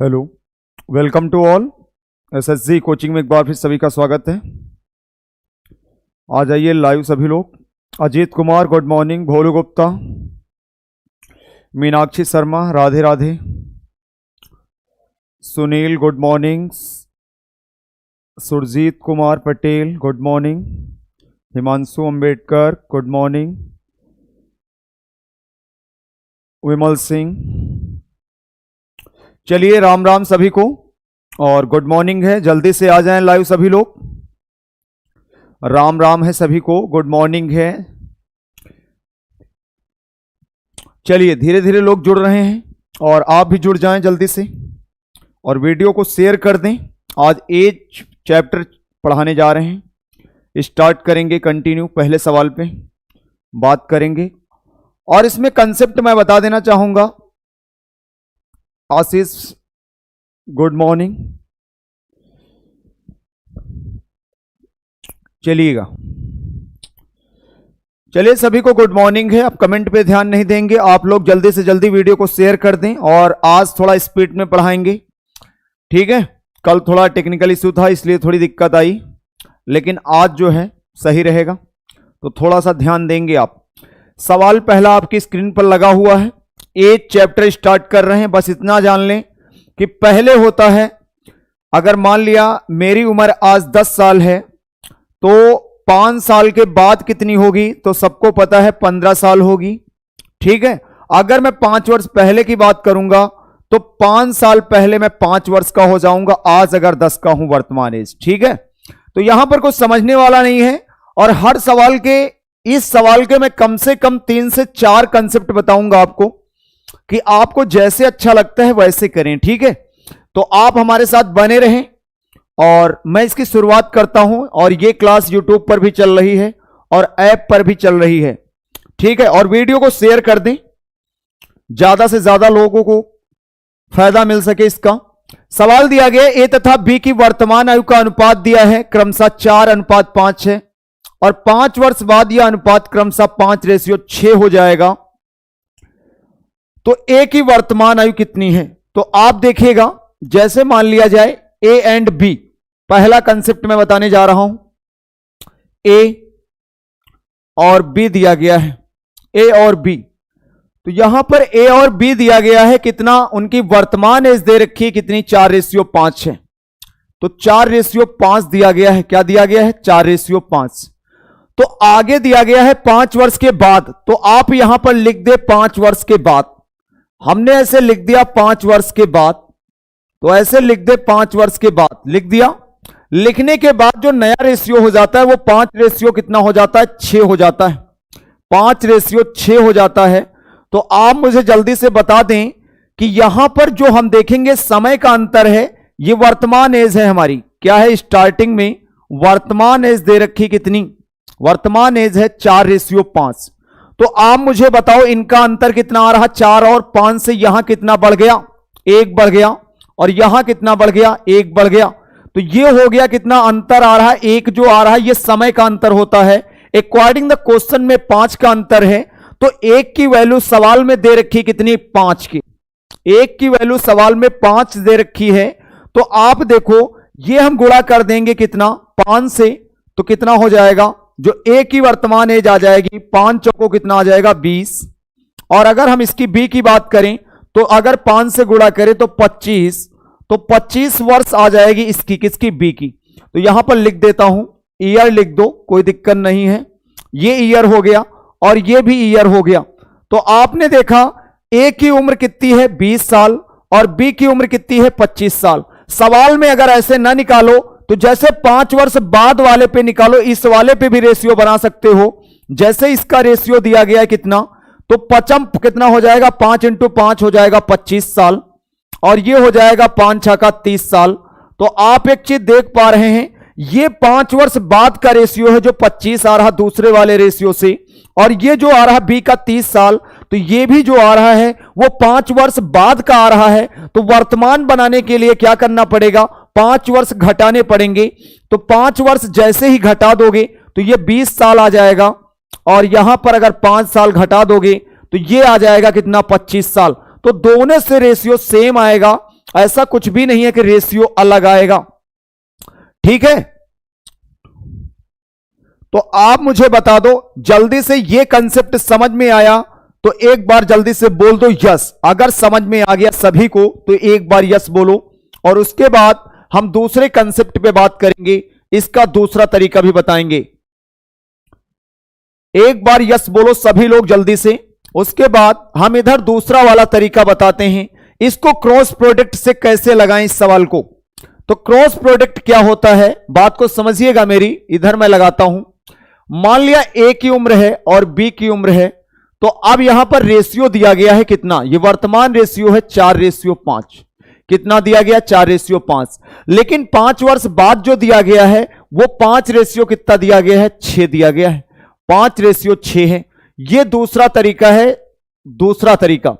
Hello, welcome to all. SSG coaching में एक बार फिर सभी का स्वागत है। आ जाइए लाइव सभी लोग। Ajit Kumar good morning, Bholu Gupta, Meenakshi Sharma Radhe Radhe, Sunil good morning, Surjit Kumar Patel good morning, Himanshu Ambedkar good morning, Vimal Singh. चलिए राम राम सभी को और गुड मॉर्निंग है। जल्दी से आ जाएं लाइव सभी लोग। राम राम है सभी को, गुड मॉर्निंग है। चलिए धीरे धीरे लोग जुड़ रहे हैं और आप भी जुड़ जाएं जल्दी से और वीडियो को शेयर कर दें। आज 8 चैप्टर पढ़ाने जा रहे हैं। स्टार्ट करेंगे, कंटिन्यू पहले सवाल पे बात करेंगे और इसमें कंसेप्ट मैं बता देना चाहूंगा। आशीष गुड मॉर्निंग। चलिए सभी को गुड मॉर्निंग है। अब कमेंट पे ध्यान नहीं देंगे, आप लोग जल्दी से जल्दी वीडियो को शेयर कर दें और आज थोड़ा स्पीड में पढ़ाएंगे, ठीक है। कल थोड़ा टेक्निकल इशू था इसलिए थोड़ी दिक्कत आई, लेकिन आज जो है सही रहेगा, तो थोड़ा सा ध्यान देंगे आप। सवाल पहला आपकी स्क्रीन पर लगा हुआ है। 8 चैप्टर स्टार्ट कर रहे हैं। बस इतना जान लें कि पहले होता है, अगर मान लिया मेरी उम्र आज 10 साल है तो 5 साल के बाद कितनी होगी, तो सबको पता है 15 साल होगी, ठीक है। अगर मैं 5 वर्ष पहले की बात करूंगा तो 5 साल पहले मैं 5 वर्ष का हो जाऊंगा, आज अगर 10 का हूं वर्तमान एज, ठीक है। तो यहां पर कुछ समझने वाला नहीं है और हर सवाल के, इस सवाल के मैं कम से कम 3 से 4 कंसेप्ट बताऊंगा आपको कि आपको जैसे अच्छा लगता है वैसे करें, ठीक है। तो आप हमारे साथ बने रहें और मैं इसकी शुरुआत करता हूं। और ये क्लास यूट्यूब पर भी चल रही है और ऐप पर भी चल रही है, ठीक है। और वीडियो को शेयर कर दें, ज्यादा से ज्यादा लोगों को फायदा मिल सके इसका। सवाल दिया गया ए तथा बी की वर्तमान आयु का अनुपात दिया है, क्रमशः 4:5 है और 5 वर्ष बाद यह अनुपात क्रमशः 5:6 हो जाएगा। तो ए की वर्तमान आयु कितनी है, तो आप देखिएगा, जैसे मान लिया जाए ए एंड बी, पहला कंसेप्ट मैं बताने जा रहा हूं। ए और बी दिया गया है, ए और बी। तो यहां पर ए और बी दिया गया है कितना, उनकी वर्तमान एज दे रखी है कितनी, 4:5 है। तो 4:5 दिया गया है। क्या दिया गया है, 4:5। तो आगे दिया गया है 5 वर्ष के बाद, तो आप यहां पर लिख दे 5 वर्ष के बाद। हमने ऐसे लिख दिया 5 वर्ष के बाद, तो ऐसे लिख दे 5 वर्ष के बाद, लिख दिया। लिखने के बाद जो नया रेशियो हो जाता है वो 5 कितना हो जाता है, 6 हो जाता है। 5:6 हो जाता है। तो आप मुझे जल्दी से बता दें कि यहां पर जो हम देखेंगे समय का अंतर है, ये वर्तमान एज है हमारी, क्या है, स्टार्टिंग में वर्तमान एज दे रखी कितनी, वर्तमान एज है 4:5। तो आप मुझे बताओ इनका अंतर कितना आ रहा, 4 और 5 से यहां कितना बढ़ गया, 1 बढ़ गया, और यहां कितना बढ़ गया, 1 बढ़ गया। तो ये हो गया कितना अंतर आ रहा है, 1 जो आ रहा है ये समय का अंतर होता है। अकॉर्डिंग द क्वेश्चन में 5 का अंतर है, तो 1 की वैल्यू सवाल में दे रखी कितनी, 5 की। 1 की वैल्यू सवाल में 5 दे रखी है। तो आप देखो ये हम गुणा कर देंगे कितना, 5 से, तो कितना हो जाएगा, जो ए की वर्तमान एज आ जाएगी 5 चौको कितना आ जाएगा, 20। और अगर हम इसकी बी की बात करें तो अगर 5 से गुणा करें तो 25, तो 25 वर्ष आ जाएगी इसकी, किसकी, बी की। तो यहां पर लिख देता हूं, ईयर लिख दो, कोई दिक्कत नहीं है। ये ईयर हो गया और ये भी ईयर हो गया। तो आपने देखा ए की उम्र कितनी है, 20 साल, और बी की उम्र कितनी है, 25 साल। सवाल में अगर ऐसे ना निकालो तो जैसे 5 वर्ष बाद वाले पे निकालो, इस वाले पे भी रेशियो बना सकते हो। जैसे इसका रेशियो दिया गया है कितना, तो 5 कितना हो जाएगा, 5 × 5 हो जाएगा 25 साल, और ये हो जाएगा 5 × 6 = 30 साल। तो आप एक चीज देख पा रहे हैं, ये 5 वर्ष बाद का रेशियो है जो 25 आ रहा दूसरे वाले रेशियो से, और ये जो आ रहा बी का 30 साल, तो ये भी जो आ रहा है वो 5 वर्ष बाद का आ रहा है। तो वर्तमान बनाने के लिए क्या करना पड़ेगा, 5 वर्ष घटाने पड़ेंगे। तो 5 वर्ष जैसे ही घटा दोगे तो ये 20 साल आ जाएगा, और यहां पर अगर 5 साल घटा दोगे तो ये आ जाएगा कितना, 25 साल। तो दोनों से रेशियो सेम आएगा, ऐसा कुछ भी नहीं है कि रेशियो अलग आएगा। ठीक है, तो आप मुझे बता दो जल्दी से, ये कंसेप्ट समझ में आया तो एक बार जल्दी से बोल दो यस। अगर समझ में आ गया सभी को तो एक बार यस बोलो, और उसके बाद हम दूसरे कंसेप्ट पे बात करेंगे, इसका दूसरा तरीका भी बताएंगे। एक बार यस बोलो सभी लोग जल्दी से, उसके बाद हम इधर दूसरा वाला तरीका बताते हैं, इसको क्रॉस प्रोडक्ट से कैसे लगाएं इस सवाल को। तो क्रॉस प्रोडक्ट क्या होता है, बात को समझिएगा मेरी, इधर मैं लगाता हूं। मान लिया ए की उम्र है और बी की उम्र है, तो अब यहां पर रेशियो दिया गया है कितना, ये वर्तमान रेशियो है 4:5। कितना दिया गया, 4:5। लेकिन 5 वर्ष बाद जो दिया गया है वो 5 कितना दिया गया है, 6 दिया गया है, 5:6 है। ये दूसरा तरीका है, दूसरा तरीका।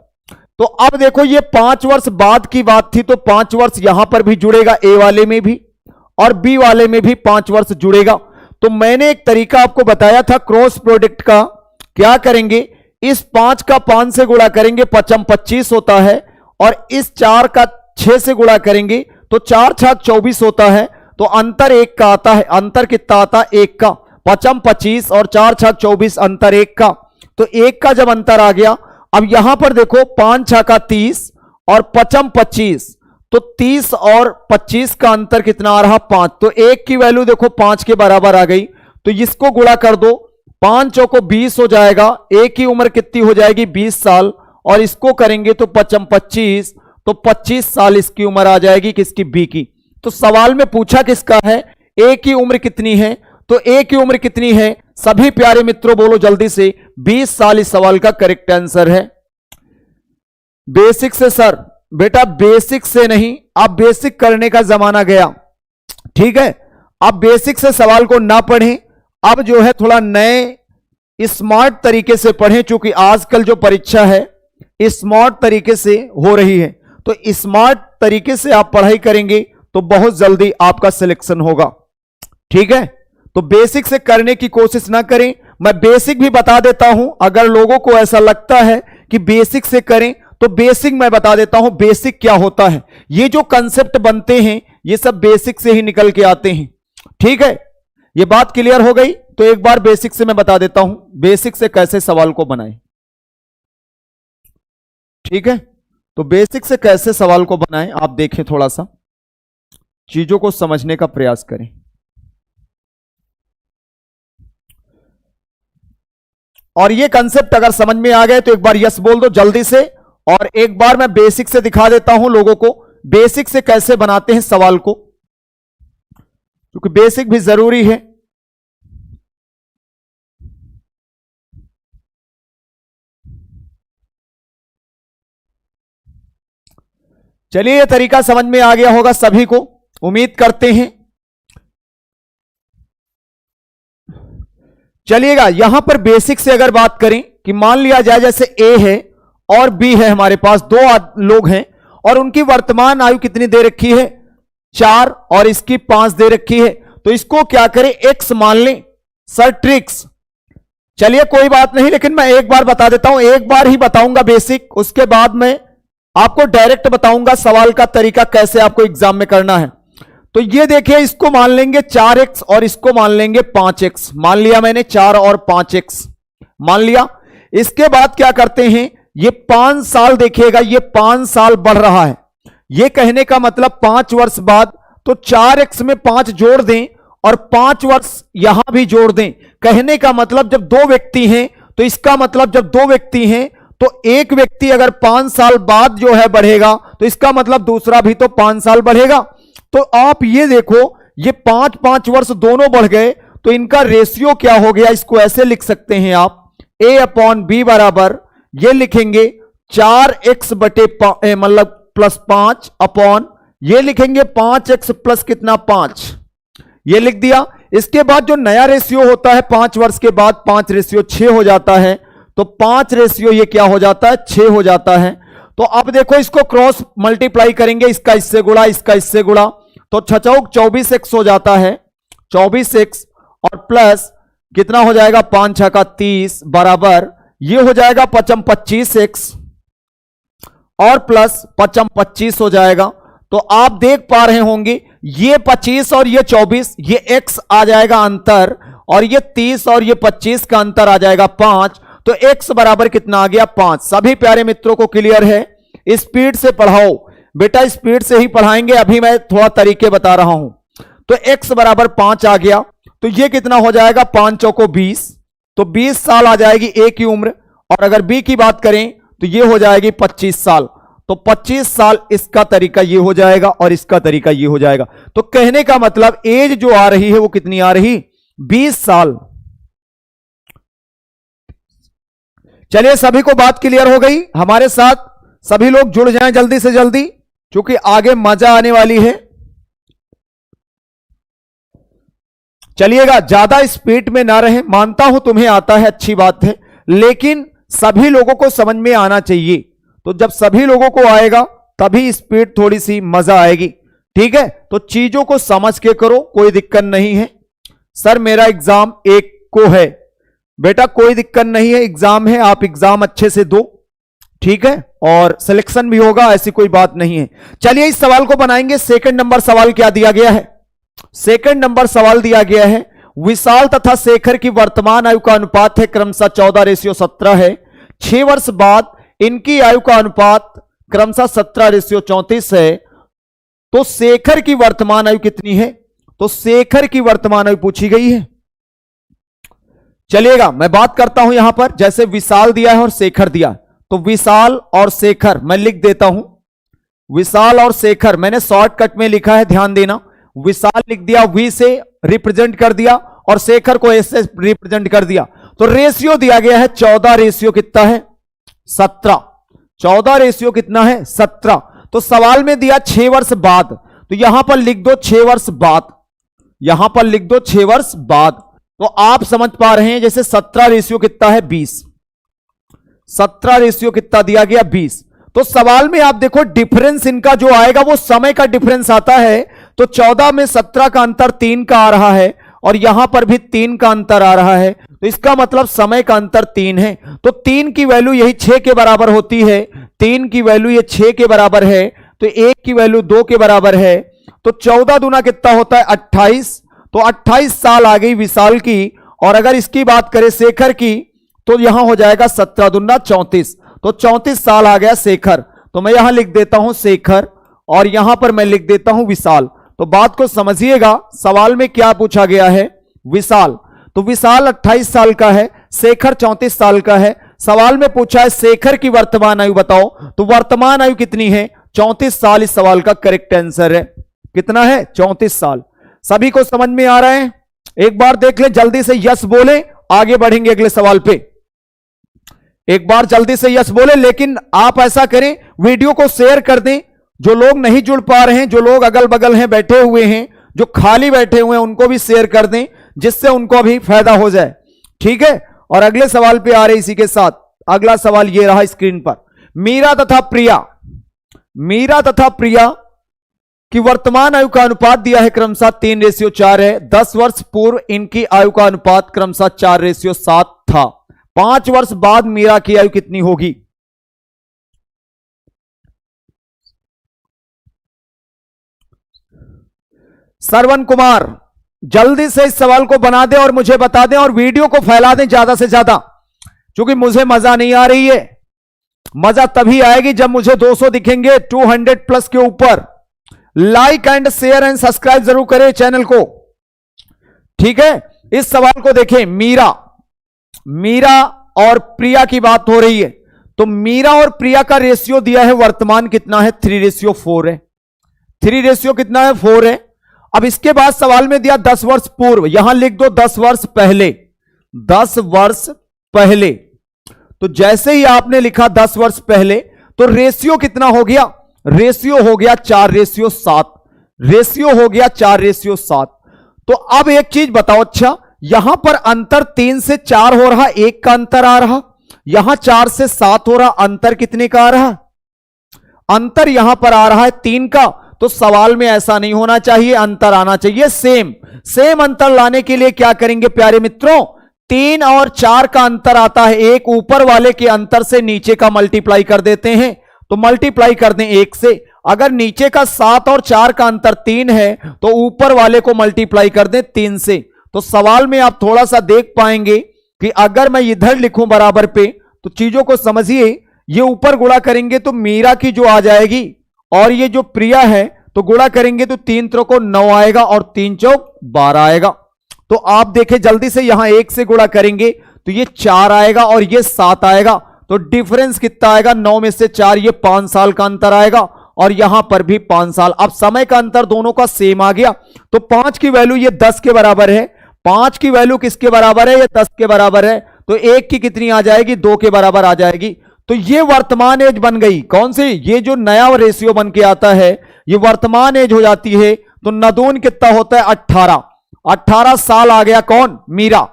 तो अब देखो ये 5 वर्ष बाद की बात थी, तो 5 वर्ष यहां पर भी जुड़ेगा, ए वाले में भी और बी वाले में भी 5 वर्ष जुड़ेगा। तो मैंने एक तरीका आपको बताया था क्रॉस प्रोडक्ट का, क्या करेंगे, इस 5 का 5 से गुणा करेंगे, 5 25 होता है, और इस 4 का 6 से गुणा करेंगे तो 4 छाक 24 होता है। तो अंतर 1 का आता है, अंतर कितना आता है, 1 का। 5 25 और 4 छाक 24, अंतर 1 का। तो 1 का जब अंतर आ गया, अब यहां पर देखो 5 छाका 30 और 5 25, तो 30 और 25 का अंतर कितना आ रहा, 5। तो 1 की वैल्यू देखो 5 के बराबर आ गई, तो इसको गुणा कर दो, 5 चौको 20 हो जाएगा। ए की उम्र कितनी हो जाएगी, 20 साल, और इसको करेंगे तो 5 25, तो 25 साल इसकी उम्र आ जाएगी, किसकी, बी की। तो सवाल में पूछा किसका है, ए की उम्र कितनी है, तो ए की उम्र कितनी है, सभी प्यारे मित्रों बोलो जल्दी से, 20 साल इस सवाल का करेक्ट आंसर है। बेसिक से सर, बेटा बेसिक से नहीं, अब बेसिक करने का जमाना गया। ठीक है, अब बेसिक से सवाल को ना पढ़ें, अब जो है थोड़ा नए स्मार्ट तरीके से पढ़ें, क्योंकि आजकल जो परीक्षा है स्मार्ट तरीके से हो रही है। तो स्मार्ट तरीके से आप पढ़ाई करेंगे तो बहुत जल्दी आपका सिलेक्शन होगा। ठीक है, तो बेसिक से करने की कोशिश ना करें, मैं बेसिक भी बता देता हूं, अगर लोगों को ऐसा लगता है कि बेसिक से करें तो बेसिक मैं बता देता हूं बेसिक क्या होता है। ये जो कंसेप्ट बनते हैं ये सब बेसिक से ही निकल के आते हैं। ठीक है, ये बात क्लियर हो गई, तो एक बार बेसिक से मैं बता देता हूं बेसिक से कैसे सवाल को बनाएं। ठीक है, तो बेसिक से कैसे सवाल को बनाएं आप देखें, थोड़ा सा चीजों को समझने का प्रयास करें। और ये कंसेप्ट अगर समझ में आ गए तो एक बार यस बोल दो जल्दी से, और एक बार मैं बेसिक से दिखा देता हूं लोगों को बेसिक से कैसे बनाते हैं सवाल को, क्योंकि बेसिक भी जरूरी है। चलिए, ये तरीका समझ में आ गया होगा सभी को, उम्मीद करते हैं। चलिएगा, यहां पर बेसिक से अगर बात करें कि मान लिया जाए जैसे ए है और बी है, हमारे पास दो लोग हैं और उनकी वर्तमान आयु कितनी दे रखी है, 4, और इसकी 5 दे रखी है। तो इसको क्या करें, एक्स मान लें। सर ट्रिक्स, चलिए कोई बात नहीं, लेकिन मैं एक बार बता देता हूं, एक बार ही बताऊंगा बेसिक, उसके बाद मैं आपको डायरेक्ट बताऊंगा सवाल का तरीका कैसे आपको एग्जाम में करना है। तो ये देखिए, इसको मान लेंगे 4x और इसको मान लेंगे 5x। मान लिया मैंने 4 और 5x मान लिया। इसके बाद क्या करते हैं, ये 5 साल देखिएगा, ये 5 साल बढ़ रहा है। ये कहने का मतलब 5 वर्ष बाद, तो 4x में 5 जोड़ दें और 5 वर्ष यहां भी जोड़ दें। कहने का मतलब जब 2 व्यक्ति हैं, तो इसका मतलब जब 2 व्यक्ति हैं तो एक व्यक्ति अगर 5 साल बाद जो है बढ़ेगा, तो इसका मतलब दूसरा भी तो 5 साल बढ़ेगा। तो आप ये देखो, ये 5-5 वर्ष दोनों बढ़ गए, तो इनका रेशियो क्या हो गया, इसको ऐसे लिख सकते हैं आप, a/b बराबर ये लिखेंगे 4x बटे मतलब प्लस 5 अपॉन ये लिखेंगे 5x प्लस कितना 5, ये लिख दिया। इसके बाद जो नया रेशियो होता है 5 वर्ष के बाद 5:6 हो जाता है, तो 5 ये क्या हो जाता है, 6 हो जाता है। तो अब देखो, इसको क्रॉस मल्टीप्लाई करेंगे, इसका इससे गुणा, इसका इससे गुणा, तो 6 24x हो जाता है, 24x और प्लस कितना हो जाएगा, 5 6 का 30 बराबर ये हो जाएगा 5 25x और प्लस 25 हो जाएगा। तो आप देख पा रहे होंगे ये 25 और ये 24, ये x आ जाएगा अंतर, और ये 30 और ये 25 का अंतर आ जाएगा 5। तो x बराबर कितना आ गया 5। सभी प्यारे मित्रों को क्लियर है? स्पीड से पढ़ाओ बेटा, स्पीड से ही पढ़ाएंगे, अभी मैं थोड़ा तरीके बता रहा हूं। तो x बराबर 5 आ गया, तो ये कितना हो जाएगा 5 चौको 20, तो 20 साल आ जाएगी a की उम्र। और अगर b की बात करें तो ये हो जाएगी 25 साल। तो 25 साल इसका तरीका ये हो जाएगा और इसका तरीका ये हो जाएगा। तो कहने का मतलब एज जो आ रही है वो कितनी आ रही, 20 साल। चलिए सभी को बात क्लियर हो गई? हमारे साथ सभी लोग जुड़ जाएं जल्दी से जल्दी, क्योंकि आगे मजा आने वाली है। चलिएगा, ज्यादा स्पीड में ना रहे, मानता हूं तुम्हें आता है, अच्छी बात है, लेकिन सभी लोगों को समझ में आना चाहिए। तो जब सभी लोगों को आएगा तभी स्पीड थोड़ी सी मजा आएगी, ठीक है? तो चीजों को समझ के करो, कोई दिक्कत नहीं है। सर मेरा एग्जाम 1 को है, बेटा कोई दिक्कत नहीं है, एग्जाम है, आप एग्जाम अच्छे से दो, ठीक है? और सिलेक्शन भी होगा, ऐसी कोई बात नहीं है। चलिए इस सवाल को बनाएंगे। सेकंड नंबर सवाल क्या दिया गया है? सेकंड नंबर सवाल दिया गया है, विशाल तथा शेखर की वर्तमान आयु का अनुपात है क्रमशः 14:17 है। 6 वर्ष बाद इनकी आयु का अनुपात क्रमशः 17:34 है। तो शेखर की वर्तमान आयु कितनी है? तो शेखर की वर्तमान आयु पूछी गई है। चलिएगा मैं बात करता हूं यहां पर, जैसे विशाल दिया है और शेखर दिया, तो विशाल और शेखर मैं लिख देता हूं। विशाल और शेखर मैंने शॉर्टकट में लिखा है, ध्यान देना। विशाल लिख दिया, वी से रिप्रेजेंट कर दिया, और शेखर को एस से रिप्रेजेंट कर दिया। तो रेशियो दिया गया है 14 रेशियो कितना है 17। 14 रेशियो कितना है 17। तो सवाल में दिया 6 वर्ष बाद, तो यहां पर लिख दो 6 वर्ष बाद, यहां पर लिख दो 6 वर्ष बाद। तो आप समझ पा रहे हैं, जैसे 17 रेशियो कितना है 20, 17 रेशियो कितना दिया गया 20। तो सवाल में आप देखो डिफरेंस इनका जो आएगा वो समय का डिफरेंस आता है। तो 14 में 17 का अंतर 3 का आ रहा है, और यहां पर भी 3 का अंतर आ रहा है। तो इसका मतलब समय का अंतर 3 है। तो 3 की वैल्यू यही 6 के बराबर होती है, 3 की वैल्यू ये 6 के बराबर है, तो 1 की वैल्यू 2 के बराबर है। तो 14 दूना कितना होता है 28। तो 28 साल आ गई विशाल की, और अगर इसकी बात करें शेखर की, तो यहां हो जाएगा 17 दूना 34। तो 34 साल आ गया शेखर। तो मैं यहां लिख देता हूं शेखर, और यहां पर मैं लिख देता हूं विशाल। तो बात को समझिएगा, सवाल में क्या पूछा गया है, विशाल। तो विशाल 28 साल का है, शेखर 34 साल का है। सवाल में पूछा है शेखर की वर्तमान आयु बताओ, तो वर्तमान आयु कितनी है 34 साल। इस सवाल का करेक्ट आंसर है कितना है 34 साल। सभी को समझ में आ रहा है? एक बार देख ले, जल्दी से यस बोले, आगे बढ़ेंगे अगले सवाल पे। एक बार जल्दी से यस बोले, लेकिन आप ऐसा करें वीडियो को शेयर कर दें। जो लोग नहीं जुड़ पा रहे हैं, जो लोग अगल बगल हैं, बैठे हुए हैं, जो खाली बैठे हुए हैं, उनको भी शेयर कर दें, जिससे उनको भी फायदा हो जाए, ठीक है? और अगले सवाल पे आ रहे इसी के साथ। अगला सवाल ये रहा स्क्रीन पर, मीरा तथा प्रिया की वर्तमान आयु का अनुपात दिया है क्रमशः 3:4 है। 10 वर्ष पूर्व इनकी आयु का अनुपात क्रमशः 4:7 था। 5 वर्ष बाद मीरा की आयु कितनी होगी? श्रवण कुमार जल्दी से इस सवाल को बना दें और मुझे बता दें, और वीडियो को फैला दें ज्यादा से ज्यादा, क्योंकि मुझे मजा नहीं आ रही है। मजा तभी आएगी जब मुझे 200 दिखेंगे 200 प्लस के ऊपर। Like and share and subscribe जरूर करें चैनल को, ठीक है? इस सवाल को देखें, मीरा और प्रिया की बात हो रही है। तो मीरा और प्रिया का रेशियो दिया है, वर्तमान कितना है 3:4 है। 3 कितना है 4 है। अब इसके बाद सवाल में दिया 10 वर्ष पूर्व, यहां लिख दो 10 वर्ष पहले, 10 वर्ष पहले। तो जैसे ही आपने लिखा 10 वर्ष पहले, तो रेशियो कितना हो गया? रेशियो हो गया 4:7। रेशियो हो गया 4:7। तो अब एक चीज बताओ, अच्छा यहां पर अंतर 3 से 4 हो रहा, 1 का अंतर आ रहा, यहां 4 से 7 हो रहा, अंतर कितने का आ रहा? अंतर यहां पर आ रहा है 3 का। तो सवाल में ऐसा नहीं होना चाहिए, अंतर आना चाहिए सेम अंतर लाने के लिए क्या करेंगे प्यारे मित्रों, 3 और 4 का अंतर आता है, एक ऊपर वाले के अंतर से नीचे का मल्टीप्लाई कर देते हैं, तो मल्टीप्लाई कर दें 1 से। अगर नीचे का 7 और 4 का अंतर 3 है तो ऊपर वाले को मल्टीप्लाई कर दें 3 से। तो सवाल में आप थोड़ा सा देख पाएंगे कि अगर मैं इधर लिखूं बराबर पे तो चीजों को समझिए, ये ऊपर गुणा करेंगे तो मीरा की जो आ जाएगी और ये जो प्रिया है तो गुणा करेंगे तो 3 त्रिकोण 9 आएगा और 3 चौक 12 आएगा। तो आप देखें जल्दी से, यहां 1 से गुणा करेंगे तो ये 4 आएगा और ये 7 आएगा। तो डिफरेंस कितना आएगा? 9 में से 4, ये 5 साल का अंतर आएगा और यहां पर भी 5 साल। अब समय का अंतर दोनों का सेम आ गया तो 5 की वैल्यू ये 10 के बराबर है। 5 की वैल्यू किसके बराबर है? ये 10 के बराबर है। तो 1 की कितनी आ जाएगी? 2 के बराबर आ जाएगी। तो ये वर्तमान एज बन गई। कौन सी? ये जो नया रेशियो बन के आता है ये वर्तमान एज हो जाती है। तो नदून कितना होता है? 18। 18 साल आ गया कौन? मीरा।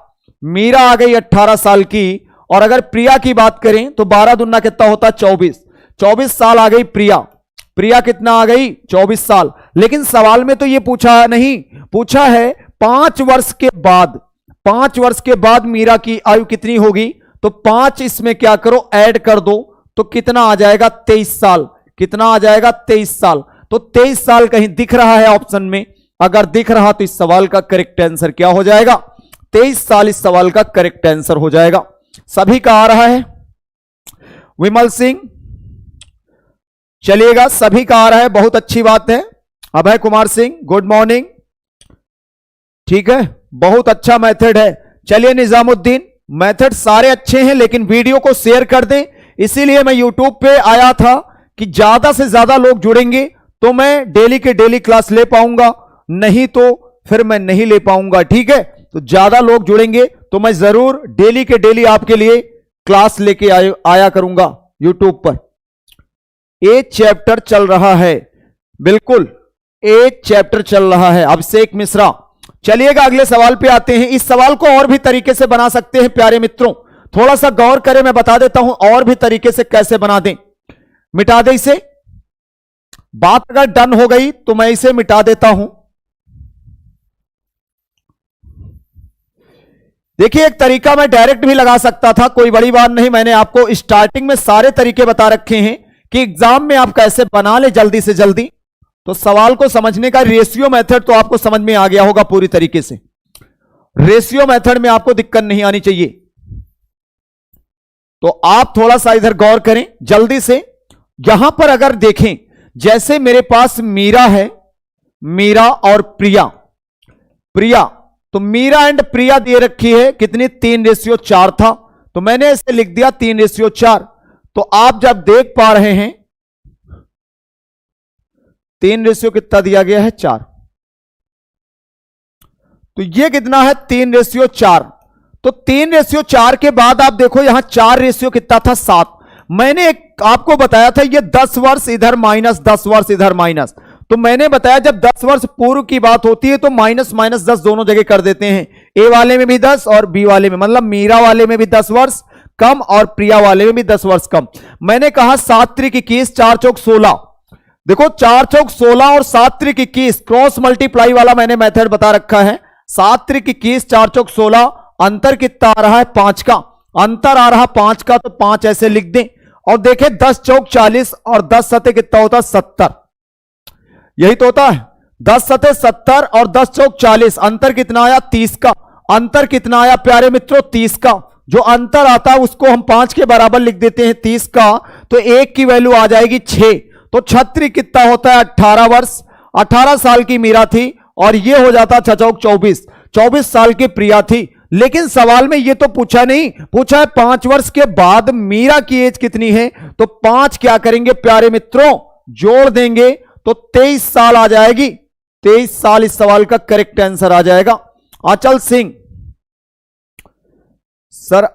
मीरा आ गई 18 साल की। और अगर प्रिया की बात करें तो 12 दूना कितना होता है? 24। 24 साल आ गई प्रिया। प्रिया कितना आ गई? 24 साल। लेकिन सवाल में तो ये पूछा नहीं, पूछा है 5 वर्ष के बाद। 5 वर्ष के बाद मीरा की आयु कितनी होगी? तो 5 इसमें क्या करो? ऐड कर दो तो कितना आ जाएगा? 23 साल। कितना आ जाएगा? 23 साल। तो 23 साल कहीं दिख रहा है ऑप्शन में? अगर दिख रहा तो इस सवाल का करेक्ट आंसर क्या हो जाएगा? 23 साल इस सवाल का करेक्ट आंसर हो जाएगा। सभी का आ रहा है? विमल सिंह, चलिएगा, सभी का आ रहा है, बहुत अच्छी बात है। Abhay Kumar Singh, good morning. ठीक है, बहुत अच्छा मेथड है। चलिए निजामुद्दीन, मेथड सारे अच्छे हैं लेकिन वीडियो को शेयर कर दें। इसीलिए मैं यूट्यूब पे आया था कि ज्यादा से ज्यादा लोग जुड़ेंगे तो मैं डेली के डेली क्लास ले पाऊंगा, नहीं तो फिर मैं नहीं ले पाऊंगा। ठीक है, तो ज्यादा लोग जुड़ेंगे तो मैं जरूर डेली के डेली आपके लिए क्लास लेके आया करूंगा यूट्यूब पर। एक चैप्टर चल रहा है, बिल्कुल एक चैप्टर चल रहा है। अभिषेक मिश्रा, चलिएगा अगले सवाल पे आते हैं। इस सवाल को और भी तरीके से बना सकते हैं प्यारे मित्रों, थोड़ा सा गौर करें, मैं बता देता हूं और भी तरीके से कैसे बना दें। मिटा दे इसे, बात अगर डन हो गई तो मैं इसे मिटा देता हूं। देखिए एक तरीका मैं डायरेक्ट भी लगा सकता था, कोई बड़ी बात नहीं। मैंने आपको स्टार्टिंग में सारे तरीके बता रखे हैं कि एग्जाम में आप कैसे बना ले जल्दी से जल्दी। तो सवाल को समझने का रेशियो मेथड तो आपको समझ में आ गया होगा पूरी तरीके से। रेशियो मेथड में आपको दिक्कत नहीं आनी चाहिए। तो आप थोड़ा सा इधर गौर करें जल्दी से। यहां पर अगर देखें, जैसे मेरे पास मीरा है, मीरा और प्रिया। प्रिया तो मीरा एंड प्रिया दे रखी है कितनी? 3:4 था, तो मैंने इसे लिख दिया 3:4। तो आप जब देख पा रहे हैं 3 कितना दिया गया है? 4। तो ये कितना है? 3:4। तो 3:4 के बाद आप देखो यहां 4 कितना था? 7। मैंने आपको बताया था ये 10 वर्ष इधर माइनस 10 वर्ष इधर माइनस। तो मैंने बताया जब 10 वर्ष पूर्व की बात होती है तो माइनस माइनस 10 दोनों जगह कर देते हैं। ए वाले में भी 10 और बी वाले में, मतलब मीरा वाले में भी 10 वर्ष कम और प्रिया वाले में भी 10 वर्ष कम। मैंने कहा 7 त्रिक 21, 4 चौक 16। देखो 4 चौक 16 और 7 त्रिक 21 क्रॉस मल्टीप्लाई वाला मैंने मेथड बता रखा है। 7 त्रिक 21, 4 चौक 16, अंतर कितना आ रहा है? 5 का अंतर आ रहा 5 का, तो 5 ऐसे लिख दें। और देखें 10 चौक 40 और 10 सते कितना होता है? 70। यही तो होता है, 10 सते 70 और 10 चौक 40, अंतर कितना आया? 30 का। अंतर कितना आया प्यारे मित्रों? 30 का। जो अंतर आता है उसको हम 5 के बराबर लिख देते हैं 30 का, तो 1 की वैल्यू आ जाएगी 6। तो 36 कितना होता है? 18 वर्ष। 18 साल की मीरा थी और ये हो जाता 6 चौक 24, 24 साल की प्रिया थी। लेकिन सवाल में ये तो पूछा नहीं, पूछा है 5 वर्ष के बाद मीरा की एज कितनी है। तो 5 क्या करेंगे प्यारे मित्रों? जोड़ देंगे तो 23 साल आ जाएगी। 23 साल इस सवाल का करेक्ट आंसर आ जाएगा। अचल सिंह सर,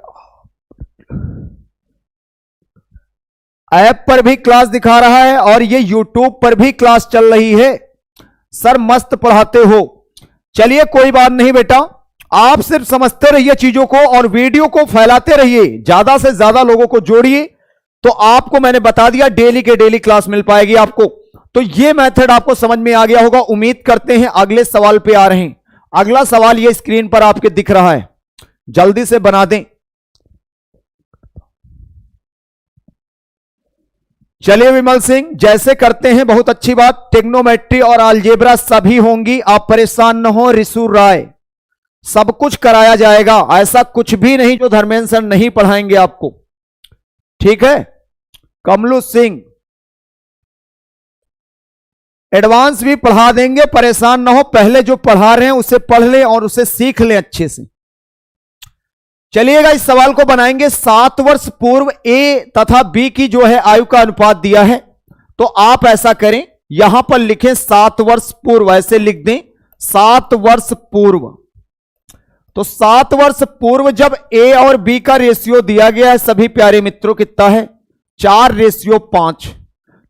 ऐप पर भी क्लास दिखा रहा है और ये यूट्यूब पर भी क्लास चल रही है। सर मस्त पढ़ाते हो। चलिए कोई बात नहीं बेटा, आप सिर्फ समझते रहिए चीजों को और वीडियो को फैलाते रहिए, ज्यादा से ज्यादा लोगों को जोड़िए। तो आपको मैंने बता दिया डेली के डेली क्लास मिल पाएगी आपको। तो ये मेथड आपको समझ में आ गया होगा, उम्मीद करते हैं। अगले सवाल पे आ रहे हैं। अगला सवाल ये स्क्रीन पर आपके दिख रहा है, जल्दी से बना दें। चलिए विमल सिंह, जैसे करते हैं बहुत अच्छी बात। टेक्नोमेट्री और अलजेब्रा सभी होंगी, आप परेशान न हो। रिसु राय, सब कुछ कराया जाएगा, ऐसा कुछ भी नहीं जो धर्मेंद्र सर नहीं पढ़ाएंगे आपको, ठीक है। कमलू सिंह, एडवांस भी पढ़ा देंगे, परेशान ना हो। पहले जो पढ़ा रहे हैं उसे पढ़ लें और उसे सीख लें अच्छे से। चलिएगा, इस सवाल को बनाएंगे। 7 वर्ष पूर्व ए तथा बी की जो है आयु का अनुपात दिया है, तो आप ऐसा करें, यहां पर लिखें 7 वर्ष पूर्व, ऐसे लिख दें 7 वर्ष पूर्व। तो 7 वर्ष पूर्व जब ए और बी का रेशियो दिया गया है सभी प्यारे मित्रों, कितना है? 4:5।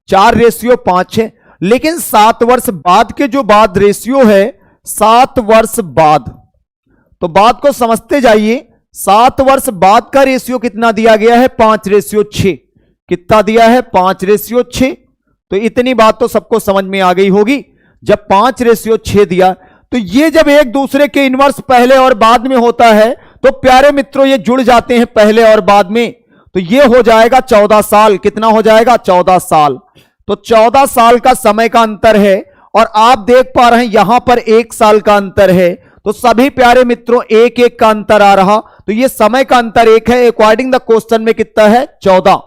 4:5 है। लेकिन 7 वर्ष बाद के जो बाद रेशियो है, 7 वर्ष बाद, तो बात को समझते जाइए। 7 वर्ष बाद का रेशियो कितना दिया गया है? 5:6। कितना दिया है? 5:6। तो इतनी बात तो सबको समझ में आ गई होगी। जब 5:6 दिया, तो ये जब एक दूसरे के इनवर्स पहले और बाद में होता है, तो प्यारे मित्रों ये जुड़ जाते हैं पहले और बाद में, तो ये हो जाएगा 14 साल। कितना हो जाएगा? 14 साल। तो 14 साल का समय का अंतर है, और आप देख पा रहे हैं यहां पर 1 साल का अंतर है। तो सभी प्यारे मित्रों 1-1 का अंतर आ रहा, तो ये समय का अंतर 1 है। अकॉर्डिंग द क्वेश्चन में कितना है? 14।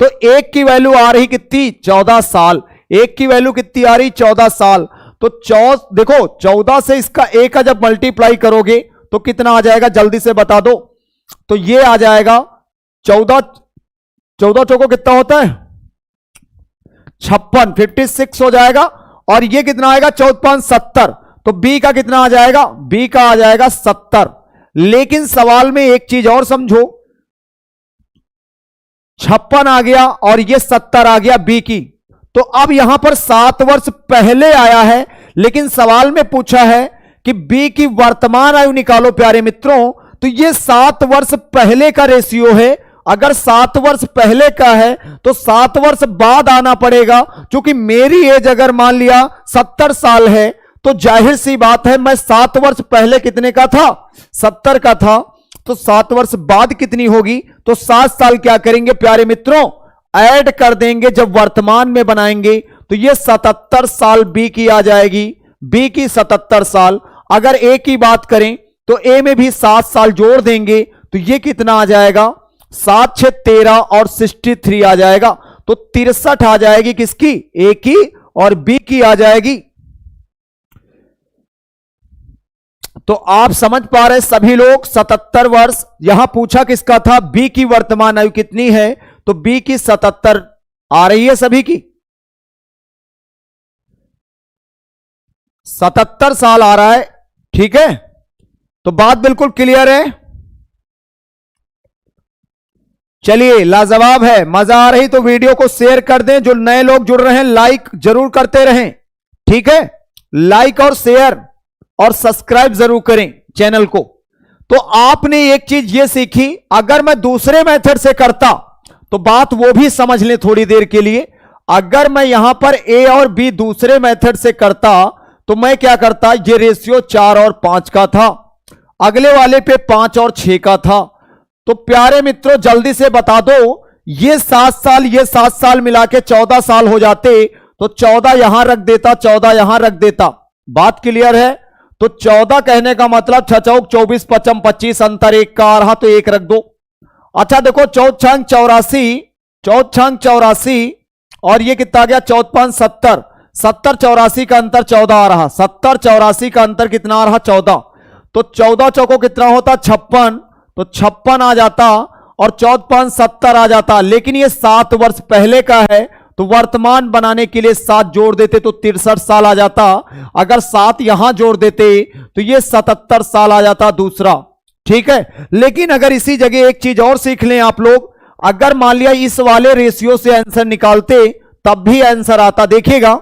तो 1 की वैल्यू आ रही कितनी? 14 साल। 1 की वैल्यू कितनी आ रही? 14 साल। तो देखो 14 से इसका 1 का जब मल्टीप्लाई करोगे तो कितना आ जाएगा? जल्दी से बता दो। तो ये आ जाएगा 14 चौको कितना होता है? 56, 56 हो जाएगा। और ये कितना आएगा? 14×5 70। तो बी का कितना आ जाएगा? बी का आ जाएगा 70। लेकिन सवाल में एक चीज और समझो, 56 आ गया और ये 70 आ गया बी की। तो अब यहां पर 7 वर्ष पहले आया है, लेकिन सवाल में पूछा है कि बी की वर्तमान आयु निकालो प्यारे मित्रों। तो ये 7 वर्ष पहले का रेशियो है। अगर 7 वर्ष पहले का है तो 7 वर्ष बाद आना पड़ेगा, क्योंकि मेरी एज अगर मान लिया 70 साल है, तो जाहिर सी बात है मैं 7 वर्ष पहले कितने का था? 70 का था। तो 7 वर्ष बाद कितनी होगी? तो 7 साल क्या करेंगे प्यारे मित्रों? ऐड कर देंगे जब वर्तमान में बनाएंगे, तो ये 77 साल बी की आ जाएगी। बी की 77 साल। अगर ए की बात करें तो ए में भी 7 साल जोड़ देंगे, तो ये कितना आ जाएगा? 7×6 13 और 63 आ जाएगा। तो 63 आ जाएगी किसकी? ए की, और बी की आ जाएगी। तो आप समझ पा रहे सभी लोग, 77 वर्ष यहां पूछा किसका था? बी की वर्तमान आयु कितनी है? तो बी की 77 आ रही है सभी की। 77 साल आ रहा है, ठीक है। तो बात बिल्कुल क्लियर है। चलिए, लाजवाब है। मजा आ रही तो वीडियो को शेयर कर दें। जो नए लोग जुड़ रहे हैं लाइक जरूर करते रहें, ठीक है। लाइक और शेयर और सब्सक्राइब जरूर करें चैनल को। तो आपने एक चीज ये सीखी, अगर मैं दूसरे मेथड से करता तो बात वो भी समझ लें थोड़ी देर के लिए। अगर मैं यहां पर ए और बी दूसरे मेथड से करता तो मैं क्या करता? ये रेशियो 4 और 5 का था, अगले वाले पे 5 और 6 का था। तो प्यारे मित्रों जल्दी से बता दो, ये 7 साल ये 7 साल मिला के 14 साल हो जाते, तो 14 यहां रख देता, 14 यहां रख देता। बात क्लियर है? तो 14 कहने का मतलब 6 चौक 24, 55 25, अंतर 1 का आ रहा, तो 1 रख दो। अच्छा देखो 14×6 84, 14×6 84, और ये कितना आ गया? 14×5 70, 70 84 का अंतर 14 आ रहा, 70 84 का अंतर कितना आ रहा? 14। तो 14 चौको कितना होता? 56। तो 56 आ जाता, और 14×5 70 आ जाता। लेकिन ये 7 वर्ष पहले का है, तो वर्तमान बनाने के लिए 7 जोड़ देते तो 63 साल आ जाता। अगर 7 यहां जोड़ देते तो ये 77 साल आ जाता दूसरा, ठीक है। लेकिन अगर इसी जगह एक चीज और सीख लें आप लोग, अगर मान लिया इस वाले रेशियो से आंसर निकालते तब भी आंसर आता। देखिएगा,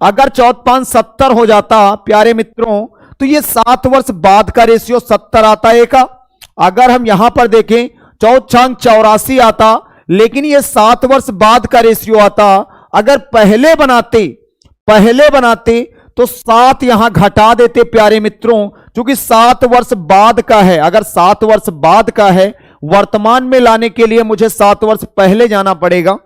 अगर 14×5 70 हो जाता प्यारे मित्रों, तो ये 7 वर्ष बाद का रेशियो 70 आता है का। अगर हम यहां पर देखें 14×6 84 आता, लेकिन ये 7 वर्ष बाद का रेशियो आता। अगर पहले बनाते तो 7 यहां घटा देते प्यारे मित्रों, क्योंकि 7 वर्ष बाद का है। अगर 7 वर्ष बाद का है, वर्तमान में लाने के लिए मुझे 7 वर्ष पहले जाना पड़ेगा।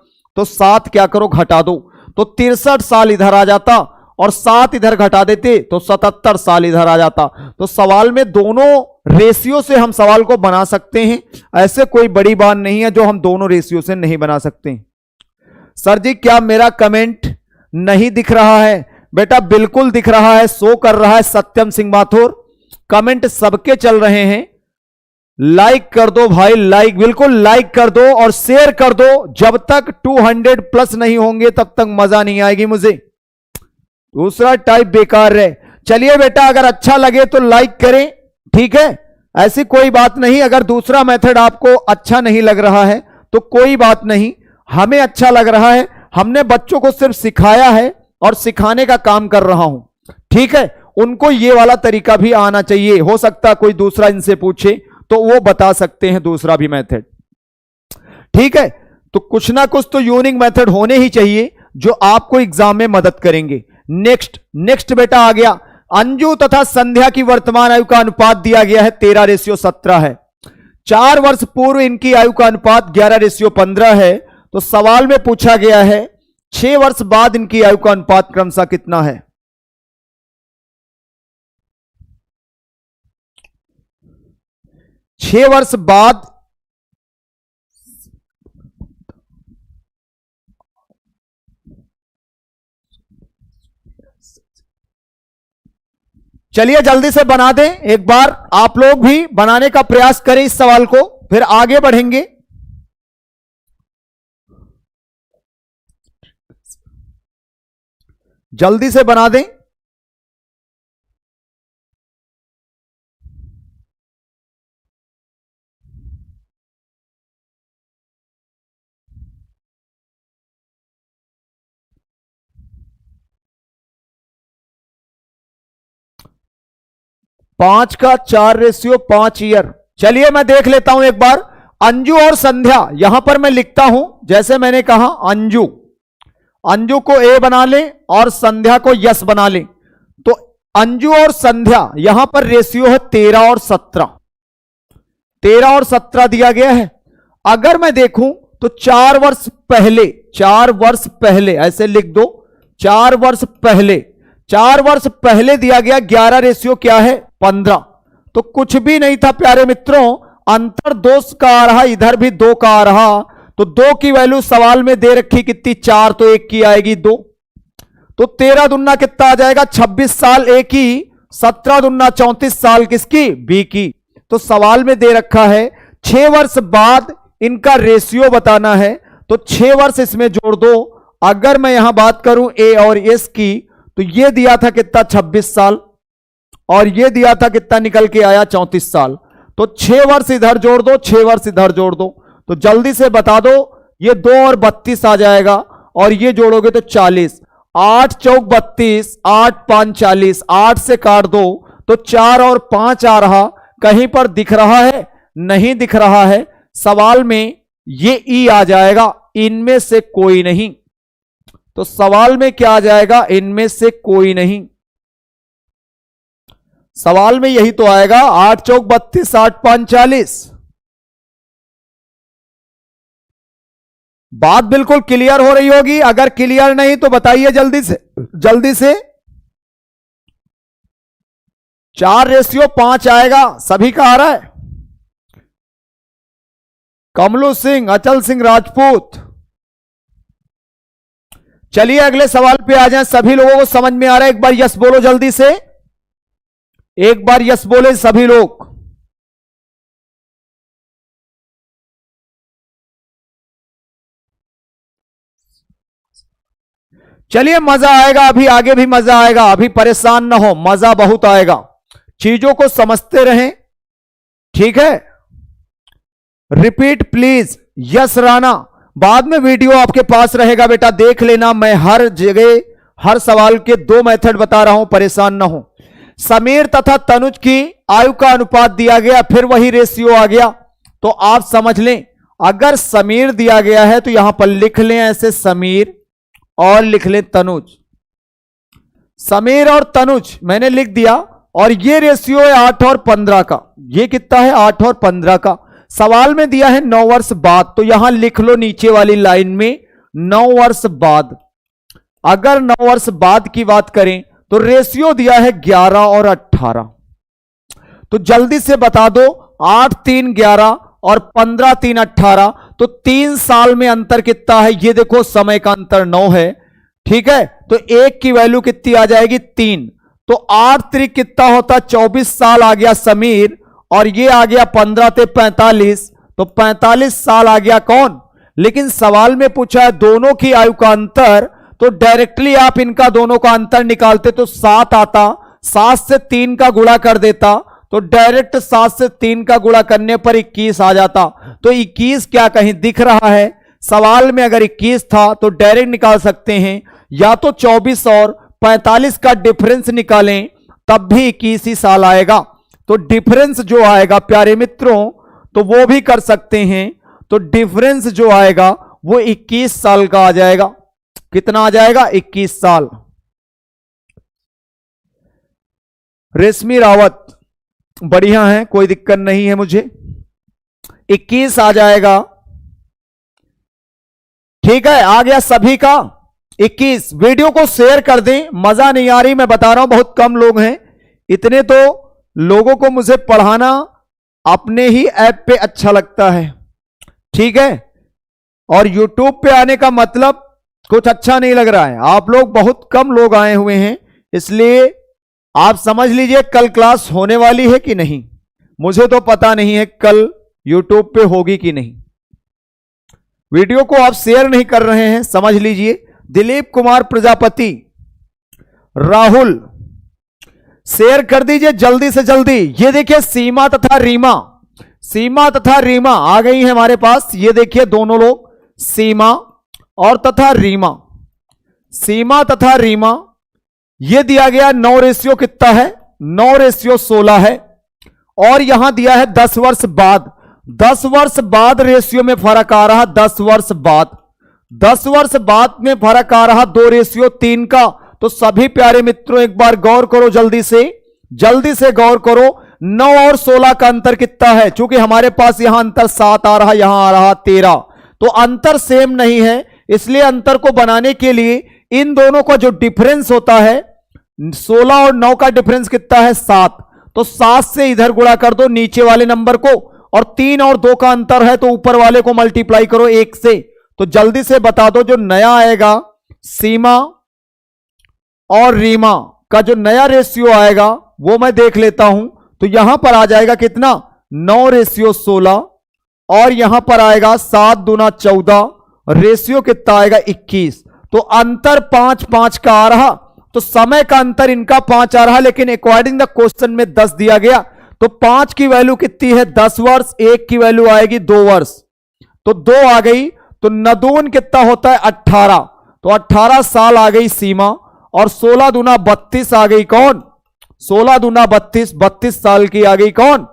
तो 7 क्या करो घटा दो, तो 63 साल इधर आ जाता और 7 इधर घटा देते तो 77 साल इधर आ जाता। तो सवाल में दोनों रेशियो से हम सवाल को बना सकते हैं, ऐसे कोई बड़ी बात नहीं है जो हम दोनों रेशियो से नहीं बना सकते। सर जी क्या मेरा कमेंट नहीं दिख रहा है? बेटा बिल्कुल दिख रहा है, शो कर रहा है। सत्यम सिंह माथुर कमेंट सबके चल रहे हैं, लाइक कर दो भाई, लाइक बिल्कुल लाइक कर दो और शेयर कर दो। जब तक 200 प्लस नहीं होंगे तब तक मजा नहीं आएगी मुझे। दूसरा टाइप बेकार है। चलिए बेटा अगर अच्छा लगे तो लाइक करें, ठीक है, ऐसी कोई बात नहीं। अगर दूसरा मेथड आपको अच्छा नहीं लग रहा है तो कोई बात नहीं, हमें अच्छा लग रहा है। हमने बच्चों को सिर्फ सिखाया है और सिखाने का काम कर रहा हूं, ठीक है। उनको ये वाला तरीका भी आना चाहिए। हो सकता कोई दूसरा इनसे पूछे तो वो बता सकते हैं दूसरा भी मेथड, ठीक है। तो कुछ ना कुछ तो यूनिक मेथड होने ही चाहिए जो आपको एग्जाम में मदद करेंगे। नेक्स्ट बेटा आ गया, अंजू तथा संध्या की वर्तमान आयु का अनुपात दिया गया है 13:17 है। 4 वर्ष पूर्व इनकी आयु का अनुपात 11:15 है। तो सवाल में पूछा गया है 6 वर्ष बाद इनकी आयु का अनुपात क्रमशः कितना है? छह वर्ष बाद चलिए जल्दी से बना दें एक बार, आप लोग भी बनाने का प्रयास करें इस सवाल को, फिर आगे बढ़ेंगे। जल्दी से बना दें। पांच का 4:5 ईयर। चलिए मैं देख लेता हूं एक बार। अंजू और संध्या यहां पर मैं लिखता हूं, जैसे मैंने कहा अंजू को ए बना लें और संध्या को यस बना लें। तो अंजू और संध्या यहां पर रेशियो है 13 और 17। 13 और 17 दिया गया है। अगर मैं देखूं तो 4 वर्ष पहले ऐसे लिख दो, 4 वर्ष पहले दिया गया 11 रेशियो क्या है 15। तो कुछ भी नहीं था प्यारे मित्रों, अंतर 2 का आ रहा, इधर भी 2 का आ रहा। तो 2 की वैल्यू सवाल में दे रखी कितनी, 4, तो 1 की आएगी 2। तो 13 दूना कितना आ जाएगा 26 साल ए की, 17 दूना 34 साल किसकी, बी की। तो सवाल में दे रखा है 6 वर्ष बाद इनका रेशियो बताना है, तो 6 वर्ष इसमें जोड़ दो। अगर मैं यहां बात करूं ए और एस की, तो ये दिया था कितना 26 साल और ये दिया था कितना, निकल के आया 34 साल। तो 6 वर्ष इधर जोड़ दो, 6 वर्ष इधर जोड़ दो। तो जल्दी से बता दो, ये 2 और 32 आ जाएगा और ये जोड़ोगे तो 40। 8 चौक 32, 8 5 40, 8 से काट दो तो 4 और 5 आ रहा। कहीं पर दिख रहा है, नहीं दिख रहा है। सवाल में ये ई आ जाएगा, इनमें से कोई नहीं। तो सवाल में क्या आ जाएगा, इनमें से कोई नहीं। सवाल में यही तो आएगा, 8 चौक 32, 8 5 40। बात बिल्कुल क्लियर हो रही होगी। अगर क्लियर नहीं तो बताइए जल्दी से। 4:5 आएगा, सभी का आ रहा है। कमलू सिंह, अचल सिंह राजपूत। चलिए अगले सवाल पे आ जाएं। सभी लोगों को समझ में आ रहा है? एक बार यस बोलो जल्दी से, एक बार यस बोले सभी लोग। चलिए मजा आएगा, अभी आगे भी मजा आएगा, अभी परेशान ना हो, मजा बहुत आएगा। चीजों को समझते रहें, ठीक है। Repeat please. यस राणा, बाद में वीडियो आपके पास रहेगा बेटा, देख लेना। मैं हर जगह हर सवाल के 2 मेथड बता रहा हूं, परेशान ना हो। समीर तथा तनुज की आयु का अनुपात दिया गया, फिर वही रेशियो आ गया। तो आप समझ लें, अगर समीर दिया गया है तो यहां पर लिख लें ऐसे समीर और लिख लें तनुज। समीर और तनुज मैंने लिख दिया और ये रेशियो है 8 और 15 का। ये कितना है 8 और 15 का। सवाल में दिया है 9 वर्ष बाद, तो यहां लिख लो नीचे वाली लाइन में 9 वर्ष बाद। अगर 9 वर्ष बाद की बात करें तो रेशियो दिया है 11 और 18। तो जल्दी से बता दो, 8 3 11 और 15 3 18, तो 3 साल में अंतर कितना है? ये देखो समय का अंतर 9 है, ठीक है। तो 1 की वैल्यू कितनी आ जाएगी? 3। तो 8 3 कितना होता? 24 साल आ गया समीर, और ये आ गया 15 ते 45, तो 45 साल आ गया कौन? लेकिन सवाल में पूछा है दोनों की आयु का अंतर, तो डायरेक्टली आप इनका दोनों का अंतर निकालते तो 7 आता, 7 से 3 का गुणा कर देता, तो डायरेक्ट 7 से 3 का गुणा करने पर 21 आ जाता। तो 21 क्या कहीं दिख रहा है? सवाल में अगर 21 था तो डायरेक्ट निकाल सकते हैं, या तो 24 और 45 का डिफरेंस निकालें तब भी 21 ही साल आएगा। तो डिफरेंस जो आएगा प्यारे मित्रों, तो वो भी कर सकते हैं। तो डिफरेंस जो आएगा वो 21 साल का आ जाएगा। कितना आ जाएगा? 21 साल। रेशमी रावत बढ़िया है, कोई दिक्कत नहीं है मुझे, 21 आ जाएगा, ठीक है। आ गया सभी का 21। वीडियो को शेयर कर दें, मजा नहीं आ रही, मैं बता रहा हूं बहुत कम लोग हैं। इतने तो लोगों को मुझे पढ़ाना अपने ही ऐप पे अच्छा लगता है, ठीक है। और YouTube पे आने का मतलब कुछ अच्छा नहीं लग रहा है। आप लोग बहुत कम लोग आए हुए हैं, इसलिए आप समझ लीजिए कल क्लास होने वाली है कि नहीं। मुझे तो पता नहीं है कल YouTube पे होगी कि नहीं। वीडियो को आप शेयर नहीं कर रहे हैं, समझ लीजिए। दिलीप कुमार प्रजापति, राहुल शेयर कर दीजिए जल्दी से जल्दी। ये देखिए सीमा तथा रीमा, सीमा तथा रीमा आ गई है हमारे पास। ये देखिए दोनों लोग, सीमा और तथा रीमा, सीमा तथा रीमा। ये दिया गया 9 रेशियो कितना है? 9 रेशियो 16 है। और यहां दिया है 10 वर्ष बाद। 10 वर्ष बाद रेशियो में फर्क आ रहा, 10 वर्ष बाद, 10 वर्ष बाद में फर्क आ रहा 2 रेशियो 3 का। तो सभी प्यारे मित्रों एक बार गौर करो, जल्दी से गौर करो। 9 और 16 का अंतर कितना है? क्योंकि हमारे पास यहां अंतर 7 आ रहा, यहां आ रहा 13, तो अंतर सेम नहीं है। इसलिए अंतर को बनाने के लिए इन दोनों का जो डिफरेंस होता है, 16 और 9 का डिफरेंस कितना है? 7। तो 7 से इधर गुणा कर दो नीचे वाले नंबर को, और 3 और 2 का अंतर है तो ऊपर वाले को मल्टीप्लाई करो 1 से। तो जल्दी से बता दो, जो नया आएगा सीमा और रीमा का जो नया रेशियो आएगा वो मैं देख लेता हूं। तो यहां पर आ जाएगा कितना? 9 रेशियो 16, और यहां पर आएगा 7 दूना 14, रेशियो कितना आएगा? 21। तो अंतर 5 5 का आ रहा, तो समय का अंतर इनका 5 आ रहा, लेकिन अकॉर्डिंग द क्वेश्चन में 10 दिया गया। तो 5 की वैल्यू कितनी है? 10 वर्ष। 1 की वैल्यू आएगी 2 वर्ष, तो 2 आ गई। तो नदून कितना होता है? 18। तो 18 साल आ गई सीमा, और 16 दूना 32 आ गई कौन? 16 दूना 32, 32 साल की आ गई कौन?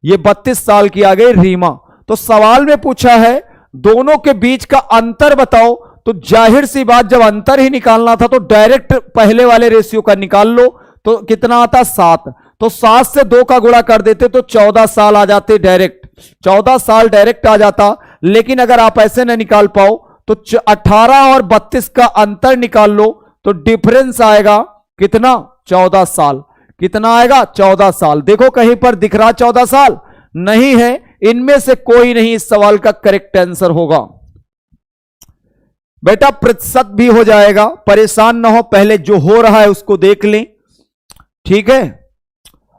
ये 32 साल की आ गई रीमा। तो सवाल में पूछा है दोनों के बीच का अंतर बताओ, तो जाहिर सी बात जब अंतर ही निकालना था तो डायरेक्ट पहले वाले रेशियो का निकाल लो। तो कितना आता? 7। तो 7 से 2 का गुणा कर देते तो 14 साल आ जाते डायरेक्ट, 14 साल डायरेक्ट आ जाता। लेकिन अगर आप ऐसे न निकाल पाओ तो 18 और 32 का अंतर निकाल लो, तो डिफरेंस आएगा कितना? 14 साल। कितना आएगा? 14 साल। देखो कहीं पर दिख रहा 14 साल? नहीं है। इनमें से कोई नहीं इस सवाल का करेक्ट आंसर होगा। बेटा प्रतिशत भी हो जाएगा, परेशान ना हो, पहले जो हो रहा है उसको देख लें, ठीक है।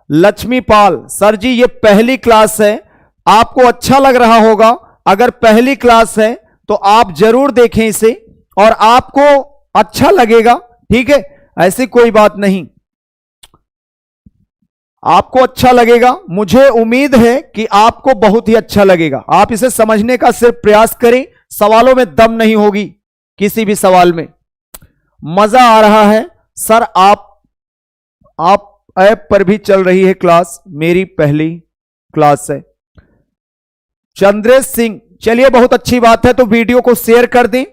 लक्ष्मीपाल, सर जी ये पहली क्लास है, आपको अच्छा लग रहा होगा। अगर पहली क्लास है तो आप जरूर देखें इसे, और आपको अच्छा लगेगा, ठीक है, ऐसी कोई बात नहीं, आपको अच्छा लगेगा। मुझे उम्मीद है कि आपको बहुत ही अच्छा लगेगा। आप इसे समझने का सिर्फ प्रयास करें, सवालों में दम नहीं होगी, किसी भी सवाल में। मजा आ रहा है सर, आप ऐप पर भी चल रही है क्लास, मेरी पहली क्लास है। चंद्रेश सिंह, चलिए बहुत अच्छी बात है, तो वीडियो को शेयर कर दें।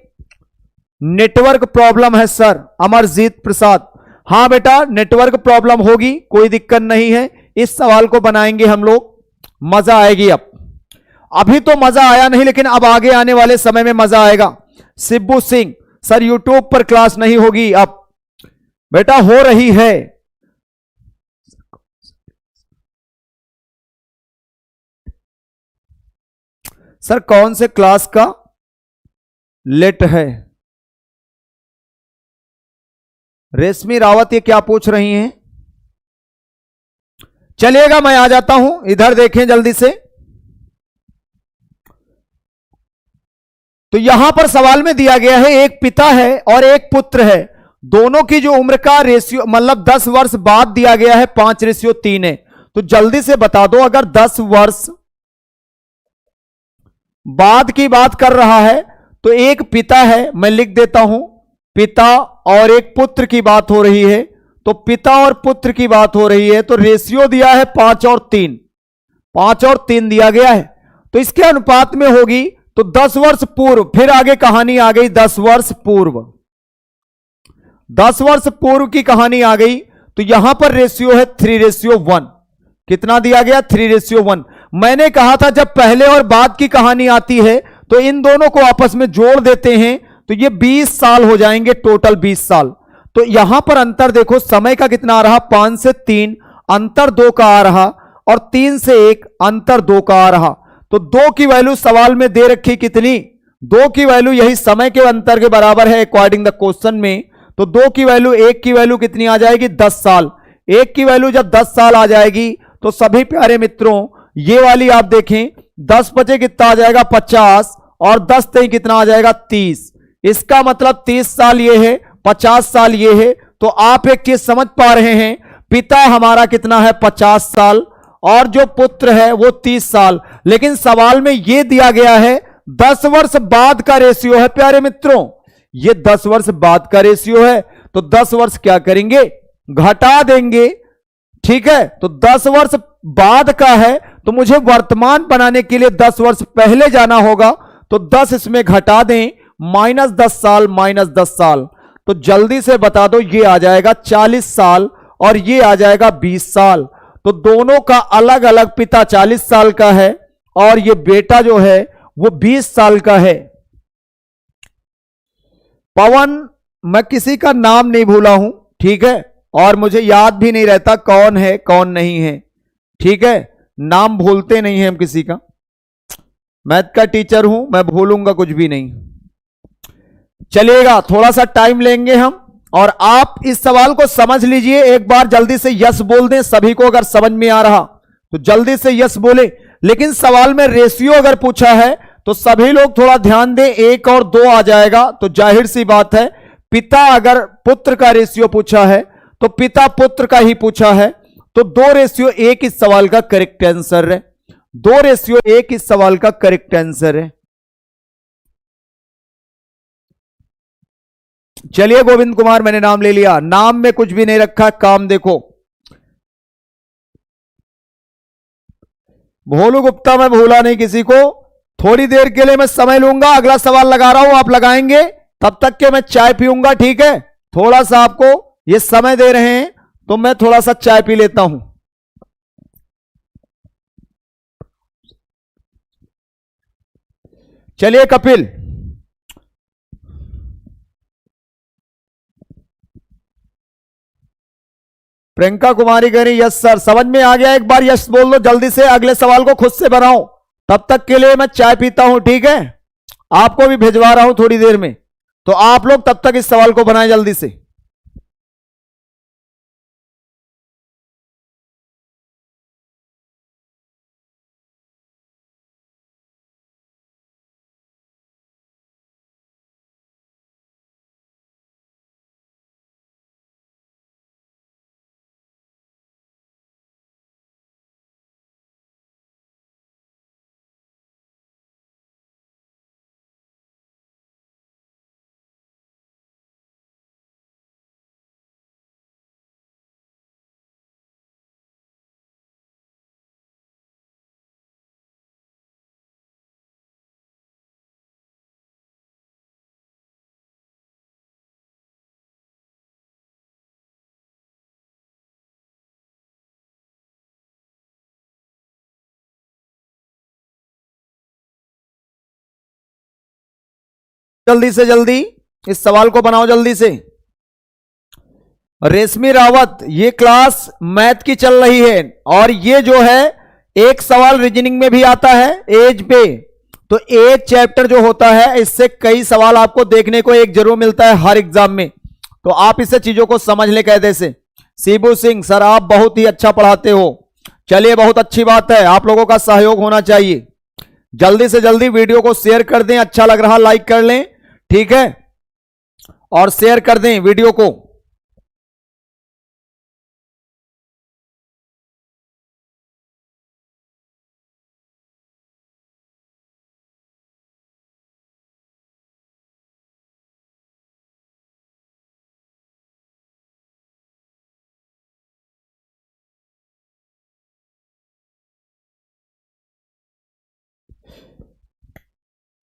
नेटवर्क प्रॉब्लम है सर, अमरजीत प्रसाद, हां बेटा नेटवर्क प्रॉब्लम होगी, कोई दिक्कत नहीं है। इस सवाल को बनाएंगे हम लोग, मजा आएगी। अब अभी तो मजा आया नहीं, लेकिन अब आगे आने वाले समय में मजा आएगा। शिबू सिंह, सर यूट्यूब पर क्लास नहीं होगी अब। बेटा हो रही है। सर कौन से क्लास का लेट है? रेशमी रावत ये क्या पूछ रही हैं? चलिएगा मैं आ जाता हूं, इधर देखें जल्दी से। तो यहां पर सवाल में दिया गया है एक पिता है और एक पुत्र है, दोनों की जो उम्र का रेशियो मतलब 10 वर्ष बाद दिया गया है 5:3 है। तो जल्दी से बता दो, अगर 10 वर्ष बाद की बात कर रहा है तो एक पिता है, मैं लिख देता हूं, पिता और एक पुत्र की बात हो रही है। तो पिता और पुत्र की बात हो रही है, तो रेशियो दिया है 5:3, 5:3 दिया गया है। तो इसके अनुपात में होगी तो 10 वर्ष पूर्व, फिर आगे कहानी आ गई 10 वर्ष पूर्व, 10 वर्ष पूर्व की कहानी आ गई। तो यहां पर रेशियो है 3:1। कितना दिया गया? 3:1। मैंने कहा था जब पहले और बाद की कहानी आती है तो इन दोनों को आपस में जोड़ देते हैं तो ये 20 साल हो जाएंगे, टोटल 20 साल। तो यहां पर अंतर देखो, समय का कितना आ रहा? 5 से 3 अंतर 2 का आ रहा, और 3 से 1 अंतर 2 का आ रहा। तो 2 की वैल्यू सवाल में दे रखी कितनी? 2 की वैल्यू यही समय के अंतर के बराबर है अकॉर्डिंग द क्वेश्चन में। तो 2 की वैल्यू, 1 की वैल्यू कितनी आ जाएगी? 10 साल। 1 की वैल्यू जब 10 साल आ जाएगी तो सभी प्यारे मित्रों ये वाली आप देखें, 10 बचे कितना आ जाएगा? 50, और 10 तेई कितना आ जाएगा? 30। इसका मतलब 30 साल ये है, 50 साल ये है। तो आप एक चीज समझ पा रहे हैं, पिता हमारा कितना है? 50 साल, और जो पुत्र है वो 30 साल। लेकिन सवाल में ये दिया गया है 10 वर्ष बाद का रेशियो है प्यारे मित्रों, ये 10 वर्ष बाद का रेशियो है। तो 10 वर्ष क्या करेंगे? घटा देंगे, ठीक है। तो 10 वर्ष बाद का है तो मुझे वर्तमान बनाने के लिए 10 वर्ष पहले जाना होगा। तो 10 इसमें घटा दें, -10 साल, -10 साल। तो जल्दी से बता दो, ये आ जाएगा 40 साल और ये आ जाएगा 20 साल। तो दोनों का अलग अलग, पिता 40 साल का है और ये बेटा जो है वो 20 साल का है। पवन, मैं किसी का नाम नहीं भूला हूं, ठीक है, और मुझे याद भी नहीं रहता कौन है कौन नहीं है, ठीक है। नाम भूलते नहीं है हम किसी का, मैथ का टीचर हूं, मैं भूलूंगा कुछ भी नहीं। चलिएगा थोड़ा सा टाइम लेंगे हम, और आप इस सवाल को समझ लीजिए एक बार, जल्दी से यस बोल दें सभी को, अगर समझ में आ रहा तो जल्दी से यस बोले। लेकिन सवाल में रेशियो अगर पूछा है तो सभी लोग थोड़ा ध्यान दें, 1 और 2 आ जाएगा तो जाहिर सी बात है, पिता अगर पुत्र का रेशियो पूछा है तो पिता पुत्र का ही पूछा है। तो 2:1 इस सवाल का करेक्ट आंसर है, 2:1 इस सवाल का करेक्ट आंसर है। चलिए गोविंद कुमार, मैंने नाम ले लिया, नाम में कुछ भी नहीं रखा, काम देखो। भोलू गुप्ता, मैं भूला नहीं किसी को। थोड़ी देर के लिए मैं समय लूंगा, अगला सवाल लगा रहा हूं, आप लगाएंगे, तब तक के मैं चाय पीऊंगा, ठीक है। थोड़ा सा आपको ये समय दे रहे हैं तो मैं थोड़ा सा चाय पी लेता हूं। चलिए कपिल, प्रियंका कुमारी कह रही यस सर, समझ में आ गया, एक बार यस बोल दो जल्दी से, अगले सवाल को खुद से बनाओ। तब तक के लिए मैं चाय पीता हूं, ठीक है, आपको भी भिजवा रहा हूं थोड़ी देर में। तो आप लोग तब तक इस सवाल को बनाएं जल्दी से। जल्दी से जल्दी इस सवाल को बनाओ जल्दी से। रेशमी रावत, ये क्लास मैथ की चल रही है और ये जो है एक सवाल रीजनिंग में भी आता है एज पे। तो एज चैप्टर जो होता है इससे कई सवाल आपको देखने को एक जरूर मिलता है हर एग्जाम में, तो आप इससे चीजों को समझ ले कायदे से। शिबू सिंह, सर आप बहुत ही अच्छा पढ़ाते हो। चलिए बहुत अच्छी बात है, आप लोगों का सहयोग होना चाहिए। जल्दी से जल्दी वीडियो को शेयर कर दें, अच्छा लग रहा लाइक कर लें, ठीक है, और शेयर कर दें वीडियो को।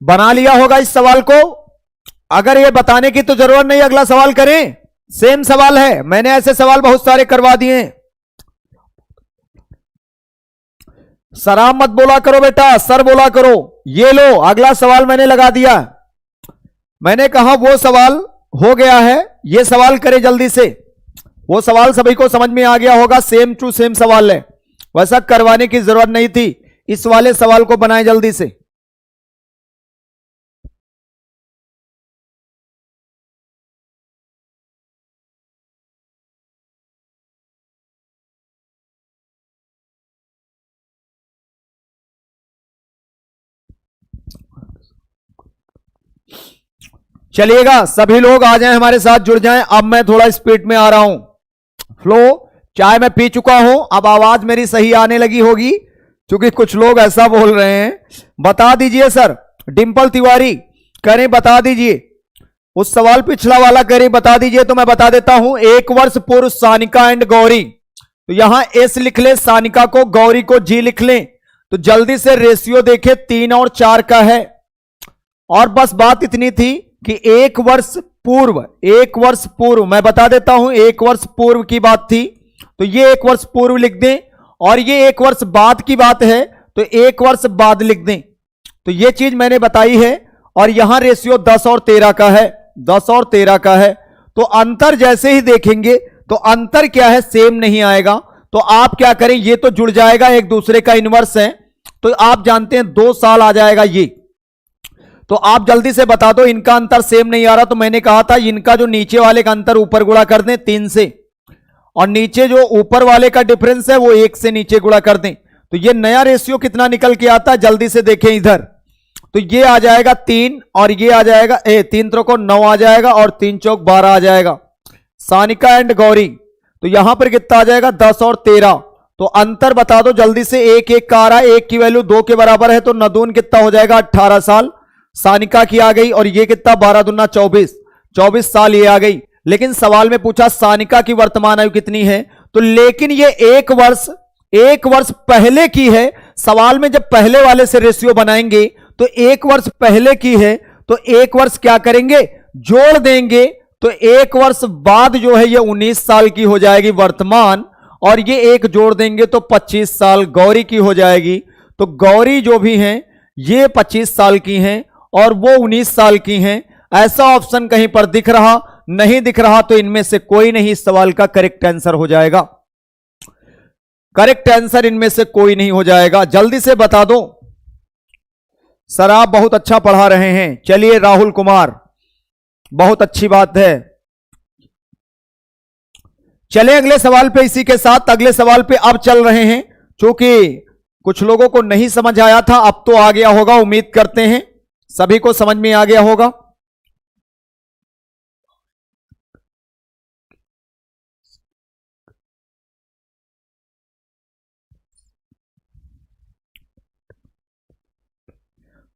बना लिया होगा इस सवाल को। अगर ये बताने की तो जरूरत नहीं, अगला सवाल करें। सेम सवाल है, मैंने ऐसे सवाल बहुत सारे करवा दिए हैं। सराम मत बोला करो बेटा, सर बोला करो। ये लो अगला सवाल मैंने लगा दिया। मैंने कहा वो सवाल हो गया है, ये सवाल करें जल्दी से। वो सवाल सभी को समझ में आ गया होगा, सेम टू सेम सवाल है, वैसा करवाने की जरूरत नहीं थी। इस वाले सवाल को बनाएं जल्दी से। चलिएगा सभी लोग आ जाएं, हमारे साथ जुड़ जाएं। अब मैं थोड़ा स्पीड में आ रहा हूं। फ्लो, चाय मैं पी चुका हूं, अब आवाज मेरी सही आने लगी होगी, क्योंकि कुछ लोग ऐसा बोल रहे हैं। बता दीजिए सर, डिंपल तिवारी करें, बता दीजिए उस सवाल पिछला वाला करें, बता दीजिए। तो मैं बता देता हूं, 1 वर्ष पूर्व सानिका एंड गौरी, तो यहां एस लिख ले, सानिका को, गौरी को जी लिख लें। तो जल्दी से रेशियो देखे 3 और 4 का है। और बस बात इतनी थी कि 1 वर्ष पूर्व, 1 वर्ष पूर्व मैं बता देता हूं, 1 वर्ष पूर्व की बात थी, तो ये 1 वर्ष पूर्व लिख दें। और ये 1 वर्ष बाद की बात है, तो 1 वर्ष बाद लिख दें। तो ये चीज मैंने बताई है। और यहां रेशियो 10 और 13 का है, 10 और 13 का है। तो अंतर जैसे ही देखेंगे तो अंतर क्या है, सेम नहीं आएगा। तो आप क्या करें, ये तो जुड़ जाएगा, एक दूसरे का इनवर्स है, तो आप जानते हैं 2 साल आ जाएगा ये। तो आप जल्दी से बता दो, इनका अंतर सेम नहीं आ रहा। तो मैंने कहा था इनका जो नीचे वाले का अंतर ऊपर गुणा कर दें 3 से, और नीचे जो ऊपर वाले का डिफरेंस है वो 1 से नीचे गुणा कर दें। तो ये नया रेशियो कितना निकल के आता है, जल्दी से देखें इधर। तो ये आ जाएगा 3, और ये आ जाएगा 3 त्रिकोण 9 आ जाएगा, और 3 चौक 12 आ जाएगा। सानिका एंड गौरी, तो यहां पर कितना आ जाएगा, 10 और 13। तो अंतर बता दो जल्दी से। 1 1 का आ रहा है, 1 की वैल्यू 2 के बराबर है, तो नदून कितना हो जाएगा, 18 साल सानिका की आ गई। और ये कितना, 12 दूना 24, 24 साल ये आ गई। लेकिन सवाल में पूछा सानिका की वर्तमान आयु कितनी है, तो लेकिन ये 1 वर्ष पहले की है। सवाल में जब पहले वाले से रेशियो बनाएंगे तो 1 वर्ष पहले की है, तो 1 वर्ष क्या करेंगे, जोड़ देंगे। तो 1 वर्ष बाद जो है ये 19 साल की हो जाएगी वर्तमान, और ये 1 जोड़ देंगे तो 25 साल गौरी की हो जाएगी। तो गौरी जो भी हैं ये 25 साल की हैं और वो 19 साल की हैं। ऐसा ऑप्शन कहीं पर दिख रहा, नहीं दिख रहा, तो इनमें से कोई नहीं इस सवाल का करेक्ट आंसर हो जाएगा। करेक्ट आंसर इनमें से कोई नहीं हो जाएगा, जल्दी से बता दो। सर आप बहुत अच्छा पढ़ा रहे हैं। चलिए राहुल कुमार, बहुत अच्छी बात है। चले अगले सवाल पे, इसी के साथ अगले सवाल पे अब चल रहे हैं। क्योंकि कुछ लोगों को नहीं समझ आया था, अब तो आ गया होगा, उम्मीद करते हैं सभी को समझ में आ गया होगा।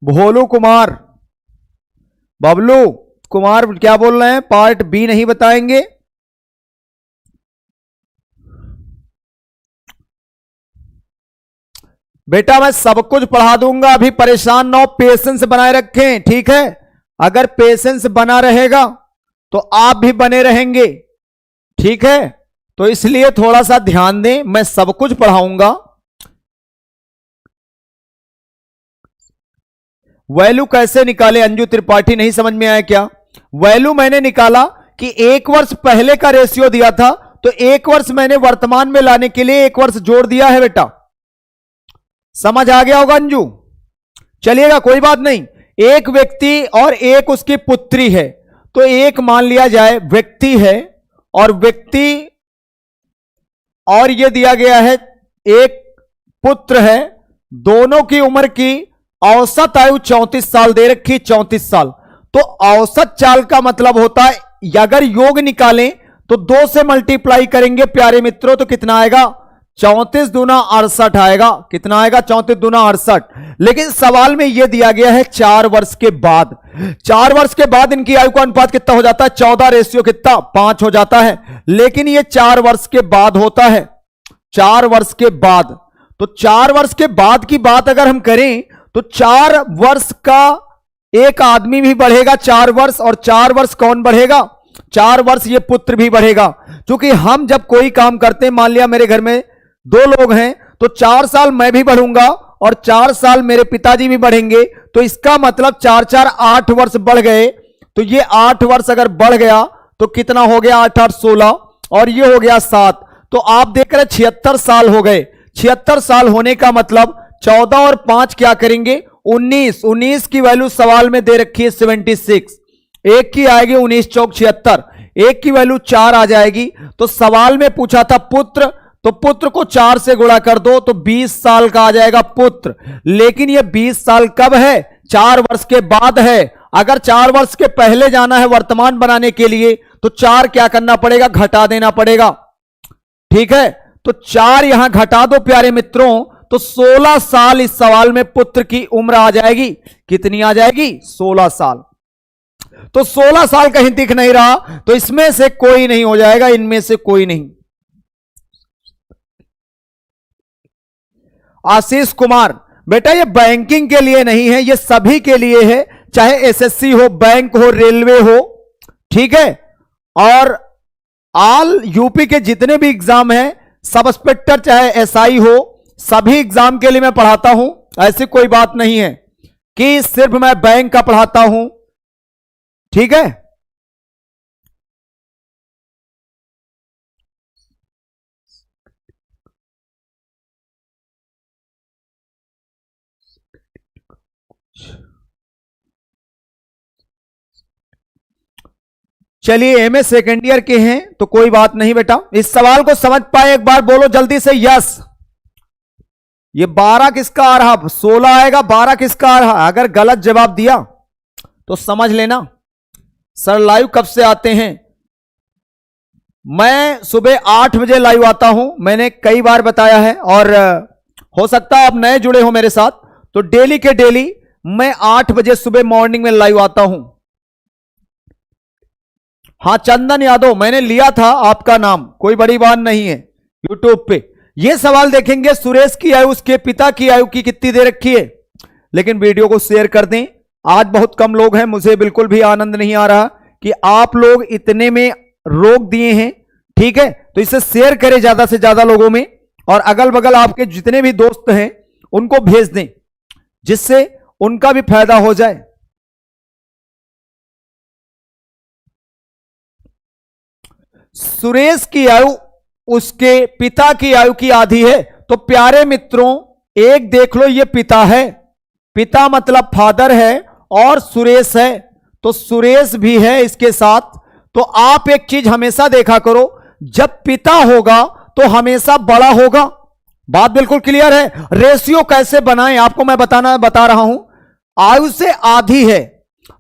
भोलू कुमार, बबलू कुमार क्या बोल रहे हैं, पार्ट बी नहीं बताएंगे। बेटा मैं सब कुछ पढ़ा दूंगा, अभी परेशान ना हो, पेशेंस बनाए रखें, ठीक है। अगर पेशेंस बना रहेगा तो आप भी बने रहेंगे, ठीक है। तो इसलिए थोड़ा सा ध्यान दें, मैं सब कुछ पढ़ाऊंगा। वैल्यू कैसे निकाले अंजू त्रिपाठी, नहीं समझ में आया क्या? वैल्यू मैंने निकाला कि 1 वर्ष पहले का रेशियो दिया था, तो 1 वर्ष मैंने वर्तमान में लाने के लिए 1 वर्ष जोड़ दिया है बेटा। समझ आ गया होगा अंजू? चलिएगा, कोई बात नहीं। एक व्यक्ति और एक उसकी पुत्री है, तो एक मान लिया जाए व्यक्ति है, और व्यक्ति और ये दिया गया है एक पुत्र है। दोनों की उम्र की औसत आयु 34 साल दे रखी, 34 साल। तो औसत चाल का मतलब होता है, अगर योग निकालें तो 2 से मल्टीप्लाई करेंगे प्यारे मित्रों, तो कितना आएगा? 34 दूना 68 आएगा। कितना आएगा? 34 दूना 68। लेकिन सवाल में यह दिया गया है 4 वर्ष के बाद। 4 वर्ष के बाद इनकी आयु का अनुपात कितना हो जाता है? 14 रेशियो कितना? 5 हो जाता है। लेकिन यह 4 वर्ष के बाद होता है, 4 वर्ष के बाद। तो 4 वर्ष के बाद की बात अगर हम करें तो 4 वर्ष का एक आदमी भी बढ़ेगा 4 वर्ष, और 4 वर्ष कौन बढ़ेगा? 4 वर्ष ये पुत्र भी बढ़ेगा। क्योंकि हम जब कोई काम करते हैं, मान लिया मेरे घर में 2 लोग हैं, तो 4 साल मैं भी बढ़ूंगा और 4 साल मेरे पिताजी भी बढ़ेंगे। तो इसका मतलब 4 4 8 वर्ष बढ़ गए। तो ये 8 वर्ष अगर बढ़ गया तो कितना हो गया? 8 8 16, और ये हो गया 7। तो आप देख रहे 76 साल हो गए। 76 साल होने का मतलब 14 और 5 क्या करेंगे? 19। 19 की वैल्यू सवाल में दे रखी है 76। एक की आएगी 19 चौक 76, एक की वैल्यू 4 आ जाएगी। तो सवाल में पूछा था पुत्र, तो पुत्र को 4 से गुणा कर दो तो 20 साल का आ जाएगा पुत्र। लेकिन यह 20 साल कब है? 4 वर्ष के बाद है। अगर 4 वर्ष के पहले जाना है वर्तमान बनाने के लिए, तो 4 क्या करना पड़ेगा? घटा देना पड़ेगा। ठीक है, तो 4 यहां घटा दो प्यारे मित्रों, तो 16 साल इस सवाल में पुत्र की उम्र आ जाएगी। कितनी आ जाएगी? 16 साल। तो 16 साल कहीं दिख नहीं रहा, तो इसमें से कोई नहीं हो जाएगा, इनमें से कोई नहीं। आशीष कुमार, बेटा ये बैंकिंग के लिए नहीं है, ये सभी के लिए है, चाहे एसएससी हो, बैंक हो, रेलवे हो। ठीक है, और ऑल यूपी के जितने भी एग्जाम हैं, सब इंस्पेक्टर चाहे एसआई हो, सभी एग्जाम के लिए मैं पढ़ाता हूं। ऐसी कोई बात नहीं है कि सिर्फ मैं बैंक का पढ़ाता हूं। ठीक है, चलिए एमए सेकेंड ईयर के हैं तो कोई बात नहीं बेटा। इस सवाल को समझ पाए एक बार बोलो जल्दी से यस। ये 12 किसका आ रहा? 16 आएगा, 12 किसका आ रहा? अगर गलत जवाब दिया तो समझ लेना। सर लाइव कब से आते हैं? मैं सुबह 8 बजे लाइव आता हूं, मैंने कई बार बताया है। और हो सकता है आप नए जुड़े हो मेरे साथ, तो डेली के डेली मैं 8 बजे सुबह मॉर्निंग में लाइव आता हूं। हां चंदन यादव, मैंने लिया था आपका नाम, कोई बड़ी बात नहीं है। यूट्यूब पे ये सवाल देखेंगे, सुरेश की आयु उसके पिता की आयु की कितनी दे रखी है। लेकिन वीडियो को शेयर कर दें, आज बहुत कम लोग हैं, मुझे बिल्कुल भी आनंद नहीं आ रहा कि आप लोग इतने में रोक दिए हैं। ठीक है, तो इसे शेयर करें ज्यादा से ज्यादा लोगों में, और अगल बगल आपके जितने भी दोस्त हैं उनको भेज दें, जिससे उनका भी फायदा हो जाए। सुरेश की आयु उसके पिता की आयु की आधी है। तो प्यारे मित्रों एक देख लो, ये पिता है, पिता मतलब फादर है, और सुरेश है, तो सुरेश भी है इसके साथ। तो आप एक चीज हमेशा देखा करो, जब पिता होगा तो हमेशा बड़ा होगा। बात बिल्कुल क्लियर है। रेशियो कैसे बनाएं आपको मैं बता रहा हूं। आयु से आधी है,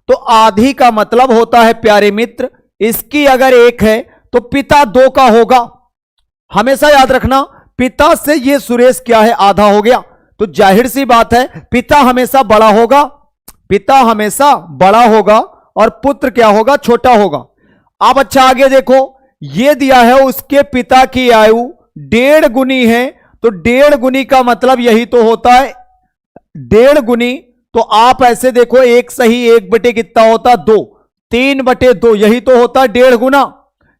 तो आधी का मतलब होता है प्यारे मित्र, इसकी अगर 1 है तो पिता 2 का होगा। हमेशा याद रखना, पिता से ये सुरेश क्या है? आधा हो गया। तो जाहिर सी बात है पिता हमेशा बड़ा होगा, पिता हमेशा बड़ा होगा, और पुत्र क्या होगा? छोटा होगा। अब अच्छा आगे देखो, ये दिया है उसके पिता की आयु 1.5 गुनी है, तो 1.5 गुनी का मतलब यही तो होता है 1.5 गुनी। तो आप ऐसे देखो, 1 सही 1 बटे कितना होता? 2, 3 बटे 2, यही तो होता 1.5 गुना,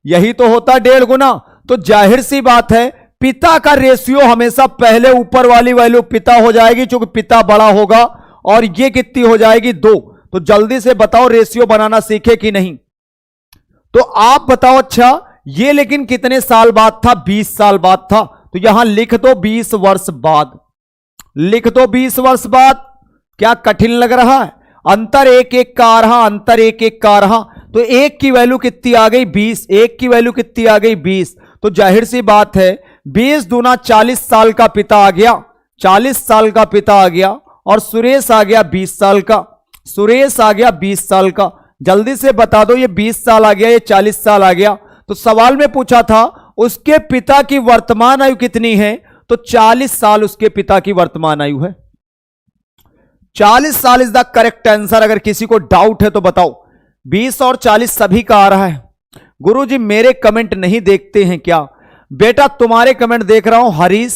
यही तो होता 1.5 गुना। तो जाहिर सी बात है पिता का रेशियो हमेशा पहले ऊपर वाली वैल्यू पिता हो जाएगी, क्योंकि पिता बड़ा होगा और ये कितनी हो जाएगी 2। तो जल्दी से बताओ रेशियो बनाना सीखे कि नहीं। तो आप बताओ। अच्छा ये लेकिन कितने साल बाद था? 20 साल बाद था। तो यहां लिख दो 20 वर्ष बाद, लिख दो 20 वर्ष बाद। क्या कठिन लग रहा है? अंतर एक एक का आ रहा, अंतर एक एक का आ रहा। तो एक की वैल्यू कितनी आ गई? 20। एक की वैल्यू कितनी आ गई? 20। तो जाहिर सी बात है 20 दूना 40 साल का पिता आ गया, 40 साल का पिता आ गया। और सुरेश आ गया 20 साल का, सुरेश आ गया 20 साल का। जल्दी से बता दो ये 20 साल आ गया, ये 40 साल आ गया। तो सवाल में पूछा था उसके पिता की वर्तमान आयु कितनी है? तो 40 साल उसके पिता की वर्तमान आयु है। 40 साल इज द करेक्ट आंसर। अगर किसी को डाउट है तो बताओ। 20 और 40 सभी का आ रहा है। गुरुजी मेरे कमेंट नहीं देखते हैं क्या? बेटा तुम्हारे कमेंट देख रहा हूं। हरीश,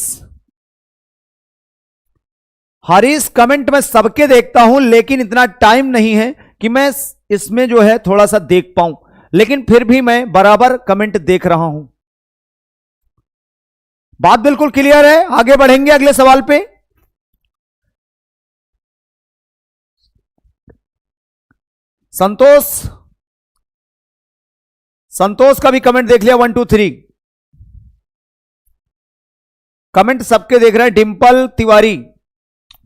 हरीश कमेंट में सबके देखता हूं, लेकिन इतना टाइम नहीं है कि मैं इसमें जो है थोड़ा सा देख पाऊं, लेकिन फिर भी मैं बराबर कमेंट देख रहा हूं। बात बिल्कुल क्लियर है। आगे बढ़ेंगे अगले सवाल पे। संतोष, संतोष का भी कमेंट देख लिया। 1 2 3 कमेंट सबके देख रहे हैं। डिंपल तिवारी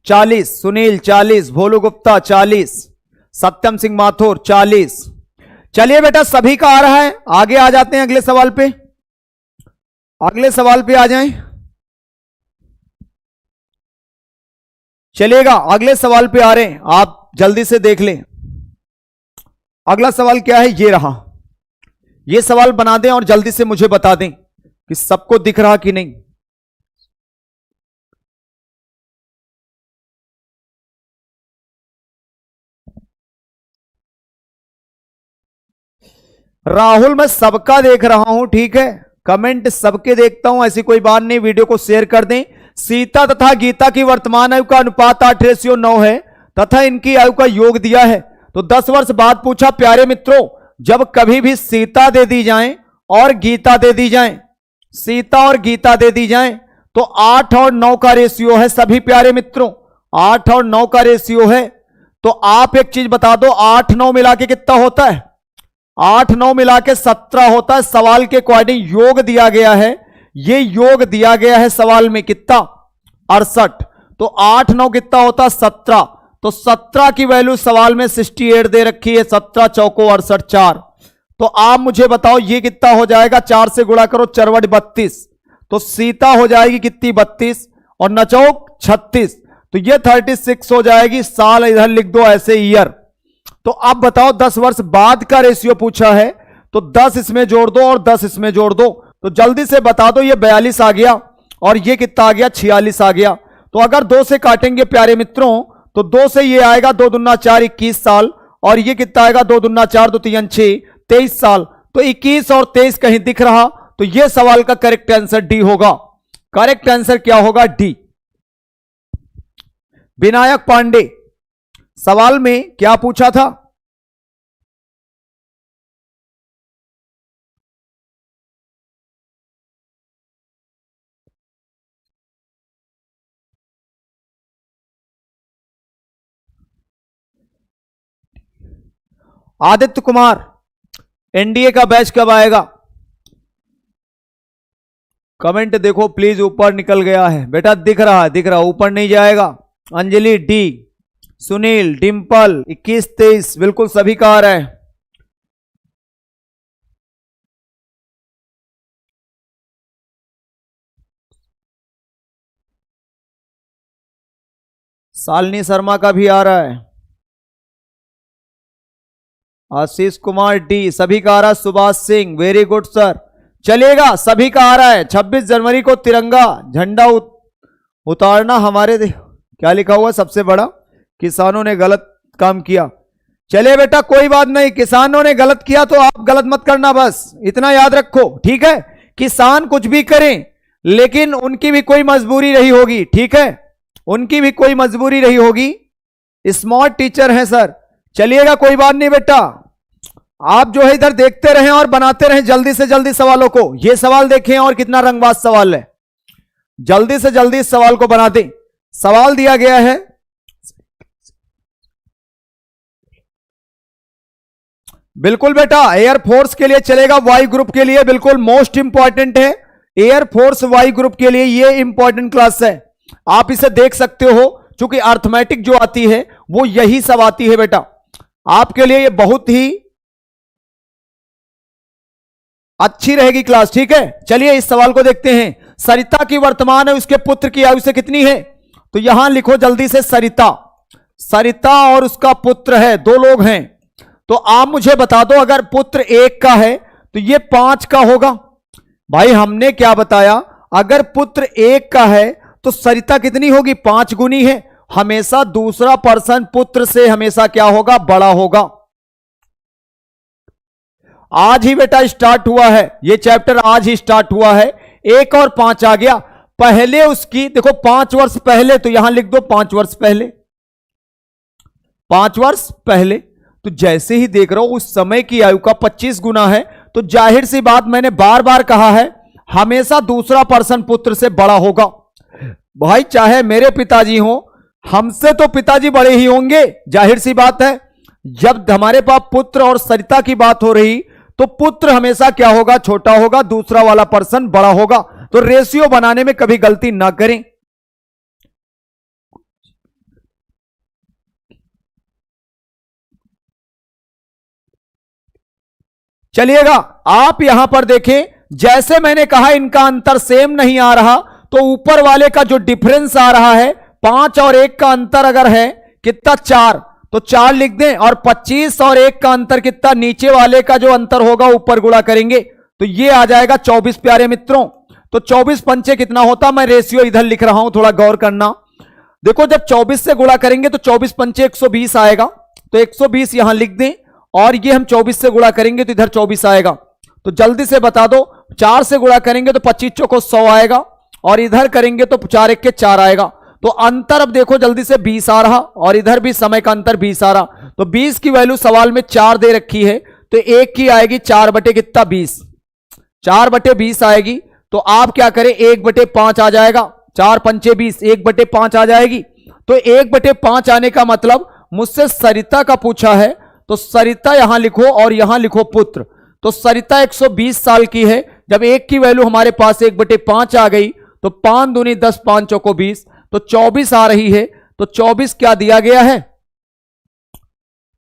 40, सुनील 40, भोलू गुप्ता 40, सत्यम सिंह माथुर 40। चलिए बेटा सभी का आ रहा है। आगे आ जाते हैं अगले सवाल पे। अगले सवाल पे आ जाएं। चलिएगा अगले सवाल पे आ रहे हैं, आप जल्दी से देख लें। अगला सवाल क्या है? ये रहा। ये सवाल बना दें और जल्दी से मुझे बता दें कि सबको दिख रहा कि नहीं। राहुल मैं सबका देख रहा हूं, ठीक है। कमेंट सबके देखता हूं, ऐसी कोई बात नहीं। वीडियो को शेयर कर दें। सीता तथा गीता की वर्तमान आयु का अनुपात 8:9 है तथा इनकी आयु का योग दिया है। तो 10 वर्ष बाद पूछा प्यारे मित्रों, जब कभी भी सीता दे दी जाए और गीता दे दी जाए, सीता और गीता दे दी जाए, तो 8 और 9 का रेशियो है सभी प्यारे मित्रों, 8 और 9 का रेशियो है। तो आप एक चीज बता दो, 8 9 मिला के कितना होता है? 8 9 मिला के 17 होता है। सवाल के अकॉर्डिंग योग दिया गया है, ये योग दिया गया है सवाल में कितना? 68। तो 8 9 कितना होता है? 17। तो 17 की वैल्यू सवाल में 68 दे रखी है। 17 चौको 68 4। तो आप मुझे बताओ ये कितना हो जाएगा? 4 से गुणा करो, 4 32। तो सीता हो जाएगी कितनी? 32 और नचौक 36। तो ये 36 हो जाएगी। साल इधर लिख दो ऐसे, ईयर। तो अब बताओ 10 वर्ष बाद का रेशियो पूछा है, तो 10 इसमें जोड़ दो और 10 इसमें जोड़ दो। तो जल्दी से बता दो। ये 42 आ गया और ये कितना आ गया? 46 आ गया। तो अगर 2 से काटेंगे प्यारे मित्रों, तो 2 से ये आएगा 2 दूना 4 21 साल, और ये कितना आएगा? 2 दूना 4 2 3 6 23 साल। तो 21 और 23 कहीं दिख रहा? तो ये सवाल का करेक्ट आंसर डी होगा। करेक्ट आंसर क्या होगा? डी। विनायक पांडे सवाल में क्या पूछा था? आदित्य कुमार एनडीए का बैच कब आएगा? कमेंट देखो प्लीज। ऊपर निकल गया है बेटा, दिख रहा है, दिख रहा, ऊपर नहीं जाएगा। अंजलि डी, सुनील, डिंपल 21 23 बिल्कुल सभी का आ रहा है। शालिनी शर्मा का भी आ रहा है। आशीष कुमार डी, सभी का आ रहा है। Subhash Singh very good sir. चलेगा सभी का आ रहा है। 26 जनवरी को तिरंगा झंडा उतारना हमारे क्या लिखा हुआ? सबसे बड़ा किसानों ने गलत काम किया। चलिए बेटा कोई बात नहीं, किसानों ने गलत किया तो आप गलत मत करना, बस इतना याद रखो, ठीक है। किसान कुछ भी करें लेकिन उनकी भी कोई मजबूरी रही होगी, ठीक है, उनकी भी कोई मजबूरी रही होगी। स्मार्ट टीचर हैं सर। चलिएगा कोई बात नहीं बेटा, आप जो है इधर देखते रहें और बनाते रहें जल्दी से जल्दी सवालों को। ये सवाल देखें और कितना रंगबाज सवाल है, जल्दी से जल्दी इस सवाल को बना दें। सवाल दिया गया है बिल्कुल बेटा, एयरफोर्स के लिए चलेगा, वाई ग्रुप के लिए बिल्कुल मोस्ट इंपॉर्टेंट है। एयरफोर्स वाई ग्रुप के लिए ये इंपॉर्टेंट क्लास है, आप इसे देख सकते हो। क्योंकि अर्थमेटिक जो आती है वो यही सब आती है बेटा, आपके लिए ये बहुत ही अच्छी रहेगी क्लास। ठीक है, चलिए इस सवाल को देखते हैं। सरिता की वर्तमान है, उसके पुत्र की आयु से कितनी है? तो यहां लिखो जल्दी से, सरिता, सरिता और उसका पुत्र है, दो लोग हैं। तो आप मुझे बता दो, अगर पुत्र 1 का है तो ये 5 का होगा। भाई हमने क्या बताया, अगर पुत्र 1 का है तो सरिता कितनी होगी? 5 गुनी है। हमेशा दूसरा पर्सन पुत्र से हमेशा क्या होगा? बड़ा होगा। आज ही बेटा स्टार्ट हुआ है ये चैप्टर, आज ही स्टार्ट हुआ है। 1 और 5 आ गया, पहले उसकी देखो 5 वर्ष पहले, तो यहां लिख दो 5 वर्ष पहले, 5 वर्ष पहले। तो जैसे ही देख रहा हूं उस समय की आयु का 25 गुना है, तो जाहिर सी बात, मैंने बार बार कहा है, हमेशा दूसरा पर्सन पुत्र से बड़ा होगा। भाई चाहे मेरे पिताजी हो, हमसे तो पिताजी बड़े ही होंगे, जाहिर सी बात है। जब हमारे पास पुत्र और सरिता की बात हो रही, तो पुत्र हमेशा क्या होगा? छोटा होगा, दूसरा वाला पर्सन बड़ा होगा। तो रेशियो बनाने में कभी गलती ना करें। चलिएगा, आप यहां पर देखें, जैसे मैंने कहा इनका अंतर सेम नहीं आ रहा, तो ऊपर वाले का जो डिफरेंस आ रहा है 5 और 1 का अंतर अगर है कितना? 4, तो 4 लिख दें। और 25 और 1 का अंतर कितना? नीचे वाले का जो अंतर होगा ऊपर गुणा करेंगे तो ये आ जाएगा 24 प्यारे मित्रों। तो 24 पंचे कितना होता? मैं रेशियो इधर लिख रहा हूं, थोड़ा गौर करना। देखो जब 24 से गुणा करेंगे तो 24 पंचे 120 आएगा, तो 120 यहां लिख दें। और ये हम 24 से गुणा करेंगे तो इधर 24 आएगा। तो जल्दी से बता दो, 4 से गुणा करेंगे तो 25 चौको 100 आएगा, और इधर करेंगे तो 4 1 के 4 आएगा। तो अंतर अब देखो जल्दी से 20 आ रहा, और इधर भी समय का अंतर 20 आ रहा। तो 20 की वैल्यू सवाल में 4 दे रखी है, तो 1 की आएगी 4 बटे कितना? 20, 4 बटे 20 आएगी। तो आप क्या करें, 1 बटे 5 आ जाएगा, 4 पंचे 20, 1 बटे 5 आ जाएगी। तो 1 बटे 5 आने का मतलब मुझसे सरिता का पूछा है, तो सरिता यहां लिखो और यहां लिखो पुत्र। तो सरिता 120 साल की है। जब 1 की वैल्यू हमारे पास 1 बटे 5 आ गई, तो 5 दूनी 10, 5 चौको 20, तो 24 आ रही है। तो 24 क्या दिया गया है?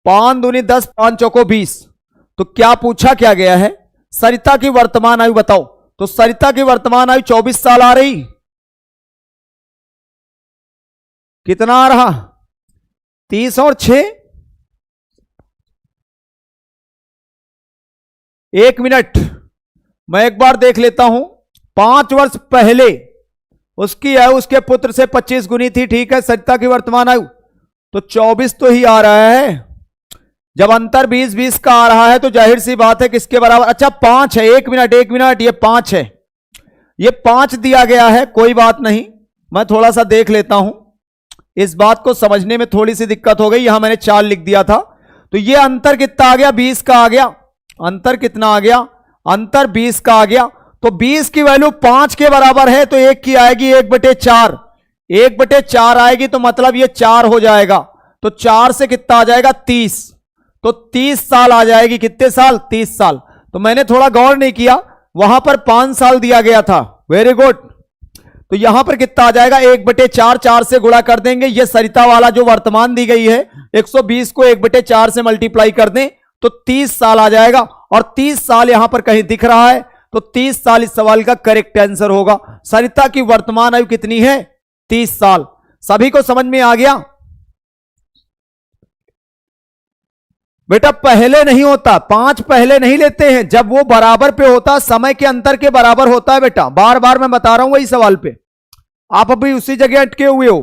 5 दूनी 10, 5 चौको 20। तो क्या पूछा क्या गया है? सरिता की वर्तमान आयु बताओ। तो सरिता की वर्तमान आयु 24 साल आ रही, कितना आ रहा? 30 और 6, 1 मिनट, मैं एक बार देख लेता हूं। 5 वर्ष पहले उसकी आयु उसके पुत्र से 25 गुनी थी, ठीक है। सरिता की वर्तमान आयु तो 24 तो ही आ रहा है। जब अंतर 20-20 का आ रहा है तो जाहिर सी बात है किसके बराबर? अच्छा 5 है, 1 मिनट 1 मिनट, ये 5 है, ये 5 दिया गया है। कोई बात नहीं, मैं थोड़ा सा देख लेता हूं, इस बात को समझने में थोड़ी सी दिक्कत हो गई। यहां मैंने 4 लिख दिया था, तो ये अंतर कितना आ गया? 20 का आ गया। अंतर कितना आ गया? अंतर 20 का आ गया। तो 20 की वैल्यू 5 के बराबर है, तो 1 की आएगी 1 बटे 4, 1 बटे 4 आएगी, तो मतलब ये 4 हो जाएगा। तो 4 से कितना आ जाएगा? 30, तो 30 साल आ जाएगी। कितने साल? 30 साल। तो मैंने थोड़ा गौर नहीं किया, वहां पर 5 साल दिया गया था। Very good. तो यहां पर कितना आ जाएगा? 1 बटे 4, 4 से गुणा कर देंगे। ये सरिता वाला जो वर्तमान दी गई है 120 को 1 बटे 4 से मल्टीप्लाई कर दें तो 30 साल आ जाएगा। और 30 साल यहां पर कहीं दिख रहा है, तो 30 साल इस सवाल का करेक्ट आंसर होगा। सरिता की वर्तमान आयु कितनी है? 30 साल। सभी को समझ में आ गया? बेटा पहले नहीं होता, 5 पहले नहीं लेते हैं, जब वो बराबर पे होता, समय के अंतर के बराबर होता है बेटा। बार बार मैं बता रहा हूं वही सवाल पे, आप अभी उसी जगह अटके हुए हो,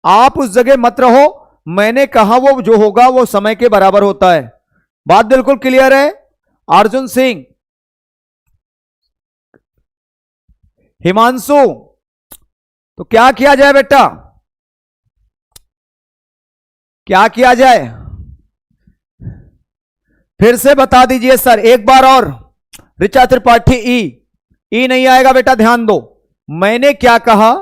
आप उस जगह मत रहो। मैंने कहा वो जो होगा वो समय के बराबर होता है। बात बिल्कुल क्लियर है? अर्जुन सिंह, हिमांशु, तो क्या किया जाए बेटा? क्या किया जाए? फिर से बता दीजिए सर एक बार और। ऋचा त्रिपाठी, ई नहीं आएगा बेटा, ध्यान दो। मैंने क्या कहा?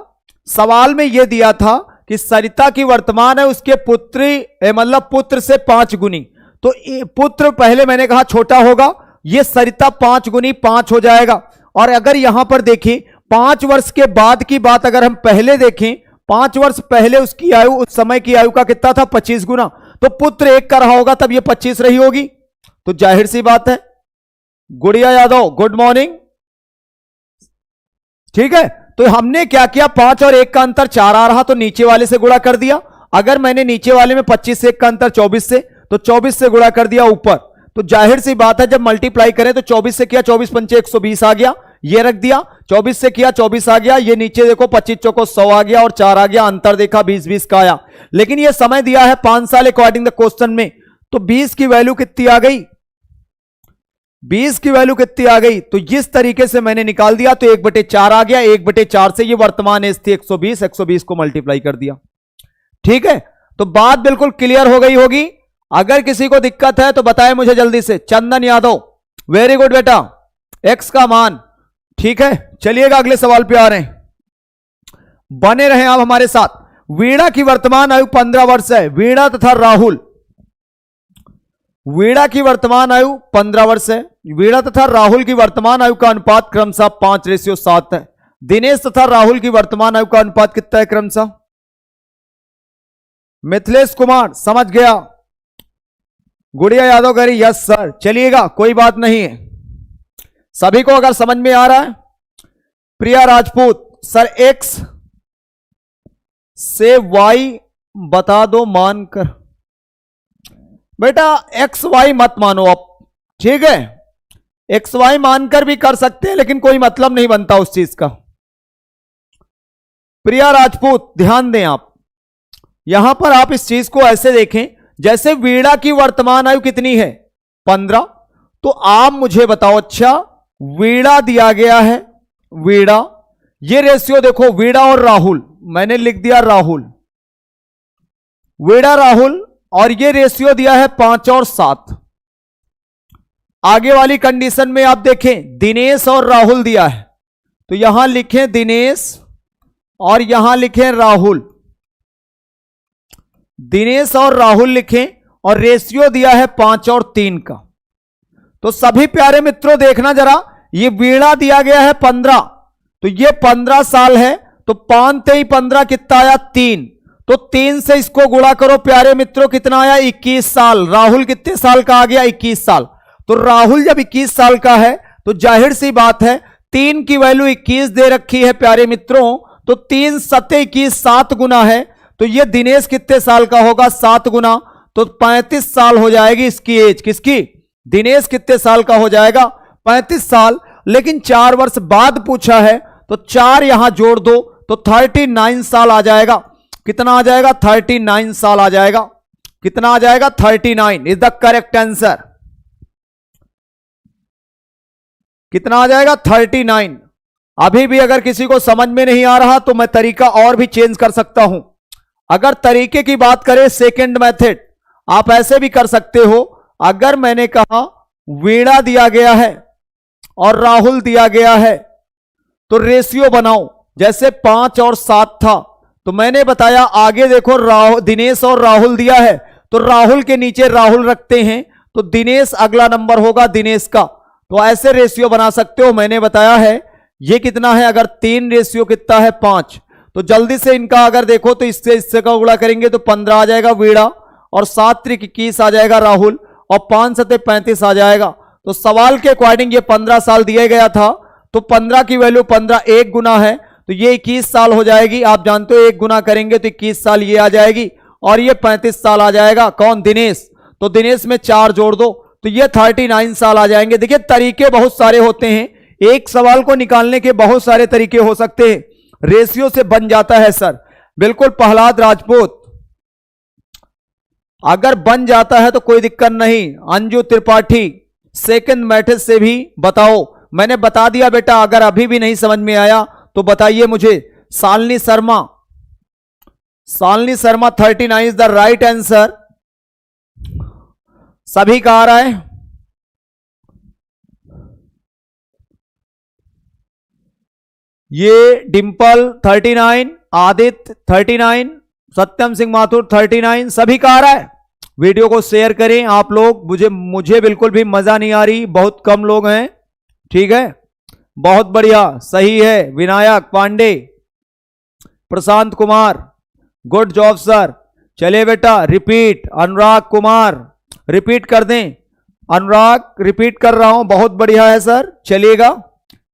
सवाल में यह दिया था कि सरिता की वर्तमान है उसके पुत्री मतलब पुत्र से 5 गुनी। तो पुत्र पहले मैंने कहा छोटा होगा, ये सरिता 5 गुनी 5 हो जाएगा। और अगर यहां पर देखें 5 वर्ष के बाद की बात अगर हम पहले देखें, 5 वर्ष पहले उसकी आयु, उस समय की आयु का कितना था 25 गुना, तो पुत्र 1 का रहा होगा तब ये 25 रही होगी। तो जाहिर सी बात है। गुड़िया यादव गुड मॉर्निंग। ठीक है, तो हमने क्या किया, 5 और 1 का अंतर 4 आ रहा तो नीचे वाले से गुणा कर दिया। अगर मैंने नीचे वाले में 25 से 1 का अंतर 24 से, तो 24 से गुणा कर दिया ऊपर। तो जाहिर सी बात है जब मल्टीप्लाई करें तो 24 से किया 24 पंचे 120 आ गया, ये रख दिया। 24 से किया 24 आ गया, ये नीचे देखो 25 चौको 100 आ गया और 4 आ गया, अंतर देखा 20-20 का आया। लेकिन ये समय दिया है 5 साल अकॉर्डिंग द क्वेश्चन में, तो 20 की वैल्यू कितनी आ गई, 20 की वैल्यू कितनी आ गई, तो जिस तरीके से मैंने निकाल दिया तो 1/4 आ गया। 1/4 से ये वर्तमान एज थी 120, 120 को मल्टीप्लाई कर दिया। ठीक है, तो बात बिल्कुल क्लियर हो गई होगी। अगर किसी को दिक्कत है तो बताएं मुझे जल्दी से। चंदन यादव वेरी गुड बेटा, एक्स का मान। ठीक है, चलिएगा अगले सवाल पे आ रहे हैं, बने रहे आप हमारे साथ। वीणा की वर्तमान आयु 15 वर्ष है। वीणा तथा राहुल, वीणा की वर्तमान आयु 15 वर्ष है। वीणा तथा राहुल की वर्तमान आयु का अनुपात क्रमशः 5:7 है। दिनेश तथा राहुल की वर्तमान आयु का अनुपात कितना है क्रमशः? मिथिलेश कुमार समझ गया। गुड़िया यादव कह रही यस सर। चलिएगा कोई बात नहीं है, सभी को अगर समझ में आ रहा है। प्रिया राजपूत सर एक्स से वाई बता दो मानकर। बेटा एक्स वाई मत मानो आप, ठीक है, एक्स वाई मानकर भी कर सकते हैं लेकिन कोई मतलब नहीं बनता उस चीज का। प्रिया राजपूत ध्यान दें आप, यहां पर आप इस चीज को ऐसे देखें जैसे वीणा की वर्तमान आयु कितनी है 15, तो आप मुझे बताओ अच्छा वीणा दिया गया है, वीणा, ये रेशियो देखो वीणा और राहुल, मैंने लिख दिया राहुल, वीणा राहुल, और ये रेशियो दिया है 5 और 7। आगे वाली कंडीशन में आप देखें दिनेश और राहुल दिया है, तो यहां लिखें दिनेश और यहां लिखें राहुल, दिनेश और राहुल लिखें, और रेशियो दिया है 5 और 3 का। तो सभी प्यारे मित्रों देखना जरा, ये वीणा दिया गया है 15, तो ये 15 साल है, तो 5 3 15 कितना आया 3, तो 3 से इसको गुणा करो प्यारे मित्रों, कितना आया 21 साल। राहुल कितने साल का आ गया 21 साल। तो राहुल जब 21 साल का है तो जाहिर सी बात है 3 की वैल्यू 21 दे रखी है प्यारे मित्रों, तो 3 7 21 7 गुना है, तो ये दिनेश कितने साल का होगा 7 गुना, तो 35 साल हो जाएगी इसकी एज, किसकी, दिनेश कितने साल का हो जाएगा 35 साल। लेकिन 4 वर्ष बाद पूछा है तो 4 यहां जोड़ दो तो 39 साल आ जाएगा। कितना आ जाएगा 39 साल आ जाएगा। कितना आ जाएगा 39 इज द करेक्ट आंसर। कितना आ जाएगा 39। अभी भी अगर किसी को समझ में नहीं आ रहा तो मैं तरीका और भी चेंज कर सकता हूं। अगर तरीके की बात करें सेकंड मेथड, आप ऐसे भी कर सकते हो। अगर मैंने कहा वीणा दिया गया है और राहुल दिया गया है तो रेशियो बनाओ, जैसे 5 और 7 था, तो मैंने बताया आगे देखो दिनेश और राहुल दिया है, तो राहुल के नीचे राहुल रखते हैं, तो दिनेश अगला नंबर होगा दिनेश का, तो ऐसे रेशियो बना सकते हो। मैंने बताया है ये कितना है, अगर 3 रेशियो कितना है 5, तो जल्दी से इनका अगर देखो तो इससे का गुणा करेंगे तो 15 आ जाएगा वीणा, और 7 3 21 आ जाएगा राहुल, और 5 7 35 आ जाएगा। तो सवाल के अकॉर्डिंग ये 15 साल दिया गया था, तो 15 की वैल्यू 15 1 गुना है, तो ये 21 साल हो जाएगी। आप जानते हो 1 गुना करेंगे तो 21 साल ये आ जाएगी, और ये 35 साल आ जाएगा। कौन, दिनेश, तो दिनेश में 4 जोड़ दो तो ये 39 साल आ जाएंगे। देखिए तरीके बहुत सारे होते हैं, एक सवाल को निकालने के बहुत सारे तरीके हो सकते हैं, रेशियो से बन जाता है सर। बिल्कुल प्रहलाद राजपूत, अगर बन जाता है तो कोई दिक्कत नहीं। अंजू त्रिपाठी सेकंड मेथड से भी बताओ, मैंने बता दिया बेटा, अगर अभी भी नहीं समझ में आया तो बताइए मुझे। Shalini Sharma, Shalini Sharma 39 is the right answer. सभी का आ रहा है, ये डिंपल 39, आदित्य 39, सत्यम सिंह माथुर 39, सभी का आ रहा है। वीडियो को शेयर करें आप लोग। मुझे मुझे बिल्कुल भी मजा नहीं आ रही, बहुत कम लोग हैं। ठीक है, बहुत बढ़िया, सही है। Vinayak Pandey, Prashant Kumar, good job sir. चलिए बेटा रिपीट। अनुराग कुमार रिपीट कर दें। अनुराग रिपीट कर रहा हूं, बहुत बढ़िया है सर। चलिएगा,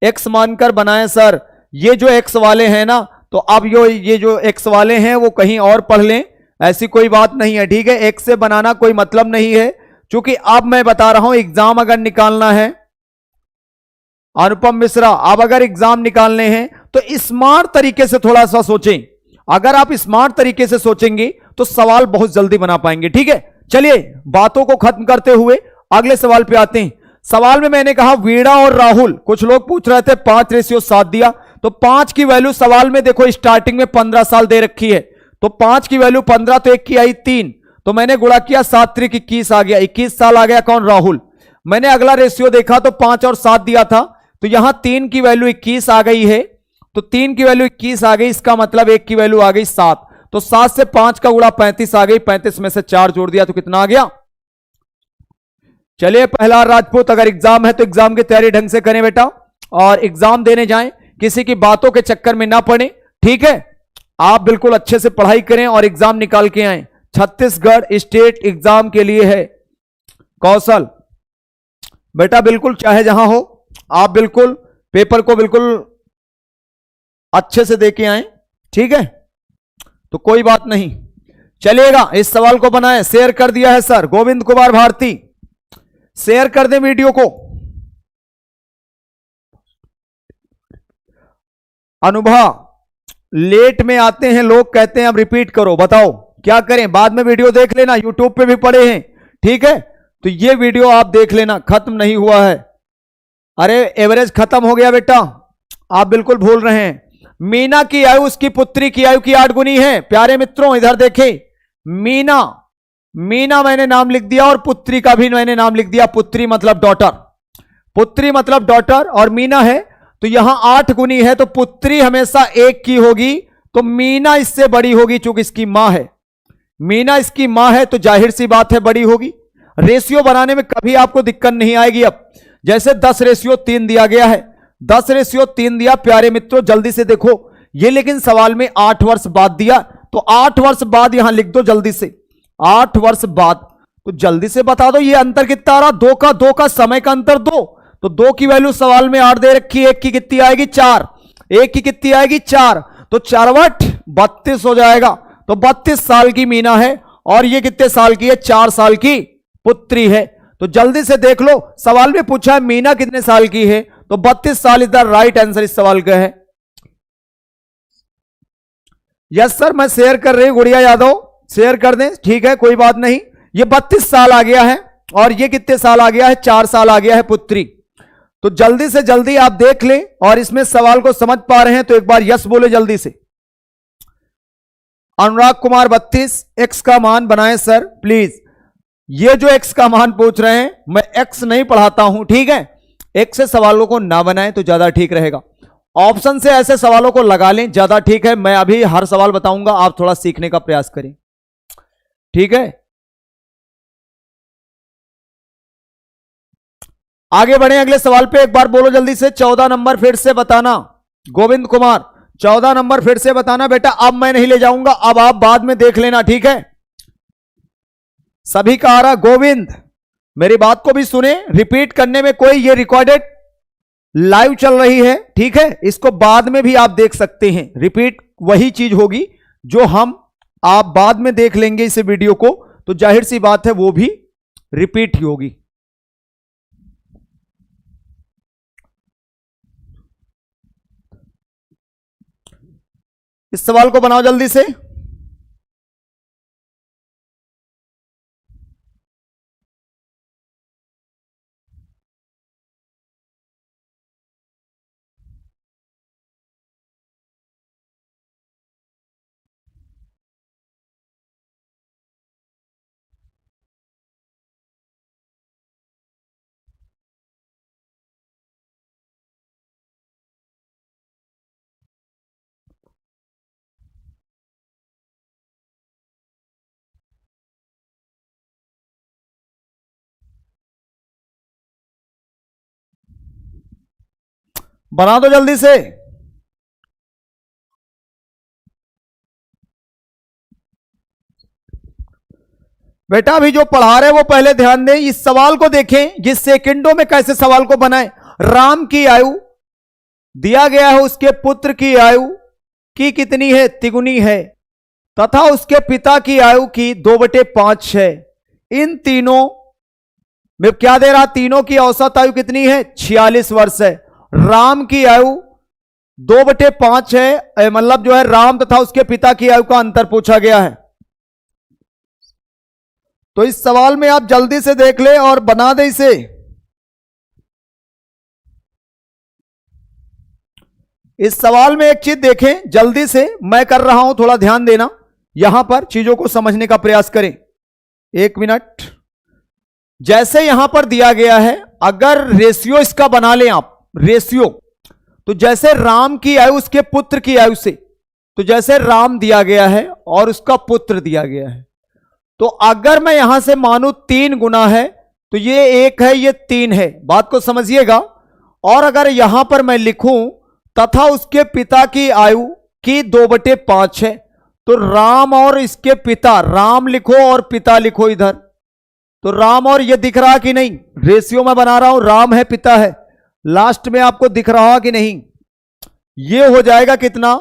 एक्स मानकर बनाएं सर। ये जो एक्स वाले हैं ना, तो अब ये जो एक्स वाले हैं वो कहीं और पढ़ लें, ऐसी कोई बात नहीं है। ठीक है, एक्स से बनाना कोई मतलब नहीं है, क्योंकि अब मैं बता रहा हूं एग्जाम अगर निकालना है, अनुपम मिश्रा, अब अगर एग्जाम निकालने हैं तो स्मार्ट तरीके से थोड़ा सा सोचें। अगर आप स्मार्ट तरीके से सोचेंगे तो सवाल बहुत जल्दी बना पाएंगे। ठीक है, चलिए बातों को खत्म करते हुए अगले सवाल पे आते हैं। सवाल में मैंने कहा वीणा और राहुल, कुछ लोग पूछ रहे थे 5:7 दिया, तो 5 की वैल्यू सवाल में देखो स्टार्टिंग में 15 साल दे रखी है, तो 5 की वैल्यू 15, तो एक की आई 3, तो मैंने गुणा किया 7×21 आ गया, 21 साल आ गया। कौन? राहुल। मैंने अगला रेशियो देखा तो 5 और 7 दिया था, तो यहां 3 की वैल्यू 21 आ गई है, तो 3 की वैल्यू 21 आ गई, इसका मतलब 1 की वैल्यू आ गई 7, तो 7 से 5 का गुणा 35 आ गई, 35 में से 4 जोड़ दिया तो कितना आ गया? चलिए प्रहलाद राजपूत, अगर एग्जाम है तो एग्जाम की तैयारी ढंग से करें बेटा, और एग्जाम देने जाएं, किसी की बातों के चक्कर में ना पड़े। ठीक है, आप बिल्कुल अच्छे से पढ़ाई करें और एग्जाम निकाल के आए। छत्तीसगढ़ स्टेट एग्जाम के लिए है कौशल बेटा, बिल्कुल चाहे जहां हो आप बिल्कुल पेपर को बिल्कुल अच्छे से देके आए। ठीक है, तो कोई बात नहीं। चलिएगा, इस सवाल को बनाएं। शेयर कर दिया है सर गोविंद कुमार भारती, शेयर कर दें वीडियो को। अनुभव, लेट में आते हैं लोग, कहते हैं अब रिपीट करो, बताओ क्या करें? बाद में वीडियो देख लेना, यूट्यूब पे भी पड़े हैं। ठीक है, तो ये वीडियो आप देख लेना, खत्म नहीं हुआ है। अरे एवरेज खत्म हो गया बेटा, आप बिल्कुल भूल रहे हैं। मीना की आयु उसकी पुत्री की आयु की 8 गुनी है। प्यारे मित्रों इधर देखें, मीना, मीना मैंने नाम लिख दिया, और पुत्री का भी मैंने नाम लिख दिया। पुत्री मतलब डॉटर, पुत्री मतलब डॉटर, और मीना है तो यहां 8 गुनी है, तो पुत्री हमेशा 1 की होगी, तो मीना इससे बड़ी होगी, चूंकि इसकी मां है। मीना इसकी मां है, तो जाहिर सी बात है बड़ी होगी। रेशियो बनाने में कभी आपको दिक्कत नहीं आएगी। अब जैसे 10:3 दिया गया है, 10:3 दिया। प्यारे मित्रों जल्दी से देखो, ये लेकिन सवाल में 8 वर्ष बाद दिया, तो 8 वर्ष बाद यहां लिख दो जल्दी से, 8 वर्ष बाद, तो जल्दी से बता दो ये अंतर कितना आ रहा? 2 का समय का अंतर 2, तो 2 की वैल्यू सवाल में 8 दे रखी है, 1 की कितनी आएगी? 4, 1 की कितनी आएगी? 4, तो 4 32 हो जाएगा। तो 32 साल की मीना है, और ये कितने साल की है? 4 साल की पुत्री है। तो जल्दी से देख लो, सवाल में पूछा है मीना कितने साल की है, तो 32 साल इज द राइट आंसर इस सवाल का है। यस सर, मैं शेयर कर रही हूं, गुड़िया यादव शेयर कर दें। ठीक है, कोई बात नहीं। ये 32 साल आ गया है, और ये कितने साल आ गया है? 4 साल आ गया है पुत्री। तो जल्दी से जल्दी आप देख लें, और इसमें सवाल को समझ पा रहे हैं तो एक बार यस बोले जल्दी से। अनुराग कुमार 32, एक्स का मान बनाएं सर प्लीज। ये जो एक्स का मान पूछ रहे हैं, मैं एक्स नहीं पढ़ाता हूं। ठीक है, एक्स से सवालों को ना बनाएं तो ज्यादा ठीक रहेगा। ऑप्शन से ऐसे सवालों को लगा लें, ज्यादा ठीक है। मैं अभी हर सवाल बताऊंगा, आप थोड़ा सीखने का प्रयास करें। ठीक है, आगे बढ़े अगले सवाल पे। एक बार बोलो जल्दी से, 14 नंबर फिर से बताना। गोविंद कुमार 14 नंबर फिर से बताना बेटा। अब मैं नहीं ले जाऊंगा, अब आप बाद में देख लेना। ठीक है, सभी का आ रहा। गोविंद मेरी बात को भी सुने, रिपीट करने में कोई, ये रिकॉर्डेड लाइव चल रही है। ठीक है, इसको बाद में भी आप देख सकते हैं। रिपीट वही चीज होगी जो हम आप बाद में देख लेंगे इस वीडियो को, तो जाहिर सी बात है वो भी रिपीट ही होगी। इस सवाल को बनाओ जल्दी से। बना दो जल्दी से। बेटा अभी जो पढ़ा रहे वो पहले ध्यान दें, इस सवाल को देखें, जिस सेकंडों में कैसे सवाल को बनाए। राम की आयु दिया गया है, उसके पुत्र की आयु की कितनी है, तिगुनी है, तथा उसके पिता की आयु की 2/5 है। इन तीनों में क्या दे रहा, तीनों की औसत आयु कितनी है, 46 वर्ष है। राम की आयु 2/5 है, मतलब जो है राम तथा उसके पिता की आयु का अंतर पूछा गया है। तो इस सवाल में आप जल्दी से देख ले और बना दे इसे। इस सवाल में एक चीज देखें जल्दी से, मैं कर रहा हूं, थोड़ा ध्यान देना, यहां पर चीजों को समझने का प्रयास करें। 1 मिनट। जैसे यहां पर दिया गया है, अगर रेशियो इसका बना लें आप, रेशियो, तो जैसे राम की आयु उसके पुत्र की आयु से, तो जैसे राम दिया गया है और उसका पुत्र दिया गया है, तो अगर मैं यहां से मानू 3 गुना है, तो ये 1 है, ये 3 है, बात को समझिएगा। और अगर यहां पर मैं लिखूं तथा उसके पिता की आयु की 2/5 है, तो राम और इसके पिता, राम लिखो और पिता लिखो इधर, तो राम और ये दिख रहा कि नहीं, रेशियो में बना रहा हूं, राम है पिता है, लास्ट में आपको दिख रहा कि नहीं, ये हो जाएगा कितना,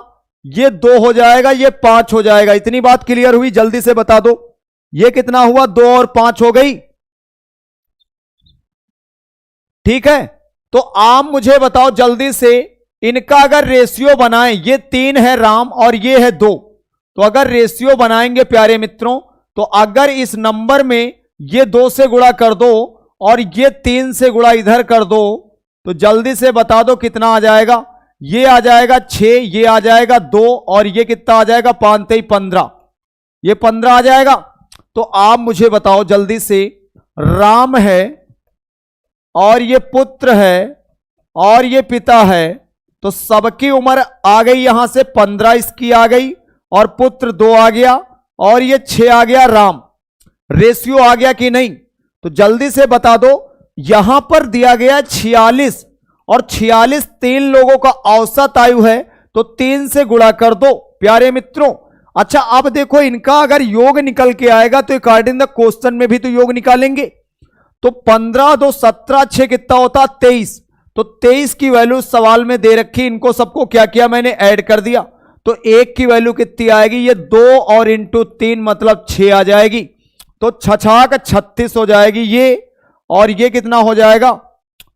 ये 2 हो जाएगा, ये 5 हो जाएगा। इतनी बात क्लियर हुई, जल्दी से बता दो ये कितना हुआ, 2 और 5 हो गई, ठीक है। तो आप मुझे बताओ जल्दी से, इनका अगर रेशियो बनाएं, ये 3 है राम और ये है 2, तो अगर रेशियो बनाएंगे प्यारे मित्रों, तो अगर इस नंबर में ये 2 से गुणा कर दो और ये 3 से गुणा इधर कर दो, तो जल्दी से बता दो कितना आ जाएगा। ये आ जाएगा 6, ये आ जाएगा 2 और ये कितना आ जाएगा, 5 3 15, ये 15 आ जाएगा। तो आप मुझे बताओ जल्दी से, राम है और ये पुत्र है और ये पिता है, तो सबकी उम्र आ गई यहां से 15 इसकी आ गई, और पुत्र 2 आ गया और ये 6 आ गया राम। रेशियो आ गया कि नहीं, तो जल्दी से बता दो। यहां पर दिया गया 46 और 46 3 लोगों का औसत आयु है, तो 3 से गुणा कर दो प्यारे मित्रों। अच्छा अब देखो, इनका अगर योग निकल के आएगा तो अकॉर्डिंग द क्वेश्चन में भी तो योग निकालेंगे। तो 15 2 17 6 कितना होता, 23, तो 23 की वैल्यू सवाल में दे रखी, इनको सबको क्या किया मैंने, ऐड कर दिया। तो 1 की वैल्यू कितनी आएगी, ये 2 और इंटू 3 मतलब 6 आ जाएगी, तो 6 36 हो जाएगी ये, और ये कितना हो जाएगा,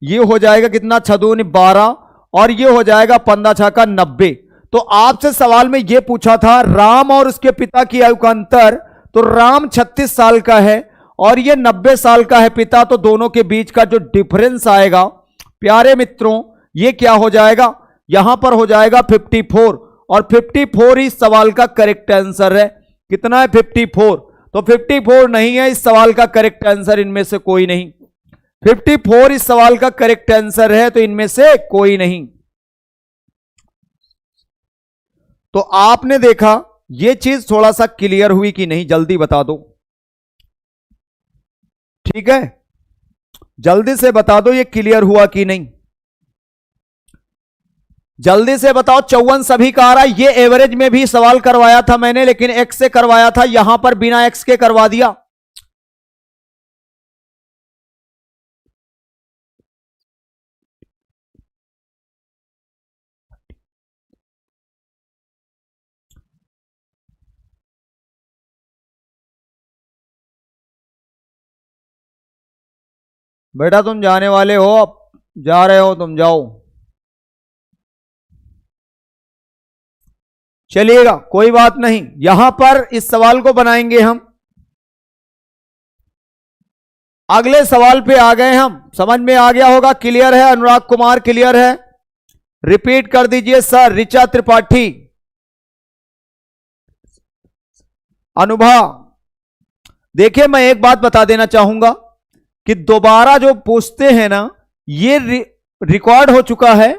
ये हो जाएगा कितना, 6 2 12, और ये हो जाएगा 15 6 90। तो आपसे सवाल में ये पूछा था राम और उसके पिता की आयु का अंतर, तो राम 36 साल का है और ये 90 साल का है पिता, तो दोनों के बीच का जो डिफरेंस आएगा प्यारे मित्रों, ये क्या हो जाएगा, यहां पर हो जाएगा 54, और 54 इस सवाल का करेक्ट आंसर है। कितना है, 54, तो 54 नहीं है इस सवाल का करेक्ट आंसर, इनमें से कोई नहीं। 54 इस सवाल का करेक्ट आंसर है, तो इनमें से कोई नहीं। तो आपने देखा ये चीज थोड़ा सा क्लियर हुई कि नहीं, जल्दी बता दो, ठीक है, जल्दी से बता दो ये क्लियर हुआ कि नहीं, जल्दी से बताओ। 54 सभी का आ रहा है, ये एवरेज में भी सवाल करवाया था मैंने, लेकिन एक्स से करवाया था, यहां पर बिना एक्स के करवा दिया। बेटा तुम जाने वाले हो, अब जा रहे हो, तुम जाओ, चलिएगा कोई बात नहीं। यहां पर इस सवाल को बनाएंगे हम, अगले सवाल पे आ गए हम, समझ में आ गया होगा, क्लियर है, अनुराग कुमार क्लियर है, रिपीट कर दीजिए सर। ऋचा त्रिपाठी, अनुभा। देखिए मैं एक बात बता देना चाहूंगा कि दोबारा जो पूछते हैं ना, ये रिकॉर्ड हो चुका है,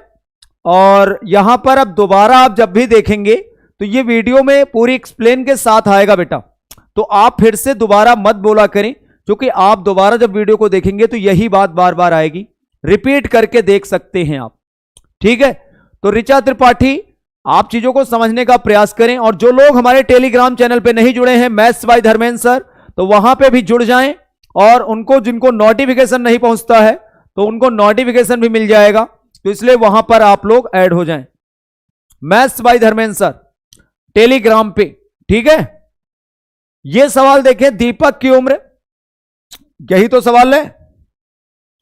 और यहां पर अब दोबारा आप जब भी देखेंगे तो ये वीडियो में पूरी एक्सप्लेन के साथ आएगा बेटा, तो आप फिर से दोबारा मत बोला करें, क्योंकि आप दोबारा जब वीडियो को देखेंगे तो यही बात बार बार आएगी, रिपीट करके देख सकते हैं आप, ठीक है, तो ऋचा त्रिपाठी आप चीजों को समझने का प्रयास करें, और जो लोग हमारे टेलीग्राम चैनल पे नहीं जुड़े हैं मैथ्स बाय धर्मेंद्र सर, तो वहां पे भी जुड़ जाएं, और उनको जिनको नोटिफिकेशन नहीं पहुंचता है तो उनको नोटिफिकेशन भी मिल जाएगा, तो इसलिए वहां पर आप लोग ऐड हो जाएं maths by Dharmendra sir Telegram पे। ठीक है, ये सवाल देखें, दीपक की उम्र, यही तो सवाल है,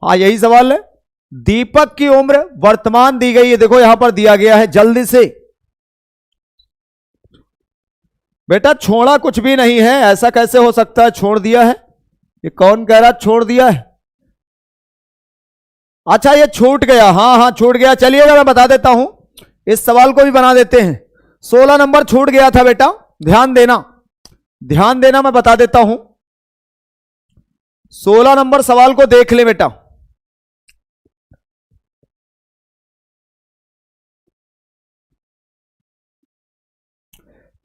हाँ यही सवाल है। दीपक की उम्र वर्तमान दी गई है, देखो यहां पर दिया गया है, जल्दी से बेटा छोड़ा कुछ भी नहीं है, ऐसा कैसे हो सकता है छोड़ दिया है, ये कौन कह रहा छोड़ दिया है? अच्छा ये छूट गया, हाँ हाँ छूट गया, चलिएगा मैं बता देता हूं, इस सवाल को भी बना देते हैं। 16 नंबर छूट गया था बेटा, ध्यान देना ध्यान देना, मैं बता देता हूं। 16 नंबर सवाल को देख ले बेटा,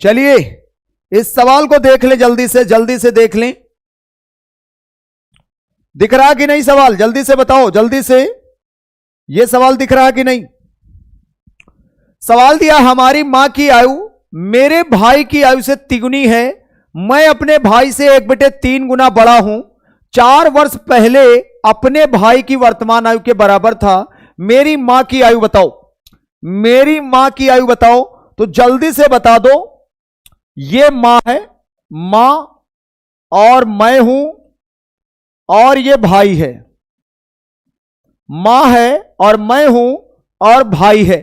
चलिए इस सवाल को देख ले, जल्दी से देख लें, दिख रहा कि नहीं सवाल, जल्दी से बताओ, जल्दी से, यह सवाल दिख रहा कि नहीं? सवाल दिया, हमारी मां की आयु मेरे भाई की आयु से तिगुनी है, मैं अपने भाई से 1/3 गुना बड़ा हूं, 4 वर्ष पहले अपने भाई की वर्तमान आयु के बराबर था, मेरी मां की आयु बताओ, मेरी मां की आयु बताओ। तो जल्दी से बता दो, ये मां है, मां, और मैं हूं, और ये भाई है, मां है और मैं हूं और भाई है,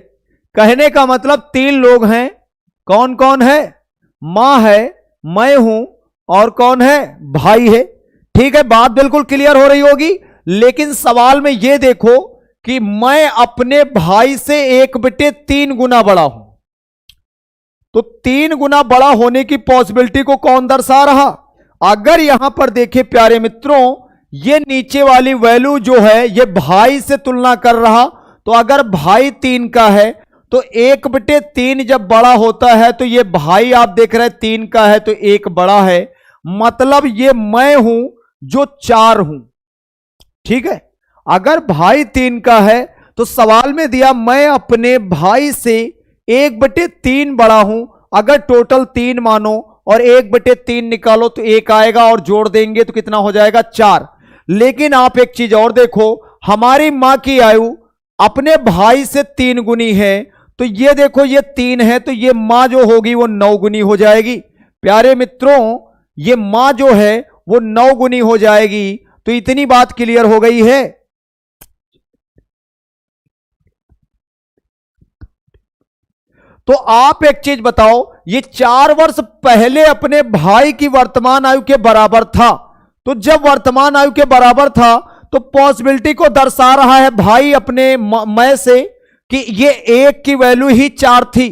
कहने का मतलब 3 लोग हैं, कौन कौन है? मां है, मैं हूं और कौन है? भाई है। ठीक है, बात बिल्कुल क्लियर हो रही होगी, लेकिन सवाल में यह देखो कि मैं अपने भाई से 1/3 गुना बड़ा हूं, तो 3 गुना बड़ा होने की पॉसिबिलिटी को कौन दर्शा रहा? अगर यहां पर देखें प्यारे मित्रों, ये नीचे वाली वैल्यू जो है ये भाई से तुलना कर रहा, तो अगर भाई 3 का है तो 1/3 जब बड़ा होता है तो ये भाई आप देख रहे हैं 3 का है तो 1 बड़ा है, मतलब ये मैं हूं जो 4 हूं। ठीक है, अगर भाई 3 का है तो सवाल में दिया मैं अपने भाई से 1/3 बड़ा हूं, अगर टोटल 3 मानो और 1/3 निकालो तो 1 आएगा, और जोड़ देंगे तो कितना हो जाएगा? 4। लेकिन आप एक चीज और देखो, हमारी मां की आयु अपने भाई से 3 गुनी है, तो ये देखो ये 3 है, तो ये मां जो होगी वो 9 गुनी हो जाएगी। प्यारे मित्रों, ये मां जो है वो 9 गुनी हो जाएगी, तो इतनी बात क्लियर हो गई है। तो आप एक चीज बताओ, ये 4 वर्ष पहले अपने भाई की वर्तमान आयु के बराबर था, तो जब वर्तमान आयु के बराबर था तो पॉसिबिलिटी को दर्शा रहा है भाई अपने मैं से कि ये 1 की वैल्यू ही 4 थी,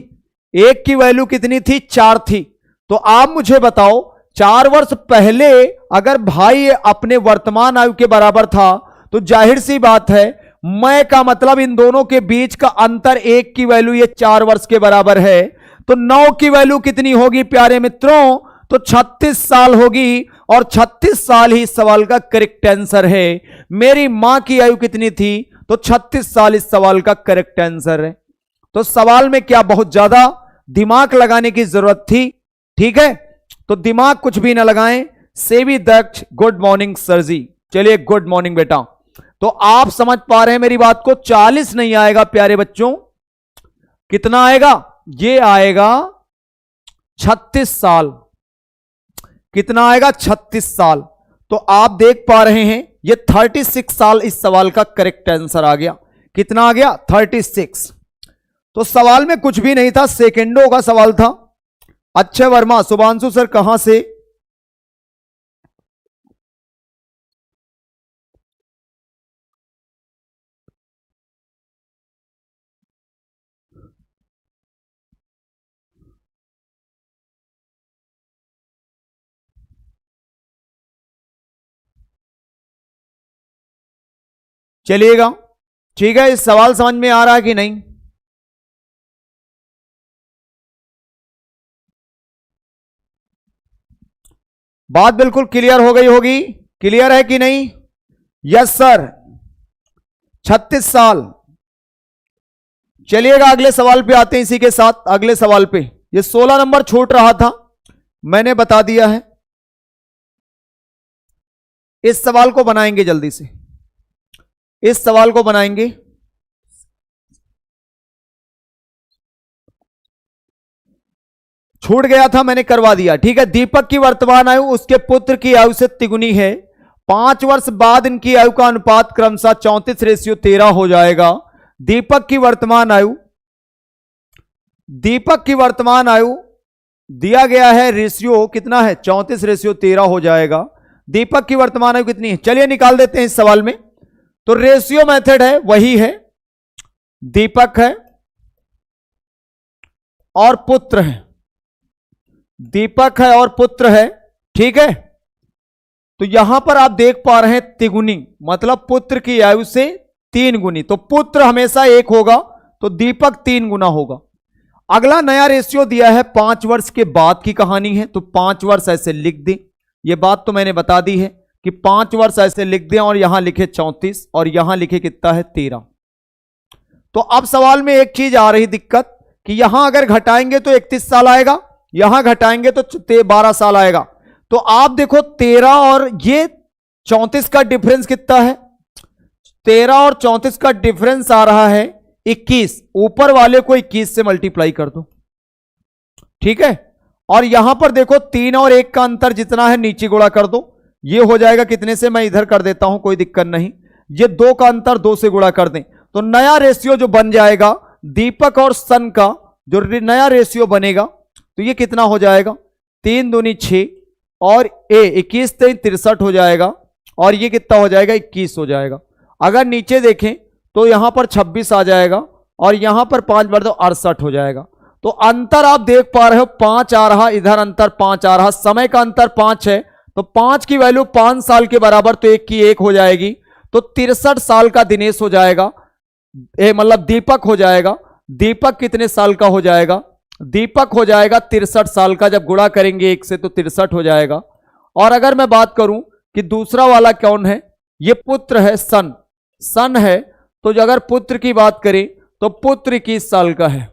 1 की वैल्यू कितनी थी? 4 थी। तो आप मुझे बताओ, 4 वर्ष पहले अगर भाई अपने वर्तमान आयु के बराबर था तो जाहिर सी बात है मैं का मतलब इन दोनों के बीच का अंतर 1 की वैल्यू ये 4 वर्ष के बराबर है, तो 9 की वैल्यू कितनी होगी प्यारे मित्रों? तो 36 साल होगी, और 36 साल ही इस सवाल का करेक्ट आंसर है। मेरी मां की आयु कितनी थी? तो 36 साल इस सवाल का करेक्ट आंसर है। तो सवाल में क्या बहुत ज्यादा दिमाग लगाने की जरूरत थी? ठीक है, तो दिमाग कुछ भी ना लगाएं। सेवी दक्ष, गुड मॉर्निंग सर जी। चलिए गुड मॉर्निंग बेटा। तो आप समझ पा रहे हैं मेरी बात को? 40 नहीं आएगा प्यारे बच्चों, कितना आएगा? ये आएगा 36 साल। कितना आएगा? 36 साल। तो आप देख पा रहे हैं ये 36 साल इस सवाल का करेक्ट आंसर आ गया। कितना आ गया? 36। तो सवाल में कुछ भी नहीं था, सेकंडों का सवाल था। अक्षय वर्मा, शुभांशु सर कहां से? चलिएगा, ठीक है, इस सवाल समझ में आ रहा है कि नहीं? बात बिल्कुल क्लियर हो गई होगी, क्लियर है कि नहीं? यस सर, 36 साल। चलिएगा अगले सवाल पे आते हैं। इसी के साथ अगले सवाल पे, ये 16 नंबर छूट रहा था, मैंने बता दिया है। इस सवाल को बनाएंगे जल्दी से, इस सवाल को बनाएंगे। छूट गया था, मैंने करवा दिया, ठीक है। दीपक की वर्तमान आयु उसके पुत्र की आयु से तिगुनी है। 5 वर्ष बाद इनकी आयु का अनुपात क्रमशः 34:13 हो जाएगा। दीपक की वर्तमान आयु, दीपक की वर्तमान आयु दिया गया है, रेशियो कितना है, 34:13 हो जाएगा। दीपक की वर्तमान आयु कितनी है, चलिए निकाल देते हैं इस सवाल में। तो रेशियो मेथड है, वही है, दीपक है और पुत्र है, दीपक है और पुत्र है, ठीक है। तो यहां पर आप देख पा रहे हैं तिगुनी, मतलब पुत्र की आयु से 3 गुनी। तो पुत्र हमेशा 1 होगा, तो दीपक 3 गुना होगा। अगला नया रेशियो दिया है, 5 वर्ष के बाद की कहानी है, तो 5 वर्ष ऐसे लिख दें। यह बात तो मैंने बता दी है कि 5 वर्ष ऐसे लिख दें, और यहां लिखे 34 और यहां लिखे कितना है 13। तो अब सवाल में एक चीज आ रही दिक्कत कि यहां अगर घटाएंगे तो 31 साल आएगा, यहां घटाएंगे तो 12 साल आएगा। तो आप देखो 13 और ये 34 का डिफरेंस कितना है, 13 और 34 का डिफरेंस आ रहा है 21। ऊपर वाले को 21 से मल्टीप्लाई कर दो, ठीक है। और यहां पर देखो 3 और 1 का अंतर जितना है नीचे गुणा कर दो, ये हो जाएगा कितने से, मैं इधर कर देता हूं, कोई दिक्कत नहीं। ये 2 का अंतर 2 से गुणा कर दें, तो नया रेशियो जो बन जाएगा दीपक और सन का, जो नया रेशियो बनेगा, तो ये कितना हो जाएगा, 3 दूनी 6 और 21 3 63 हो जाएगा, और ये कितना हो जाएगा 21 हो जाएगा। अगर नीचे देखें तो यहां पर 26 आ जाएगा, और यहां पर 5 बढ़ दो 68 हो जाएगा। तो अंतर आप देख पा रहे हो 5 आ रहा, इधर अंतर 5 आ रहा, समय का अंतर 5 है, तो 5 की वैल्यू 5 साल के बराबर, तो 1 की 1 हो जाएगी। तो 63 साल का दिनेश हो जाएगा, मतलब दीपक हो जाएगा। दीपक कितने साल का हो जाएगा, दीपक हो जाएगा 63 साल का। जब गुणा करेंगे 1 से तो 63 हो जाएगा। और अगर मैं बात करूं कि दूसरा वाला कौन है, ये पुत्र है, सन, सन है। तो अगर पुत्र की बात करें तो पुत्र 21 साल का है,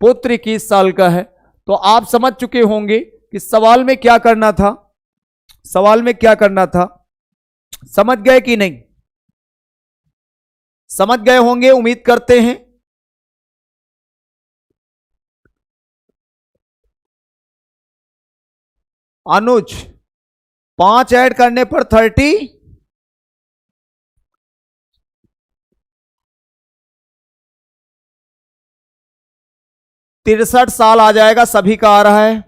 पुत्र 21 साल का है। तो आप समझ चुके होंगे कि सवाल में क्या करना था, सवाल में क्या करना था, समझ गए कि नहीं, समझ गए होंगे उम्मीद करते हैं। अनुज 5 ऐड करने पर 30, 63 साल आ जाएगा, सभी का आ रहा है।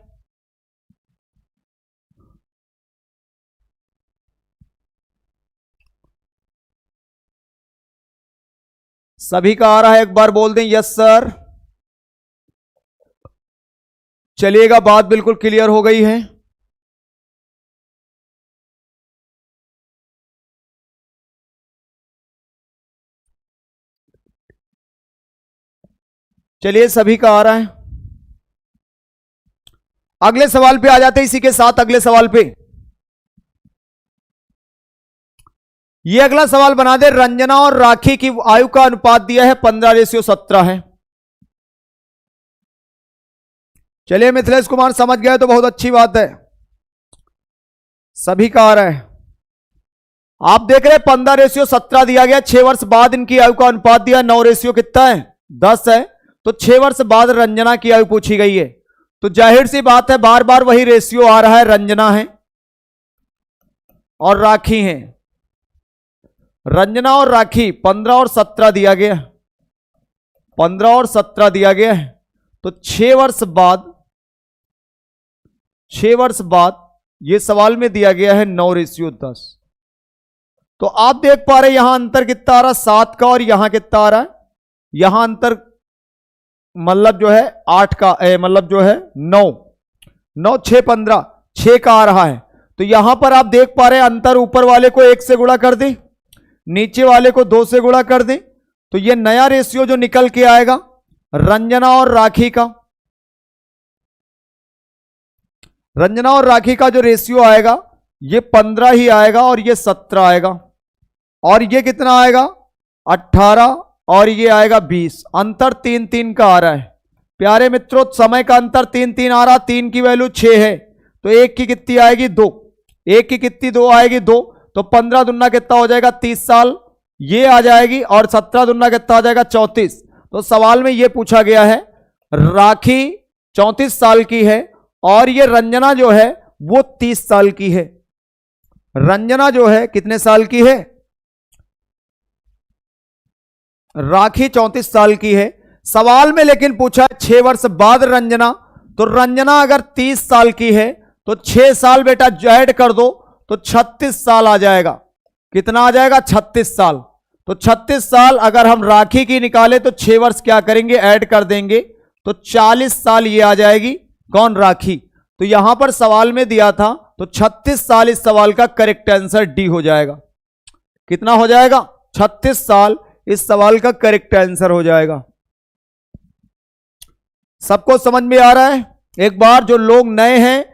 सभी का आ रहा है, एक बार बोल दें यस सर। चलिएगा, बात बिल्कुल क्लियर हो गई है। चलिए, सभी का आ रहा है। अगले सवाल पे आ जाते हैं। इसी के साथ अगले सवाल पे, ये अगला सवाल बना दे। रंजना और राखी की आयु का अनुपात दिया है 15:17 है। चलिए मिथिलेश कुमार समझ गए तो बहुत अच्छी बात है, सभी का आ रहा है। आप देख रहे हैं 15:17 दिया गया। 6 वर्ष बाद इनकी आयु का अनुपात दिया 9 कितना है, 10 है। तो 6 वर्ष बाद रंजना की आयु पूछी गई है, तो जाहिर सी बात है बार बार वही रेशियो आ रहा है, रंजना है और राखी है। रंजना और राखी 15 और 17 दिया गया, 15 और 17 दिया गया है। तो 6 वर्ष बाद, 6 वर्ष बाद यह सवाल में दिया गया है 9:10। तो आप देख पा रहे यहां अंतर कितना आ रहा, 7 का, और यहां कितना आ रहा है, यहां अंतर मतलब जो है 8 का, मतलब जो है 9, 9 6 15, 6 का आ रहा है। तो यहां पर आप देख पा रहे अंतर, ऊपर वाले को 1 से गुणा कर दें, नीचे वाले को 2 से गुणा कर दें, तो ये नया रेशियो जो निकल के आएगा रंजना और राखी का, रंजना और राखी का जो रेशियो आएगा ये 15 ही आएगा, और ये 17 आएगा, और ये कितना आएगा 18 और ये आएगा 20। अंतर 3 3 का आ रहा है प्यारे मित्रों, समय का अंतर 3 3 आ रहा, 3 की वैल्यू 6 है तो 1 की कितनी आएगी 2, 1 की कितनी 2 आएगी 2, तो 15 दूना कितना हो जाएगा 30 साल ये आ जाएगी, और 17 दूना कितना आ जाएगा 34। तो सवाल में ये पूछा गया है राखी 34 साल की है और ये रंजना जो है वो 30 साल की है। रंजना जो है कितने साल की है, राखी 34 साल की है। सवाल में लेकिन पूछा है 6 वर्ष बाद रंजना, तो रंजना अगर 30 साल की है तो 6 साल बेटा ऐड कर दो तो 36 साल आ जाएगा। कितना आ जाएगा 36 साल। तो 36 साल अगर हम राखी की निकाले तो 6 वर्ष क्या करेंगे ऐड कर देंगे तो 40 साल ये आ जाएगी कौन, राखी। तो यहां पर सवाल में दिया था तो 36 साल इस सवाल का करेक्ट आंसर डी हो जाएगा। कितना हो जाएगा 36 साल इस सवाल का करेक्ट आंसर हो जाएगा। सबको समझ में आ रहा है? एक बार जो लोग नए हैं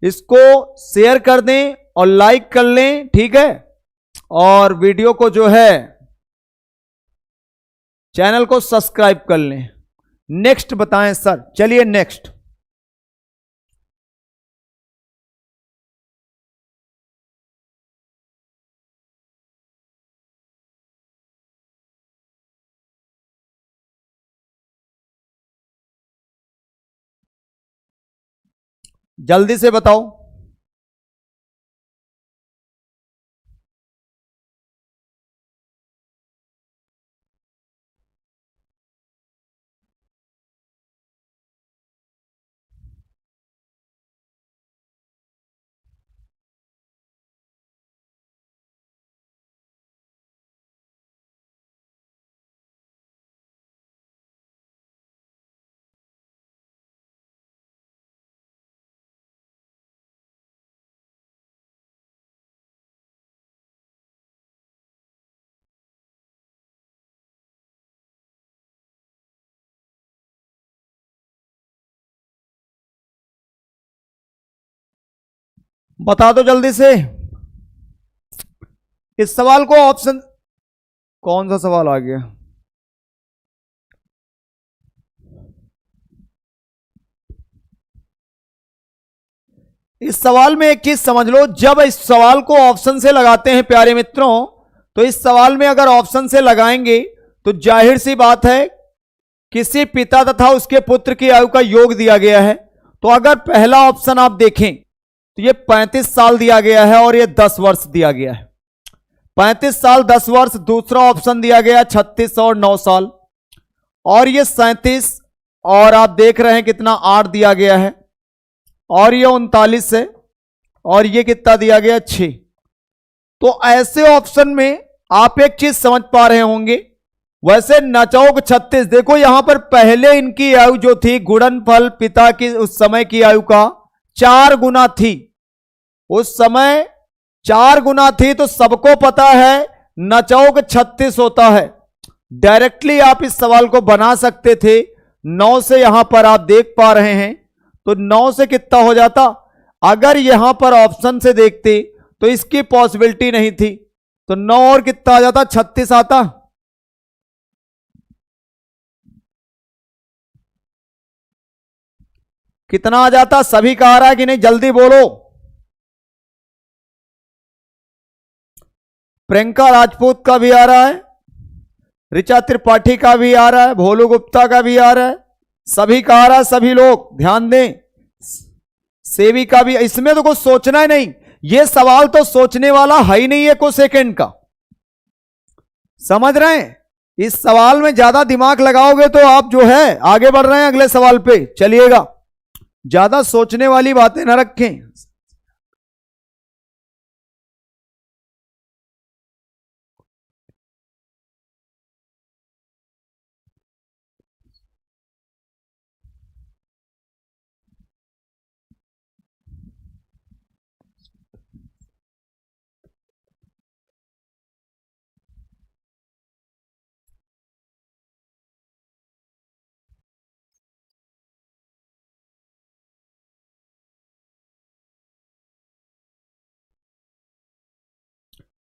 इसको शेयर कर दें और लाइक कर लें, ठीक है, और वीडियो को जो है चैनल को सब्सक्राइब कर लें। नेक्स्ट बताएं सर, चलिए नेक्स्ट। जल्दी से बताओ। बता दो जल्दी से। इस सवाल को ऑप्शन, कौन सा सवाल आ गया? इस सवाल में एक चीज समझ लो, जब इस सवाल को ऑप्शन से लगाते हैं प्यारे मित्रों, तो इस सवाल में अगर ऑप्शन से लगाएंगे तो जाहिर सी बात है किसी पिता तथा उसके पुत्र की आयु का योग दिया गया है। तो अगर पहला ऑप्शन आप देखें तो ये 35 साल दिया गया है और ये 10 वर्ष दिया गया है। 35 साल 10 वर्ष। दूसरा ऑप्शन दिया गया 36 और 9 साल, और ये 37, और आप देख रहे हैं कितना 8 दिया गया है, और ये 39 है, और ये कितना दिया गया 6। तो ऐसे ऑप्शन में आप एक चीज समझ पा रहे होंगे, वैसे नचौक 36, देखो यहां पर पहले इनकी आयु जो थी गुणनफल पिता की उस समय की आयु का 4 गुना थी, उस समय 4 गुना थी। तो सबको पता है नचौक 36 होता है। डायरेक्टली आप इस सवाल को बना सकते थे 9 से, यहां पर आप देख पा रहे हैं तो 9 से कितना हो जाता। अगर यहां पर ऑप्शन से देखते तो इसकी पॉसिबिलिटी नहीं थी, तो 9 और कितना आ जाता 36 आता। कितना आ जाता? सभी का आ रहा है कि नहीं, जल्दी बोलो। प्रियंका राजपूत का भी आ रहा है, ऋचा त्रिपाठी का भी आ रहा है, भोलू गुप्ता का भी आ रहा है, सभी का आ रहा है। सभी लोग ध्यान दें, सेवी का भी। इसमें तो कुछ सोचना ही नहीं, ये सवाल तो सोचने वाला है ही नहीं है कुछ सेकंड का, समझ रहे हैं? इस सवाल में ज्यादा दिमाग लगाओगे तो आप जो है आगे बढ़ रहे हैं अगले सवाल पे चलिएगा। ज्यादा सोचने वाली बातें ना रखें।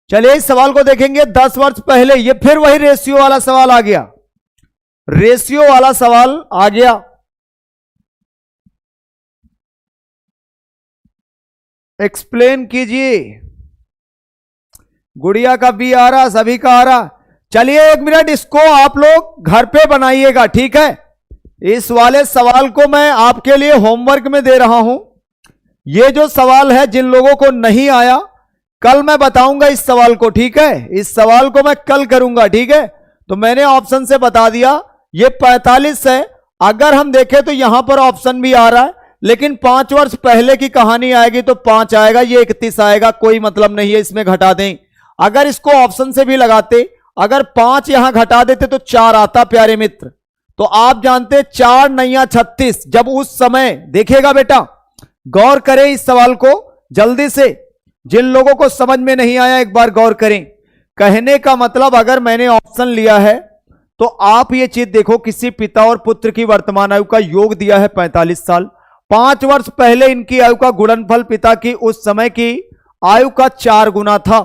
चलिए इस सवाल को देखेंगे 10 वर्ष पहले। ये फिर वही रेशियो वाला सवाल आ गया, रेशियो वाला सवाल आ गया। एक्सप्लेन कीजिए। गुड़िया का भी आ रहा, सभी का आ रहा। चलिए 1 मिनट, इसको आप लोग घर पे बनाइएगा, ठीक है। इस वाले सवाल को मैं आपके लिए होमवर्क में दे रहा हूं। ये जो सवाल है, जिन लोगों को नहीं आया, कल मैं बताऊंगा इस सवाल को, ठीक है। इस सवाल को मैं कल करूंगा, ठीक है। तो मैंने ऑप्शन से बता दिया, ये 45 है। अगर हम देखें तो यहां पर ऑप्शन भी आ रहा है, लेकिन 5 वर्ष पहले की कहानी आएगी तो 5 आएगा, ये 31 आएगा, कोई मतलब नहीं है, इसमें घटा दें। अगर इसको ऑप्शन से भी लगाते, अगर 5 यहां घटा देते तो 4 आता प्यारे मित्र। तो आप जानते 4 नैया 36। जब उस समय देखिएगा बेटा, गौर करें इस सवाल को जल्दी से। जिन लोगों को समझ में नहीं आया एक बार गौर करें। कहने का मतलब, अगर मैंने ऑप्शन लिया है तो आप ये चीज देखो, किसी पिता और पुत्र की वर्तमान आयु का योग दिया है 45 साल। 5 वर्ष पहले इनकी आयु का गुणनफल पिता की उस समय की आयु का 4 गुना था।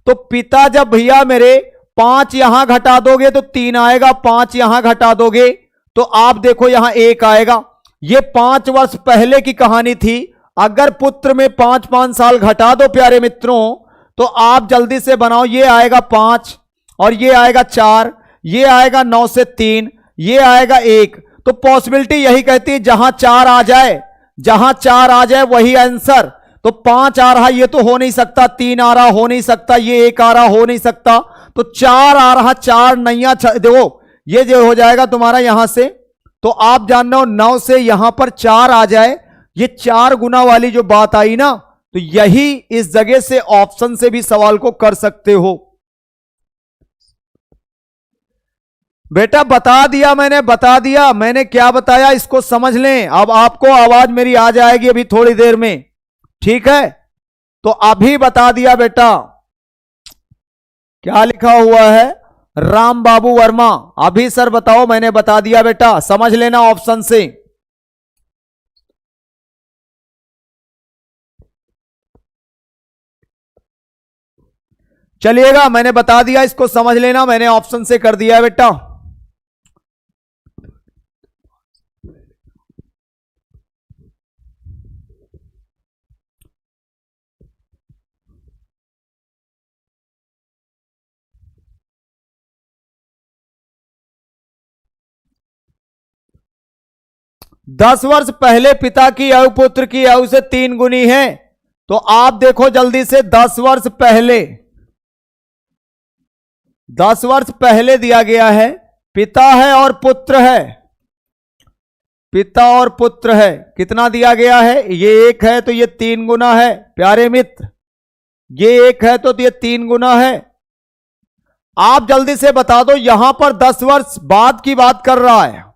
तो पिता जब भैया मेरे 5 यहां घटा दोगे तो 3 आएगा, 5 यहां घटा दोगे तो आप देखो यहां 1 आएगा। ये 5 वर्ष पहले की कहानी थी। अगर पुत्र में 5-5 साल घटा दो प्यारे मित्रों, तो आप जल्दी से बनाओ, ये आएगा 5 और ये आएगा 4, ये आएगा 9 से 3, ये आएगा 1। तो पॉसिबिलिटी यही कहती है जहां 4 आ जाए, जहां 4 आ जाए वही आंसर। तो 5 आ रहा, ये तो हो नहीं सकता, 3 आ रहा हो नहीं सकता, ये 1 आ रहा हो नहीं सकता, तो 4 आ रहा, 4 नैया देखो ये जो हो जाएगा तुम्हारा यहां से। तो आप जान रहे हो 9 से यहां पर 4 आ जाए, ये 4 गुना वाली जो बात आई ना, तो यही इस जगह से ऑप्शन से भी सवाल को कर सकते हो। बेटा बता दिया मैंने, बता दिया मैंने, क्या बताया इसको समझ लें। अब आपको आवाज मेरी आ जाएगी अभी थोड़ी देर में, ठीक है। तो अभी बता दिया बेटा। क्या लिखा हुआ है? राम बाबू वर्मा। अभी सर बताओ, मैंने बता दिया बेटा, समझ लेना ऑप्शन से। चलिएगा, मैंने बता दिया, इसको समझ लेना, मैंने ऑप्शन से कर दिया है बेटा। दस वर्ष पहले पिता की आयु पुत्र की आयु से 3 गुनी है। तो आप देखो जल्दी से, 10 वर्ष पहले, 10 वर्ष पहले दिया गया है, पिता है और पुत्र है, पिता और पुत्र है। कितना दिया गया है? ये 1 है तो ये 3 गुना है प्यारे मित्र, ये 1 है तो ये 3 गुना है। आप जल्दी से बता दो, यहां पर 10 वर्ष बाद की बात कर रहा है,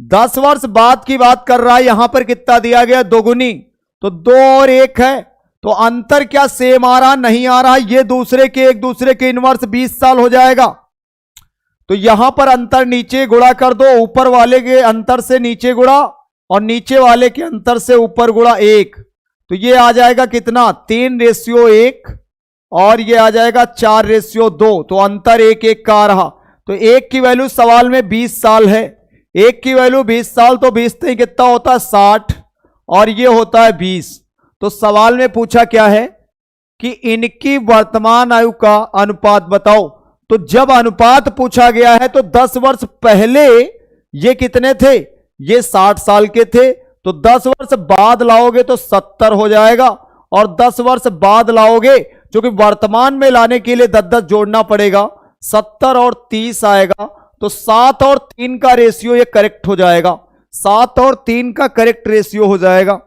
10 वर्ष बाद की बात कर रहा है। यहां पर कितना दिया गया? 2 गुनी। तो 2 और 1 है, तो अंतर क्या सेम आ रहा? नहीं आ रहा। ये दूसरे के एक दूसरे के इनवर्स 20 साल हो जाएगा। तो यहां पर अंतर नीचे गुणा कर दो, ऊपर वाले के अंतर से नीचे गुणा और नीचे वाले के अंतर से ऊपर गुणा 1। तो ये आ जाएगा कितना? 3:1 और ये आ जाएगा 4:2। तो अंतर 1-1 का आ रहा। तो 1 की वैल्यू सवाल में 20 साल है, 1 की वैल्यू 20 साल, तो 20 से कितना होता है? 60 और ये होता है 20। तो सवाल में पूछा क्या है कि इनकी वर्तमान आयु का अनुपात बताओ। तो जब अनुपात पूछा गया है तो 10 वर्ष पहले ये कितने थे? ये 60 साल के थे। तो 10 वर्ष बाद लाओगे तो 70 हो जाएगा, और 10 वर्ष बाद लाओगे, जो कि वर्तमान में लाने के लिए 10-10 जोड़ना पड़ेगा, 70 और 30 आएगा। तो 7 और 3 का रेशियो ये करेक्ट हो जाएगा, 7 और 3 का करेक्ट रेशियो हो जाएगा।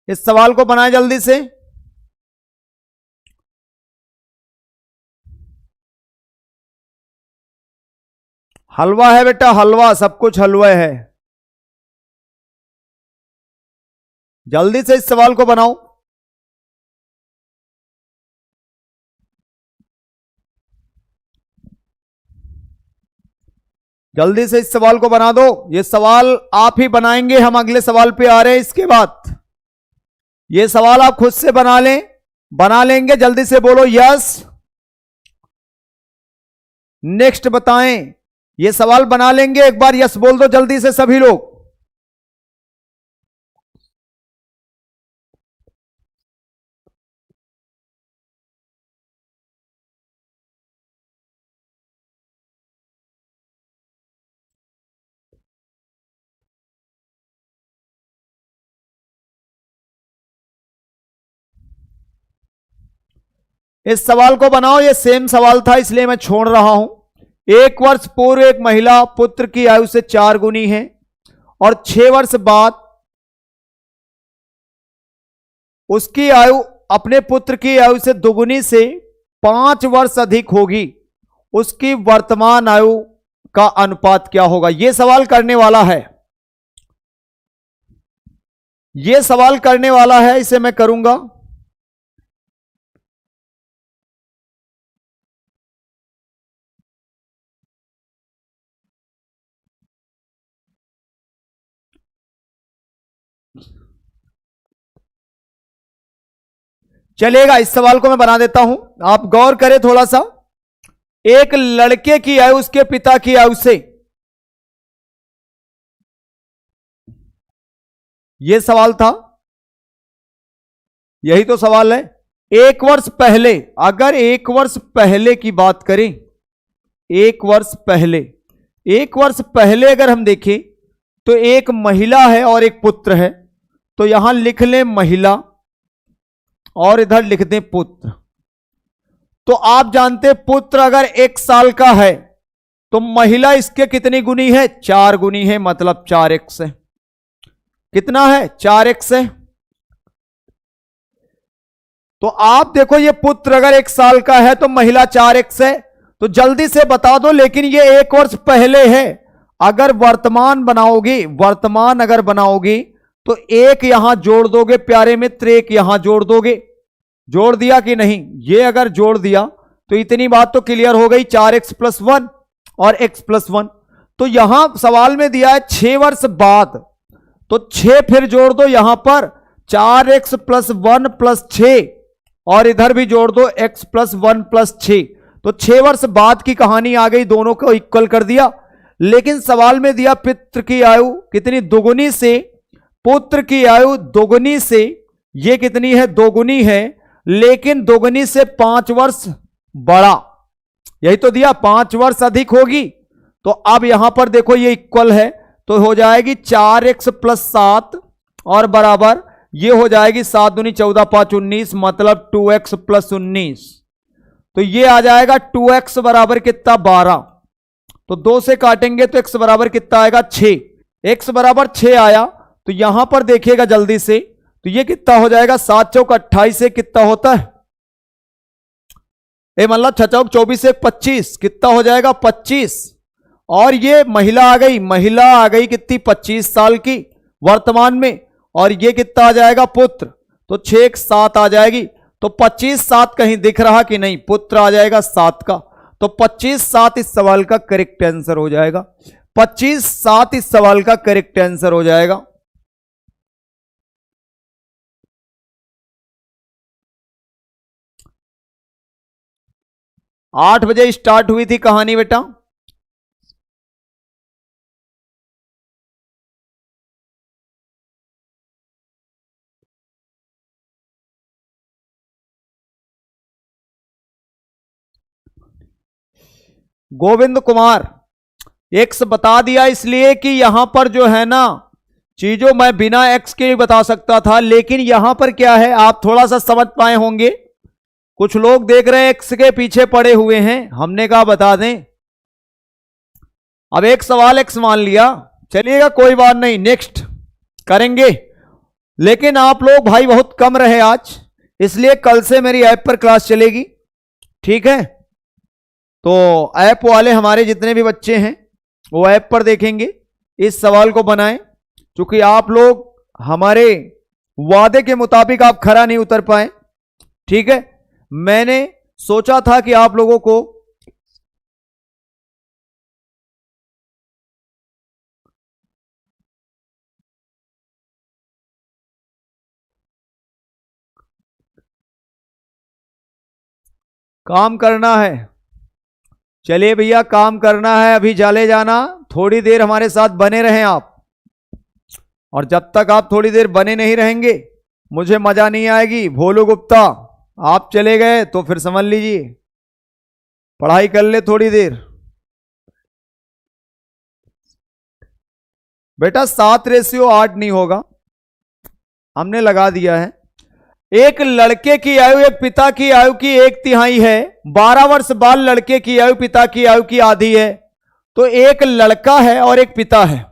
इस सवाल को बनाए जल्दी से। हलवा है बेटा, हलवा, सब कुछ हलवा है। जल्दी से इस सवाल को बनाओ। जल्दी से इस सवाल को बना दो। ये सवाल आप ही बनाएंगे, हम अगले सवाल पे आ रहे हैं इसके बाद। ये सवाल आप खुद से बना लें, बना लेंगे। जल्दी से बोलो यस। नेक्स्ट बताएं। ये सवाल बना लेंगे, एक बार यस बोल दो जल्दी से सभी लोग। इस सवाल को बनाओ। ये सेम सवाल था इसलिए मैं छोड़ रहा हूं। 1 वर्ष पूर्व एक महिला पुत्र की आयु से 4 गुनी है और 6 वर्ष बाद उसकी आयु अपने पुत्र की आयु से दुगुनी से 5 वर्ष अधिक होगी। उसकी वर्तमान आयु का अनुपात क्या होगा? यह सवाल करने वाला है, यह सवाल करने वाला है, इसे मैं करूंगा। चलेगा, इस सवाल को मैं बना देता हूं, आप गौर करें थोड़ा सा। एक लड़के की आयु उसके पिता की आयु से, यह सवाल था, यही तो सवाल है। 1 वर्ष पहले, अगर 1 वर्ष पहले की बात करें, 1 वर्ष पहले, 1 वर्ष पहले अगर हम देखें तो एक महिला है और एक पुत्र है, तो यहां लिख लें महिला और इधर लिख दें पुत्र। तो आप जानते पुत्र अगर 1 साल का है तो महिला इसके कितनी गुनी है? 4 गुनी है, मतलब 4x है। कितना है? 4x है। तो आप देखो ये पुत्र अगर 1 साल का है तो महिला 4x है। तो जल्दी से बता दो, लेकिन ये 1 वर्ष पहले है। अगर वर्तमान बनाओगी, वर्तमान अगर बनाओगी तो 1 यहां जोड़ दोगे प्यारे मित्र, 1 यहां जोड़ दोगे। जोड़ दिया कि नहीं? ये अगर जोड़ दिया तो इतनी बात तो क्लियर हो गई, 4x + 1 और x + 1। तो यहां सवाल में दिया है 6 वर्ष बाद, तो 6 फिर जोड़ दो यहां पर, 4x + 1 + 6 और इधर भी जोड़ दो x + 1 + 6। तो 6 वर्ष बाद की कहानी आ गई, दोनों को इक्वल कर दिया। लेकिन सवाल में दिया पितृ की आयु कितनी? दुगुनी से। पुत्र की आयु दोगुनी से, ये कितनी है? 2 गुनी है, लेकिन दोगुनी से 5 वर्ष बड़ा, यही तो दिया, 5 वर्ष अधिक होगी। तो अब यहां पर देखो ये इक्वल है, तो हो जाएगी 4x + 7 और बराबर ये हो जाएगी 7 दूनी 14 5 19, मतलब 2x + 19। तो ये आ जाएगा 2x बराबर कितना? 12। तो 2 से काटेंगे तो x बराबर कितना आएगा? 6। x बराबर 6 आया, तो यहां पर देखिएगा जल्दी से, तो ये कितना हो जाएगा? 7 चौक 28 से कितना होता है? मतलब 6 चौक 24 से 25, कितना हो जाएगा? 25। और ये महिला आ गई, महिला आ गई कितनी? 25 साल की वर्तमान में। और ये कितना आ जाएगा? पुत्र। तो 6 7 आ जाएगी। तो 25 7 कहीं दिख रहा कि नहीं? पुत्र आ जाएगा 7 का। तो 25 7 इस सवाल का करेक्ट आंसर हो जाएगा। 25 7 इस सवाल का करेक्ट आंसर हो जाएगा। आठ बजे स्टार्ट हुई थी कहानी बेटा। गोविंद कुमार, एक्स बता दिया इसलिए कि यहां पर जो है ना चीजों मैं बिना एक्स के भी बता सकता था, लेकिन यहां पर क्या है आप थोड़ा सा समझ पाए होंगे। कुछ लोग देख रहे हैं एक्स के पीछे पड़े हुए हैं, हमने कहा बता दें। अब एक सवाल एक्स मान लिया, चलिएगा कोई बात नहीं, नेक्स्ट करेंगे। लेकिन आप लोग भाई बहुत कम रहे आज, इसलिए कल से मेरी ऐप पर क्लास चलेगी, ठीक है। तो ऐप वाले हमारे जितने भी बच्चे हैं वो ऐप पर देखेंगे, इस सवाल को बनाएं। क्योंकि आप लोग हमारे वादे के मुताबिक आप खरा नहीं उतर पाए, ठीक है। मैंने सोचा था कि आप लोगों को काम करना है। चलिए भैया, काम करना है, अभी चले जाना, थोड़ी देर हमारे साथ बने रहें आप। और जब तक आप थोड़ी देर बने नहीं रहेंगे मुझे मजा नहीं आएगी। भोलू गुप्ता, आप चले गए तो फिर समझ लीजिए, पढ़ाई कर ले थोड़ी देर। बेटा 7:8 नहीं होगा, हमने लगा दिया है। एक लड़के की आयु एक पिता की आयु की 1/3 है। 12 वर्ष बाद लड़के की आयु पिता की आयु की आधी है। तो एक लड़का है और एक पिता है।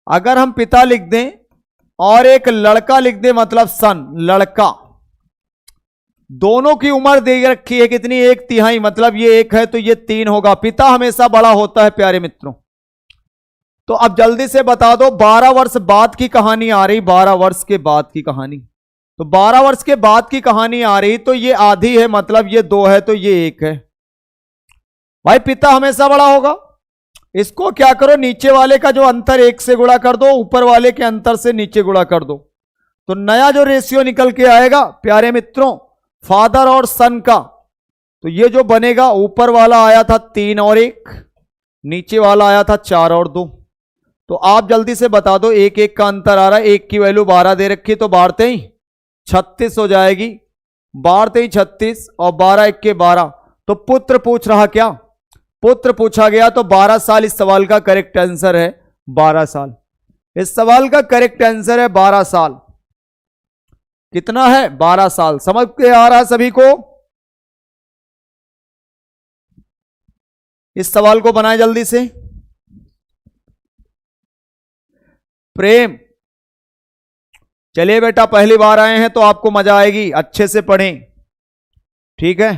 अगर हम पिता लिख दें और एक लड़का लिख दें, मतलब सन, लड़का, दोनों की उम्र दे रखी है कितनी, 1/3, मतलब ये 1 है तो ये 3 होगा। पिता हमेशा बड़ा होता है प्यारे मित्रों। तो अब जल्दी से बता दो, 12 वर्ष बाद की कहानी आ रही, 12 वर्ष के बाद की कहानी। तो 12 वर्ष के बाद की कहानी आ रही, तो ये आधी है, मतलब ये 2 है तो ये 1 है। भाई पिता हमेशा बड़ा होगा। इसको क्या करो, नीचे वाले का जो अंतर 1 से गुणा कर दो, ऊपर वाले के अंतर से नीचे गुणा कर दो। तो नया जो रेशियो निकल के आएगा प्यारे मित्रों, फादर और सन का, तो ये जो बनेगा, ऊपर वाला आया था 3 और 1, नीचे वाला आया था 4 और 2। तो आप जल्दी से बता दो, 1 का अंतर आ रहा है, 1 की वैल्यू 12 दे रखी, तो बाढ़ते ही 36 हो जाएगी। बाढ़ते ही 36 और 12 1 के 12। तो पुत्र पूछ रहा, क्या पुत्र पूछा गया, तो 12 साल इस सवाल का करेक्ट आंसर है। 12 साल इस सवाल का करेक्ट आंसर है। 12 साल कितना है, 12 साल। समझ के आ रहा है सभी को? इस सवाल को बनाए जल्दी से। प्रेम, चलिए बेटा, पहली बार आए हैं तो आपको मजा आएगी, अच्छे से पढ़ें, ठीक है।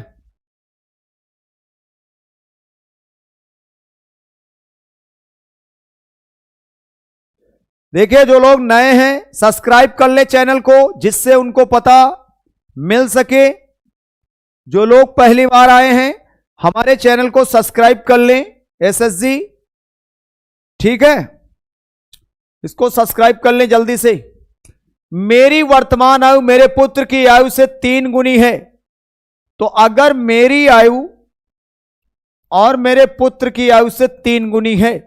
देखिए, जो लोग नए हैं सब्सक्राइब कर ले चैनल को, जिससे उनको पता मिल सके। जो लोग पहली बार आए हैं हमारे चैनल को सब्सक्राइब कर लें, एसएसजी, ठीक है, इसको सब्सक्राइब कर लें जल्दी से। मेरी वर्तमान आयु मेरे पुत्र की आयु से 3 गुनी है। तो अगर मेरी आयु और मेरे पुत्र की आयु से 3 गुनी है,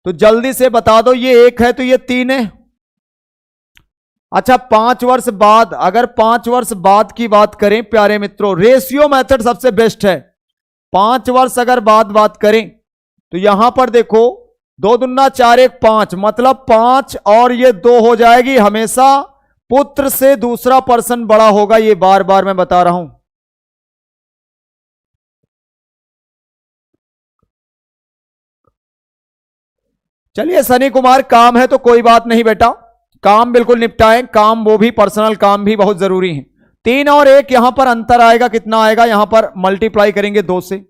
तो जल्दी से बता दो, ये 1 है तो ये 3 है। अच्छा, 5 वर्ष बाद, अगर 5 वर्ष बाद की बात करें प्यारे मित्रों, रेशियो मेथड सबसे बेस्ट है। 5 वर्ष अगर बात करें तो यहां पर देखो, 2 दूना 4 1 5, मतलब 5 और ये 2 हो जाएगी। हमेशा पुत्र से दूसरा पर्सन बड़ा होगा, ये बार बार मैं बता रहा हूं। चलिए सनी कुमार, काम है तो कोई बात नहीं बेटा, काम बिल्कुल निपटाएं, काम वो भी पर्सनल काम भी बहुत जरूरी है। 3 और 1 यहां पर अंतर आएगा, कितना आएगा, यहां पर मल्टीप्लाई करेंगे 2 से,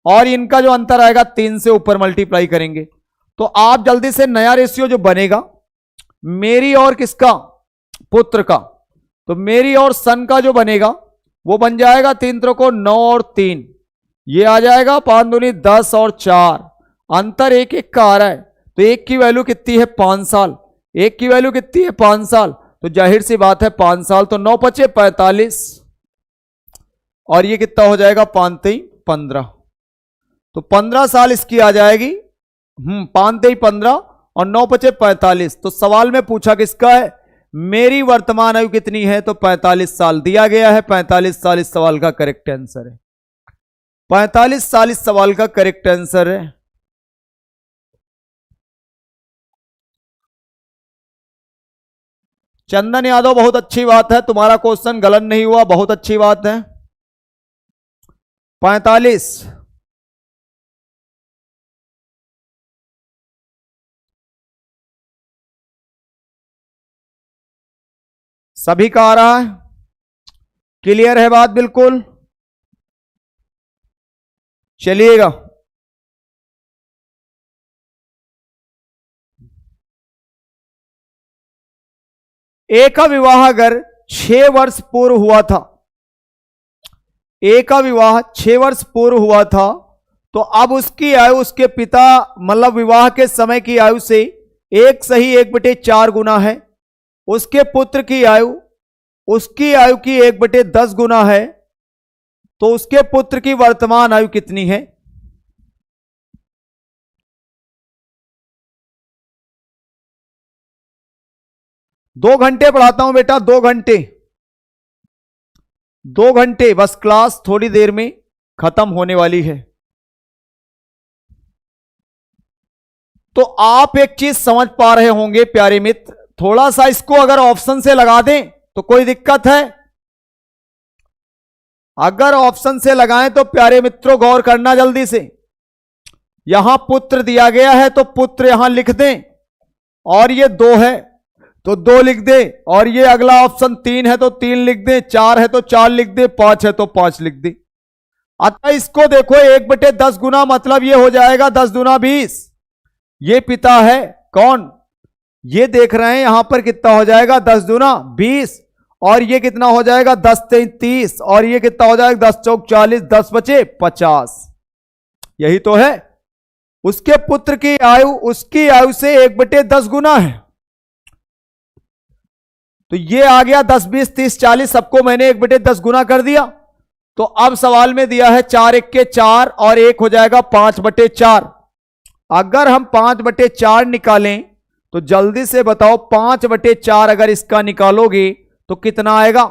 और इनका जो अंतर आएगा 3 से ऊपर मल्टीप्लाई करेंगे। तो आप जल्दी से नया रेशियो जो बनेगा, मेरी और किसका, पुत्र का, तो मेरी और सन का जो बनेगा वो बन जाएगा 3 को 9 और 3, ये आ जाएगा 5 दूनी 10 और 4, अंतर 1 1 का आ रहा है। तो 1 की वैल्यू कितनी है, 5 साल। 1 की वैल्यू कितनी है, 5 साल। तो जाहिर सी बात है 5 साल, तो 9 पचे 45, और ये कितना हो जाएगा, 5 3 15। तो 15 साल इसकी आ जाएगी। 5 3 15 और 9 पचे 45। तो सवाल में पूछा किसका है, मेरी वर्तमान आयु कितनी है, तो 45 साल दिया गया है। 45 साल इस सवाल का करेक्ट आंसर है। 45 साल इस सवाल का करेक्ट आंसर है। चंदन यादव, बहुत अच्छी बात है, तुम्हारा क्वेश्चन गलत नहीं हुआ, बहुत अच्छी बात है। 45 सभी का आ रहा है, क्लियर है बात बिल्कुल, चलिएगा। ए का विवाह अगर 6 वर्ष पूर्व हुआ था, ए का विवाह 6 वर्ष पूर्व हुआ था, तो अब उसकी आयु उसके पिता मतलब विवाह के समय की आयु से 1/1/4 गुना है। उसके पुत्र की आयु उसकी आयु की 1/10 गुना है, तो उसके पुत्र की वर्तमान आयु कितनी है? दो घंटे पढ़ाता हूं बेटा, 2 घंटे, 2 घंटे बस, क्लास थोड़ी देर में खत्म होने वाली है। तो आप एक चीज समझ पा रहे होंगे प्यारे मित्र, थोड़ा सा इसको अगर ऑप्शन से लगा दें तो कोई दिक्कत है? अगर ऑप्शन से लगाएं तो प्यारे मित्रों गौर करना जल्दी से। यहां पुत्र दिया गया है तो पुत्र यहां लिख दें, और ये 2 है तो 2 लिख दें, और ये अगला ऑप्शन 3 है तो 3 लिख दें, 4 है तो 4 लिख दें, 5 है तो 5 लिख दें। अतः इसको देखो 1/10 गुना, मतलब ये हो जाएगा 10 दूना 20। ये पिता है कौन? ये देख रहे हैं यहां पर कितना हो जाएगा 10 दूना 20, और ये कितना हो जाएगा 10 3 30, और ये कितना हो जाएगा 10 चौक 40, 10 बचे 50। यही तो है। उसके पुत्र की आयु उसकी आयु से 1/10 गुना है, तो ये आ गया 10 20 30 40, सबको मैंने 1/10 गुना कर दिया। तो अब सवाल में दिया है 4 1 के 4 और 1 हो जाएगा 5/4। अगर हम 5/4 निकालें तो जल्दी से बताओ 5/4 अगर इसका निकालोगे तो कितना आएगा?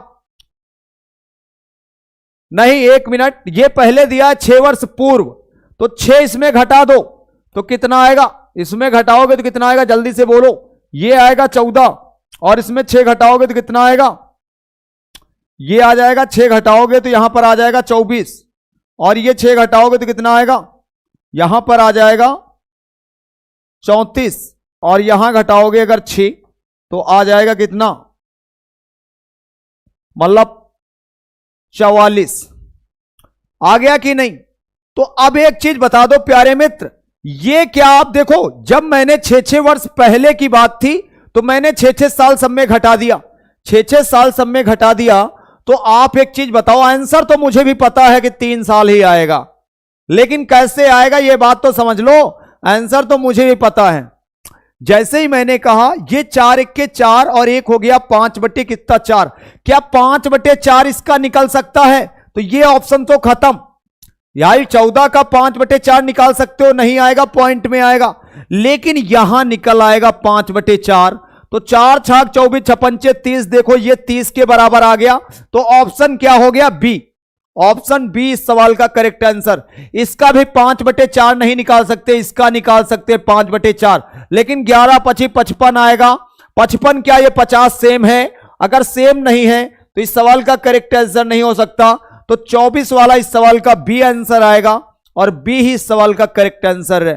नहीं, 1 मिनट, ये पहले दिया है 6 वर्ष पूर्व, तो 6 इसमें घटा दो तो कितना आएगा? इसमें घटाओगे तो कितना आएगा? जल्दी से बोलो। ये आएगा 14, और इसमें 6 घटाओगे तो कितना आएगा? ये आ जाएगा 6 घटाओगे तो यहां पर आ जाएगा 24, और ये 6 घटाओगे तो कितना आएगा? यहां पर आ जाएगा 34, और यहां घटाओगे अगर 6 तो आ जाएगा कितना? मतलब 44। आ गया कि नहीं? तो अब एक चीज बता दो प्यारे मित्र, ये क्या आप देखो, जब मैंने 6 वर्ष पहले की बात थी तो मैंने 6 साल सब में घटा दिया, 6 साल सब में घटा दिया। तो आप एक चीज बताओ, आंसर तो मुझे भी पता है कि 3 साल ही आएगा, लेकिन कैसे आएगा ये बात तो समझ लो। आंसर तो मुझे भी पता है। जैसे ही मैंने कहा ये 4 1 के 4 और 1 हो गया 5/4, क्या 5/4 इसका निकल सकता है? तो ये ऑप्शन तो खत्म। यार 14 का 5/4 निकाल सकते हो, नहीं आएगा, पॉइंट में आएगा, लेकिन यहां निकल आएगा 5/4। तो 4 छाक 24 56 30, देखो ये 30 के बराबर आ गया। तो ऑप्शन क्या हो गया? बी। ऑप्शन बी इस सवाल का करेक्ट आंसर। इसका भी 5/4 नहीं निकाल सकते, इसका निकाल सकते 5/4, लेकिन 11 25 55 आएगा। 55 क्या ये 50 सेम है? अगर सेम नहीं है तो इस सवाल का करेक्ट आंसर नहीं हो सकता। तो 24 वाला इस सवाल का बी आंसर आएगा, और बी ही इस सवाल का करेक्ट आंसर है।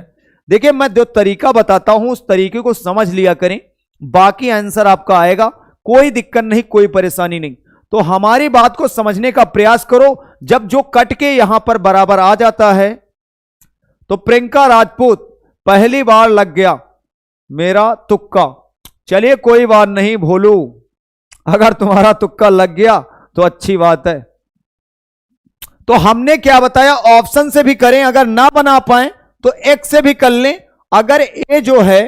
देखिए मैं जो तरीका बताता हूं उस तरीके को समझ लिया करें, बाकी आंसर आपका आएगा, कोई दिक्कत नहीं, कोई परेशानी नहीं। तो हमारी बात को समझने का प्रयास करो। जब जो कट के यहां पर बराबर आ जाता है, तो प्रियंका राजपूत पहली बार लग गया मेरा तुक्का। चलिए कोई बात नहीं भोलू, अगर तुम्हारा तुक्का लग गया तो अच्छी बात है। तो हमने क्या बताया, ऑप्शन से भी करें, अगर ना बना पाए तो एक से भी कर लें। अगर ए जो है,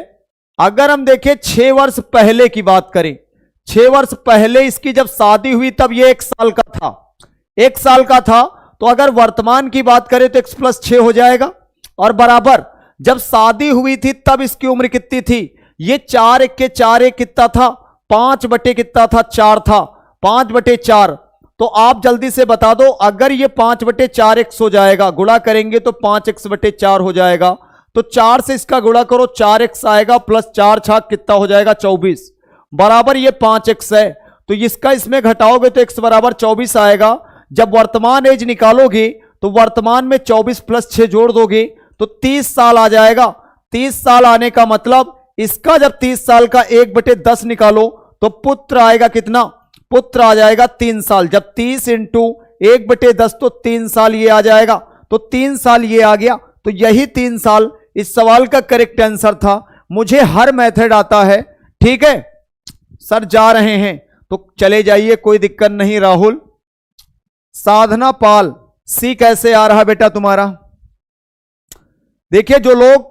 अगर हम देखें 6 वर्ष पहले की बात करें, 6 वर्ष पहले इसकी जब शादी हुई तब ये 1 साल का था, 1 साल का था। तो अगर वर्तमान की बात करें तो x + 6 हो जाएगा, और बराबर जब शादी हुई थी तब इसकी उम्र कितनी थी? ये 4 1 के 4 1 कितना था? 5 बटे कितना था? 4 था, 5/4। तो आप जल्दी से बता दो, अगर ये 5/4 x हो जाएगा, गुणा करेंगे तो 5x/4 हो जाएगा। तो 4 से इसका गुणा करो, 4x आएगा, प्लस 4 छाक कितना हो जाएगा? 24, बराबर ये 5x है। तो इसका इसमें घटाओगे तो x बराबर 24 आएगा। जब वर्तमान एज निकालोगे तो वर्तमान में 24 + 6 जोड़ दोगे तो 30 साल आ जाएगा। 30 साल आने का मतलब इसका जब 30 साल का 1/10 निकालो तो पुत्र आएगा कितना? पुत्र आ जाएगा 3 साल। जब 30 × 1/10 तो 3 साल ये आ जाएगा। तो 3 साल ये आ गया। तो यही 3 साल इस सवाल का करेक्ट आंसर था। मुझे हर मेथड आता है, ठीक है। सर जा रहे हैं तो चले जाइए, कोई दिक्कत नहीं। राहुल, साधना पाल, सी कैसे आ रहा बेटा तुम्हारा? देखिए जो लोग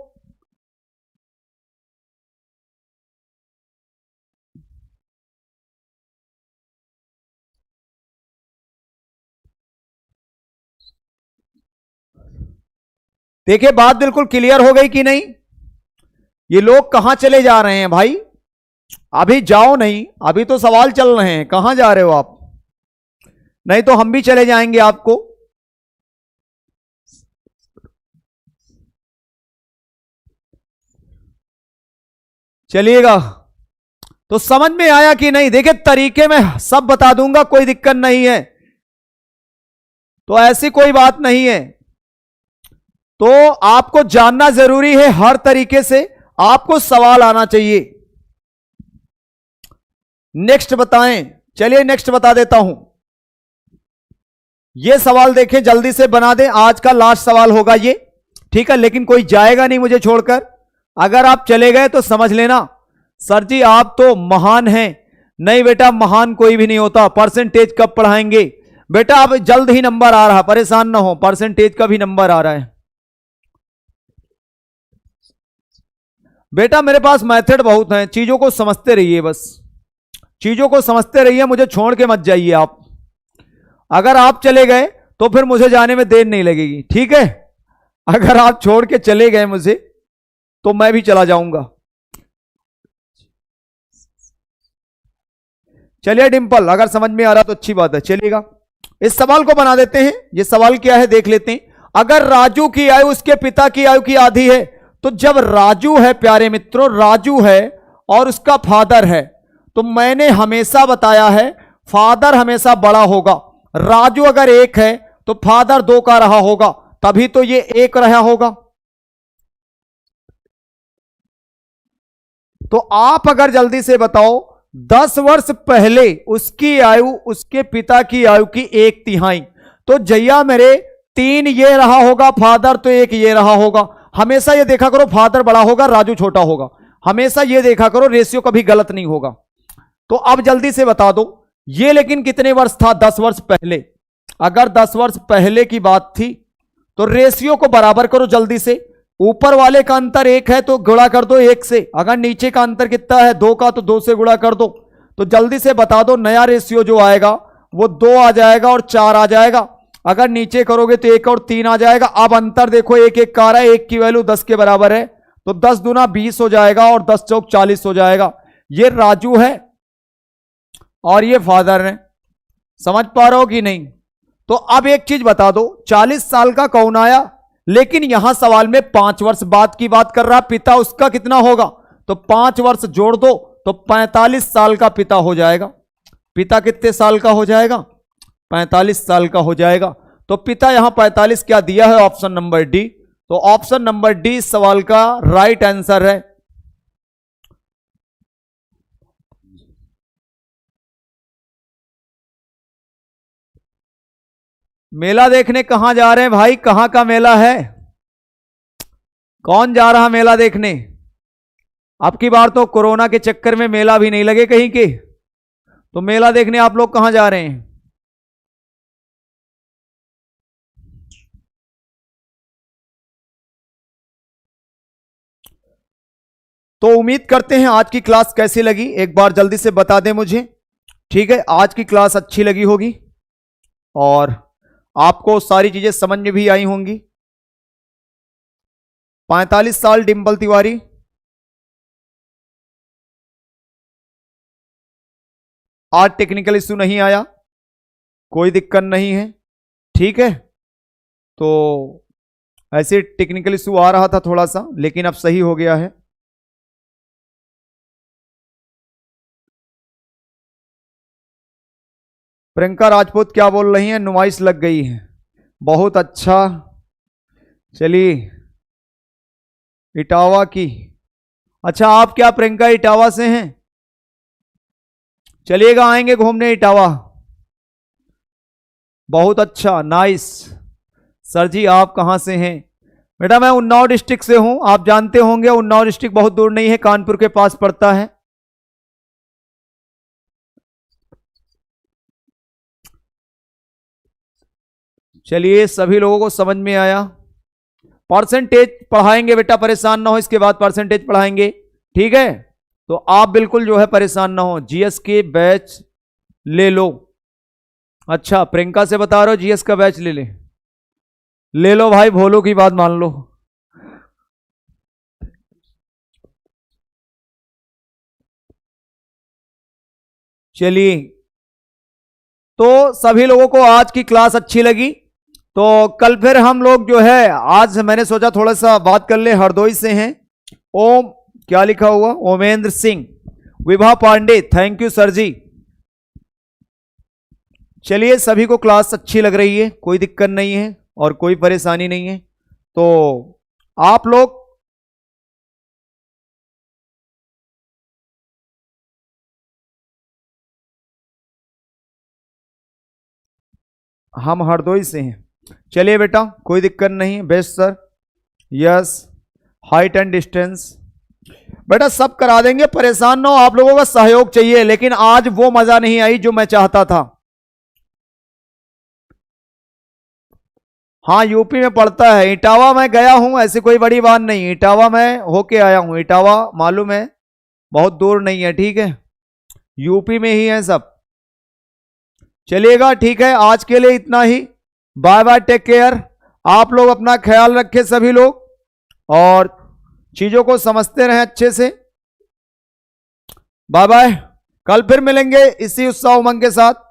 देखिए, बात बिल्कुल क्लियर हो गई कि नहीं? ये लोग कहां चले जा रहे हैं भाई? अभी जाओ नहीं, अभी तो सवाल चल रहे हैं। कहां जा रहे हो आप? नहीं तो हम भी चले जाएंगे आपको। चलिएगा। तो समझ में आया कि नहीं? देखिए तरीके में सब बता दूंगा, कोई दिक्कत नहीं है, तो ऐसी कोई बात नहीं है। तो आपको जानना जरूरी है, हर तरीके से आपको सवाल आना चाहिए। नेक्स्ट बताएं। चलिए नेक्स्ट बता देता हूं। यह सवाल देखें, जल्दी से बना दें, आज का लास्ट सवाल होगा ये, ठीक है? लेकिन कोई जाएगा नहीं मुझे छोड़कर। अगर आप चले गए तो समझ लेना सर जी आप तो महान हैं। नहीं बेटा, महान कोई भी नहीं होता। परसेंटेज कब पढ़ाएंगे बेटा? अब जल्द ही नंबर आ रहा, परेशान ना हो, परसेंटेज का भी नंबर आ रहा है बेटा। मेरे पास मेथड बहुत हैं, चीजों को समझते रहिए, बस चीजों को समझते रहिए, मुझे छोड़ के मत जाइए आप। अगर आप चले गए तो फिर मुझे जाने में देर नहीं लगेगी, ठीक है? अगर आप छोड़ के चले गए मुझे तो मैं भी चला जाऊंगा। चलिए डिंपल, अगर समझ में आ रहा तो अच्छी बात है। चलिएगा, इस सवाल को बना देते हैं। ये सवाल क्या है देख लेते हैं। अगर राजू की आयु उसके पिता की आयु की आधी है, तो जब राजू है, प्यारे मित्रों, राजू है और उसका फादर है, तो मैंने हमेशा बताया है फादर हमेशा बड़ा होगा। राजू अगर 1 है तो फादर 2 का रहा होगा, तभी तो ये 1 रहा होगा। तो आप अगर जल्दी से बताओ, 10 वर्ष पहले उसकी आयु उसके पिता की आयु की 1/3, तो जैया मेरे 3 ये रहा होगा फादर, तो 1 ये रहा होगा। हमेशा ये देखा करो फादर बड़ा होगा राजू छोटा होगा, हमेशा ये देखा करो, रेशियो कभी गलत नहीं होगा। तो अब जल्दी से बता दो ये लेकिन कितने वर्ष था? 10 वर्ष पहले। अगर 10 वर्ष पहले की बात थी तो रेशियो को बराबर करो जल्दी से। ऊपर वाले का अंतर 1 है तो गुणा कर दो 1 से। अगर नीचे का अंतर कितना है? 2 का, तो 2 से गुणा कर दो। तो जल्दी से बता दो, नया रेशियो जो आएगा वो 2 आ जाएगा और 4 आ जाएगा। अगर नीचे करोगे तो 1 और 3 आ जाएगा। अब अंतर देखो, 1 का आ रहा है, 1 की वैल्यू 10 के बराबर है, तो 10 दूना 20 हो जाएगा और 10 चौक 40 हो जाएगा। ये राजू है और ये फादर है। समझ पा रहे हो कि नहीं? तो अब एक चीज बता दो, 40 साल का कौन आया? लेकिन यहां सवाल में 5 वर्ष बाद की बात कर रहा, पिता उसका कितना होगा? तो 5 वर्ष जोड़ दो तो 45 साल का पिता हो जाएगा। पिता कितने साल का हो जाएगा? 45 साल का हो जाएगा। तो पिता यहां 45 क्या दिया है? Option number D. तो ऑप्शन नंबर डी इस सवाल का राइट आंसर है। मेला देखने कहां जा रहे हैं भाई? कहां का मेला है? कौन जा रहा मेला देखने? अब की बार तो कोरोना के चक्कर में मेला भी नहीं लगे कहीं के, तो मेला देखने आप लोग कहां जा रहे हैं? तो उम्मीद करते हैं आज की क्लास कैसी लगी एक बार जल्दी से बता दें मुझे, ठीक है? आज की क्लास अच्छी लगी होगी और आपको सारी चीजें समझ में भी आई होंगी। 45 साल डिंपल तिवारी, आज टेक्निकल इश्यू नहीं आया, कोई दिक्कत नहीं है, ठीक है? तो ऐसे टेक्निकल इश्यू आ रहा था थोड़ा सा, लेकिन अब सही हो गया है। प्रियंका राजपूत क्या बोल रही हैं? नुमाइश लग गई है, बहुत अच्छा। चलिए, इटावा की, अच्छा आप क्या प्रियंका इटावा से हैं? चलिएगा, आएंगे घूमने इटावा, बहुत अच्छा, नाइस। सर जी आप कहां से हैं? बेटा मैं उन्नाव डिस्ट्रिक्ट से हूं, आप जानते होंगे उन्नाव डिस्ट्रिक्ट बहुत दूर नहीं है, कानपुर के पास पड़ता है। चलिए सभी लोगों को समझ में आया। परसेंटेज पढ़ाएंगे बेटा, परेशान ना हो, इसके बाद परसेंटेज पढ़ाएंगे, ठीक है। तो आप बिल्कुल जो है परेशान ना हो, जीएस के बैच ले लो। अच्छा प्रियंका से बता रहे हो जीएस का बैच ले लो भाई, भोलो की बात मान लो। चलिए, तो सभी लोगों को आज की क्लास अच्छी लगी, तो कल फिर हम लोग जो है, आज मैंने सोचा थोड़ा सा बात कर ले। हरदोई से हैं ओम, क्या लिखा हुआ, Omendra Singh, Vibha Pandey, thank you sir ji. चलिए सभी को क्लास अच्छी लग रही है, कोई दिक्कत नहीं है और कोई परेशानी नहीं है। तो आप लोग हम हरदोई से हैं। चलिए बेटा कोई दिक्कत नहीं, best sir, yes, height and distance बेटा सब करा देंगे, परेशान ना हो, आप लोगों का सहयोग चाहिए। लेकिन आज वो मजा नहीं आई जो मैं चाहता था। हाँ यूपी में पड़ता है, इटावा में गया हूं, ऐसी कोई बड़ी बात नहीं, इटावा में होके आया हूं, इटावा मालूम है, बहुत दूर नहीं है, ठीक है, यूपी में ही है सब। चलिएगा ठीक है, आज के लिए इतना ही, बाय बाय, टेक केयर। आप लोग अपना ख्याल रखें सभी लोग, और चीजों को समझते रहें अच्छे से। बाय बाय, कल फिर मिलेंगे इसी उत्साह उमंग के साथ।